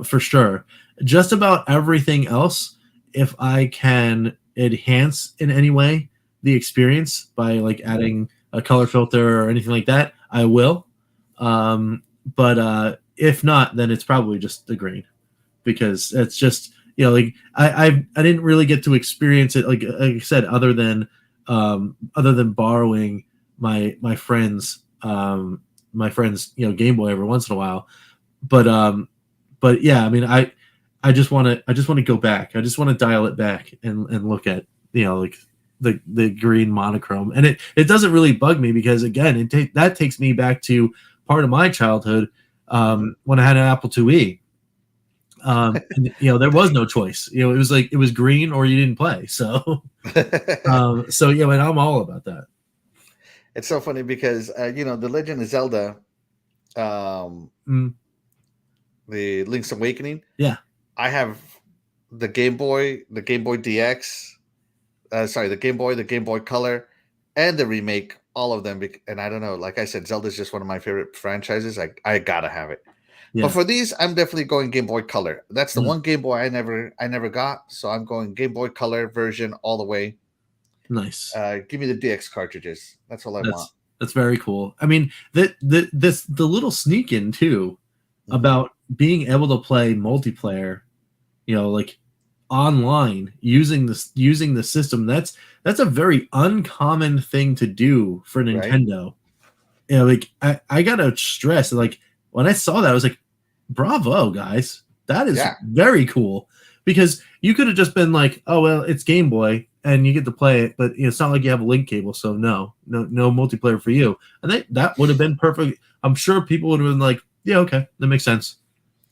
for sure. Just about everything else, if I can enhance in any way the experience by like adding a color filter or anything like that, I will. But if not, then it's probably just the green, because it's just, you know, like I didn't really get to experience it, like I said, other than borrowing my friends you know, Game Boy every once in a while. But yeah, I mean, I just want to go back. I just want to dial it back and look at, you know, like the green monochrome, and it doesn't really bug me because again, that takes me back to part of my childhood when I had an Apple IIe. And, you know, there was no choice. You know, it was like it was green or you didn't play. So so yeah, and I'm all about that. It's so funny because you know, the Legend of Zelda, the Link's Awakening. Yeah, I have the Game Boy DX. The Game Boy Color, and the remake. All of them, and I don't know. Like I said, Zelda's just one of my favorite franchises. I gotta have it. Yeah. But for these, I'm definitely going Game Boy Color. That's the one Game Boy I never got. So I'm going Game Boy Color version all the way. Nice. Give me the DX cartridges. That's all I want. That's very cool. I mean, the little sneak in too about being able to play multiplayer, you know, like online using the system. That's a very uncommon thing to do for Nintendo. Right? You know, like I gotta stress, like when I saw that, I was like, bravo, guys. That is very cool. Because you could have just been like, oh well, it's Game Boy and you get to play it, but you know, it's not like you have a link cable, so no multiplayer for you. And that would have been perfect. I'm sure people would have been like, yeah, okay, that makes sense.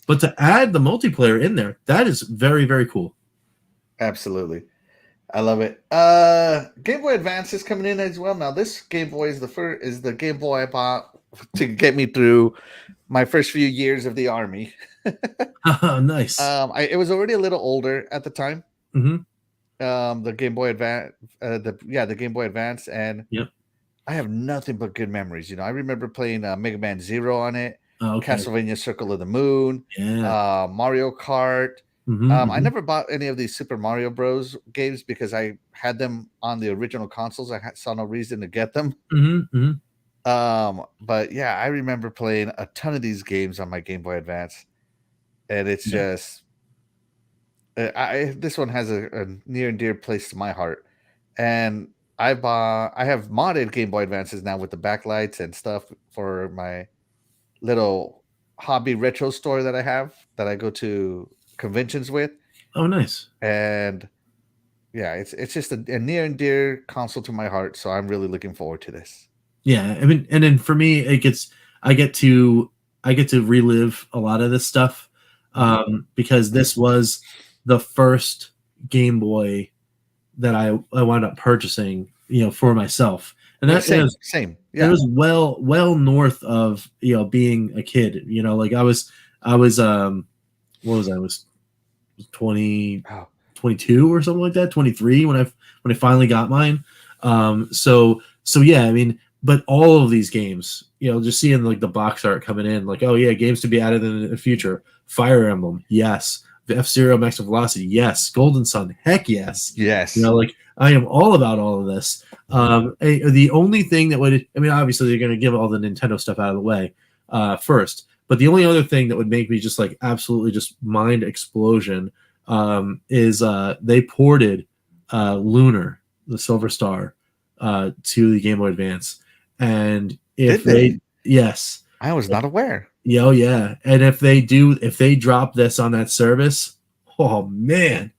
But to add the multiplayer in there, that is very, very cool. Absolutely. I love it. Game Boy Advance is coming in as well. Now, this Game Boy is the Game Boy I bought to get me through my first few years of the Army. Nice. It was already a little older at the time. The Game Boy Advance, the Game Boy Advance, and I have nothing but good memories. You know, I remember playing Mega Man Zero on it, Castlevania Circle of the Moon, Mario Kart. I never bought any of these Super Mario Bros. Games because I had them on the original consoles. I saw no reason to get them. But yeah, I remember playing a ton of these games on my Game Boy Advance, and it's just this one has a near and dear place to my heart. And I have modded Game Boy Advances now with the backlights and stuff for my little hobby retro store that I have that I go to conventions with. Oh, nice. And yeah, it's just a near and dear console to my heart, so I'm really looking forward to this. Yeah, I mean, and then for me, I get to relive a lot of this stuff because this was the first Game Boy that I wound up purchasing for myself. And that same. It Yeah. was well north of being a kid. Like I was what was I was 20, 22 or something like that, 23 when I finally got mine. So yeah, I mean, but all of these games, just seeing like the box art coming in, like, oh yeah, games to be added in the future. Fire Emblem, yes. The F-Zero Maximum Velocity, yes. Golden Sun, heck yes. Yes. Like I am all about all of this. The only thing that would, I mean, obviously they're going to give all the Nintendo stuff out of the way first, but the only other thing that would make me just like absolutely just mind explosion is they ported Lunar, the Silver Star, to the Game Boy Advance, and if they yes, I was not aware. Yeah, yeah, and if they drop this on that service, oh man,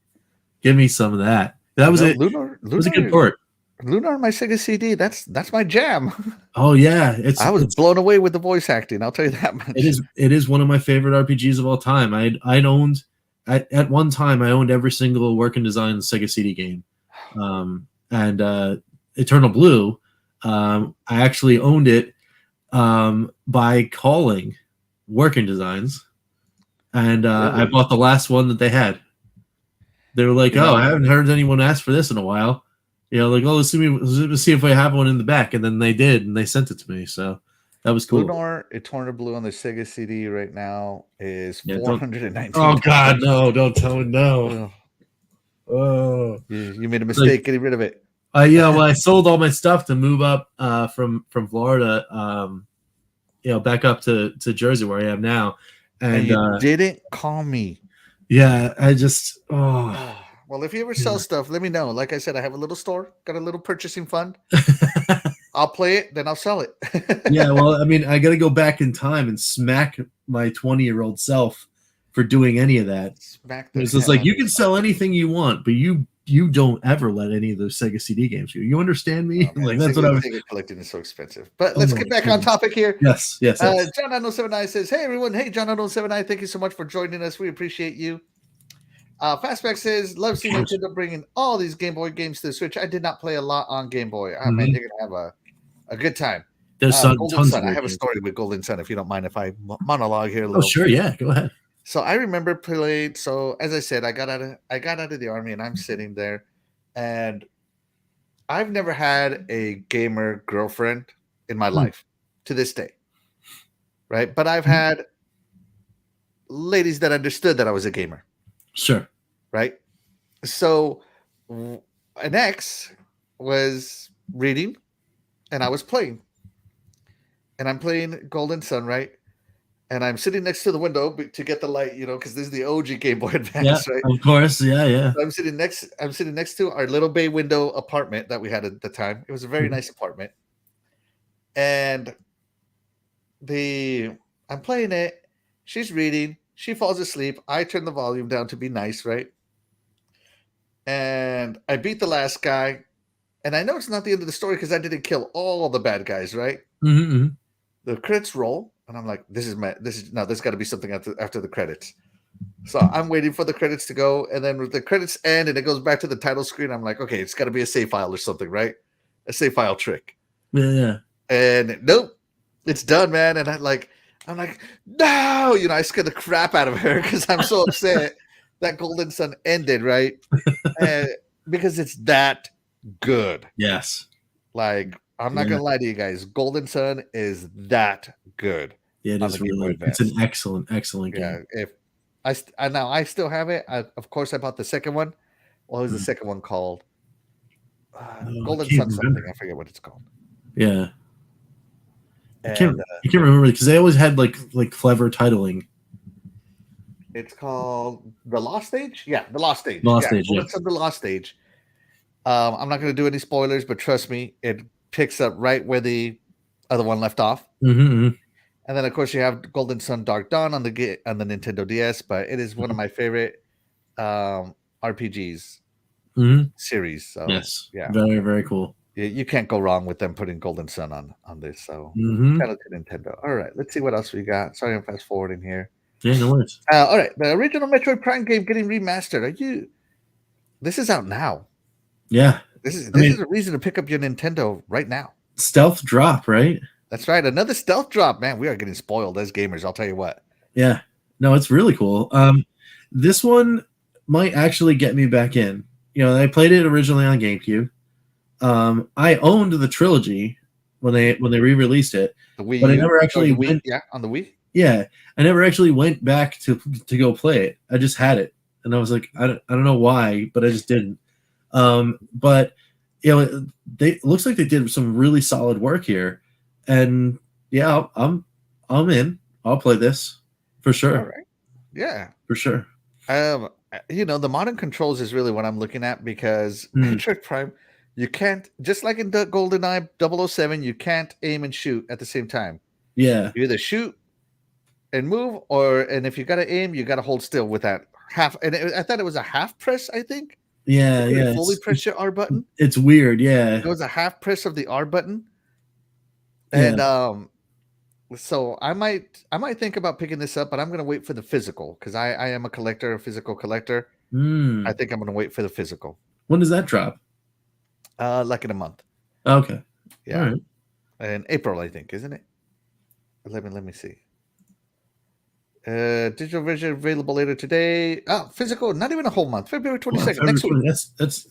give me some of that. That was it. Lunar was a good port. Lunar on my Sega CD. That's my jam. Oh yeah, I was blown away with the voice acting. I'll tell you that much. It is one of my favorite RPGs of all time. I'd owned at one time I owned every single Work and Design Sega CD game, and Eternal Blue. I actually owned it by calling Working Designs, and really? I bought the last one that they had. They were like, "Oh, I haven't heard anyone ask for this in a while." Like, "Oh, let's see if we have one in the back," and then they did, and they sent it to me. So that was cool. Lunar Eternal Blue on the Sega CD right now is $419. Oh God, no! Don't tell me no. Oh, you made a mistake getting rid of it. Yeah, well, I sold all my stuff to move up from Florida, back up to Jersey where I am now. And you didn't call me. Yeah, I just well, if you ever sell stuff, let me know. Like I said, I have a little store, got a little purchasing fund. I'll play it, then I'll sell it. Yeah, well, I mean, I got to go back in time and smack my 20-year-old self for doing any of that. It's just like, you can sell anything you want, but you don't ever let any of those Sega CD games go. You understand me? Oh, like that's what I was thinking. Collecting is so expensive. But let's get back on topic here. Yes. John 979 says, "Hey everyone, hey John 979, thank you so much for joining us. We appreciate you." Fastback says, "Love seeing Nintendo bringing all these Game Boy games to the Switch. I did not play a lot on Game Boy. Oh man, you're gonna have a good time." There's Golden Sun. I have a story with Golden Sun. If you don't mind, if I monologue here a little. Oh sure, yeah, go ahead. So I remember playing. So as I said, I got out of the army, and I'm sitting there, and I've never had a gamer girlfriend in my life to this day, right? But I've had ladies that understood that I was a gamer. Sure. Right. So an ex was reading, and I was playing, and I'm playing Golden Sun, right? And I'm sitting next to the window to get the light, because this is the OG Game Boy Advance, right? Of course, yeah. So I'm sitting next to our little bay window apartment that we had at the time. It was a very nice apartment, and I'm playing it. She's reading. She falls asleep. I turn the volume down to be nice, right? And I beat the last guy, and I know it's not the end of the story because I didn't kill all the bad guys, right? Mm-hmm. The credits roll. And I'm like, there's got to be something after the credits. So I'm waiting for the credits to go. And then the credits end and it goes back to the title screen. I'm like, okay, it's got to be a save file or something, right? A save file trick. Yeah. And nope, it's done, man. And I'm like, no, I scared the crap out of her because I'm so upset that Golden Sun ended, right? Because it's that good. Yes. Like, I'm not gonna lie to you guys. Golden Sun is that good. Yeah, it is really. It's an excellent game. Yeah, if I still have it. Of course, I bought the second one. What was the second one called? Golden Sun something. I forget what it's called. Yeah, I can't remember because they always had like clever titling. It's called The Lost Stage. Yeah, The Lost Stage. Golden Sun, The Lost Stage. I'm not gonna do any spoilers, but trust me, it picks up right where the other one left off. Mm-hmm. And then, of course, you have Golden Sun Dark Dawn on the Nintendo DS, but it is one of my favorite RPGs series. So, yes, yeah, very, very cool. You can't go wrong with them putting Golden Sun on this. So, shout out to Nintendo. All right, let's see what else we got. Sorry, I'm fast forwarding here. Yeah, no worries. All right, the original Metroid Prime game getting remastered. This is out now. Yeah, This is a reason to pick up your Nintendo right now. Stealth drop, right? That's right. Another stealth drop, man. We are getting spoiled as gamers. I'll tell you what. Yeah. No, it's really cool. This one might actually get me back in. I played it originally on GameCube. I owned the trilogy when they re-released it, but I never actually went. Yeah, on the Wii. Yeah, I never actually went back to go play it. I just had it, and I was like, I don't know why, but I just didn't. But it looks like they did some really solid work here, and yeah, I'm in. I'll play this for sure. All right. Yeah, for sure. The modern controls is really what I'm looking at because Metroid Prime, you can't, just like in the GoldenEye 007, you can't aim and shoot at the same time. Yeah, you either shoot and move, and if you got to aim, you got to hold still with that half. And I thought it was a half press. I think. Yeah. Fully press your R button. It's weird. Yeah, it was a half press of the R button, and so I might think about picking this up, but I'm gonna wait for the physical because I am a physical collector. I think I'm gonna wait for the physical. When does that drop? Like in a month. Okay. Yeah. All right. In April, I think, isn't it? Let me see. Digital version available later today. Oh, physical, not even a whole month. February 22nd, next week.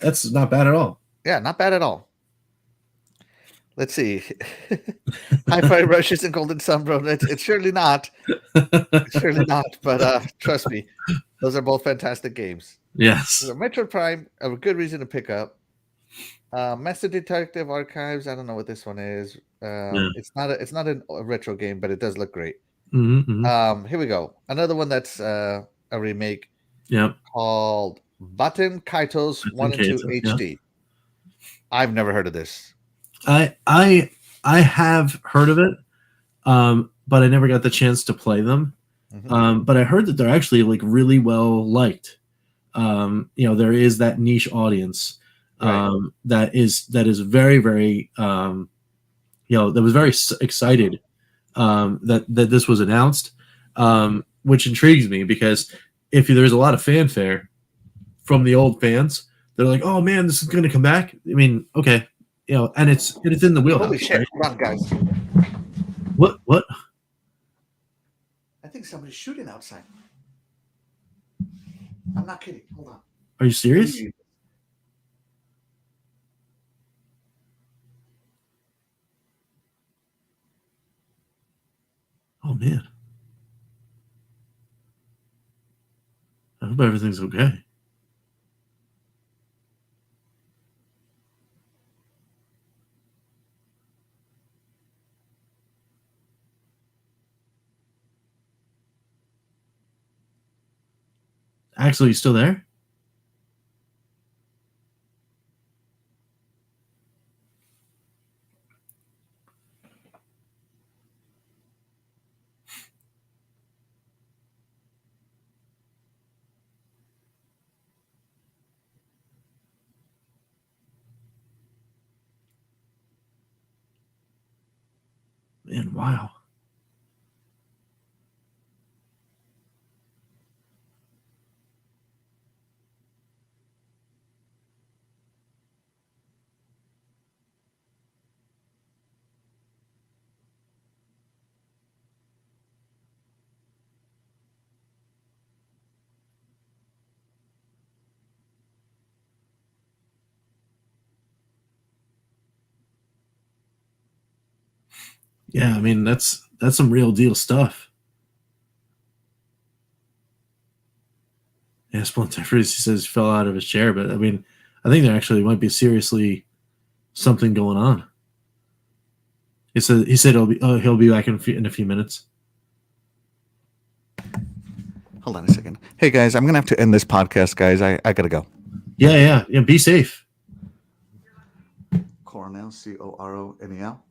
That's not bad at all. Yeah, not bad at all. Let's see. Hi-Fi Rush isn't Golden Sun, bro. It's surely not. It's surely not. But trust me, those are both fantastic games. Yes. So Metroid Prime, a good reason to pick up. Master Detective Archives. I don't know what this one is. It's not a retro game, but it does look great. Here we go. Another one that's a remake. Yep. Called Baten Kaitos 1 and 2 HD. Yeah. I've never heard of this. I have heard of it, but I never got the chance to play them. But I heard that they're actually like really well liked. There is that niche audience that is very, very that was very excited that this was announced, which intrigues me because if there's a lot of fanfare from the old fans, they're like, "Oh man, this is going to come back." I mean, okay. And it's in the wheelhouse. Holy shit! Right? Hold on, guys. What? I think somebody's shooting outside. I'm not kidding. Hold on. Are you serious? Oh man. I hope everything's okay. Axel, you still there? Man, wow. Yeah, I mean that's some real deal stuff. Yeah, Splinterfreeze, he says, fell out of his chair, but I mean, I think there actually might be seriously something going on. He said he'll be back in a few minutes. Hold on a second. Hey guys, I'm gonna have to end this podcast, guys. I gotta go. Yeah. Be safe. Coronel, Coronel.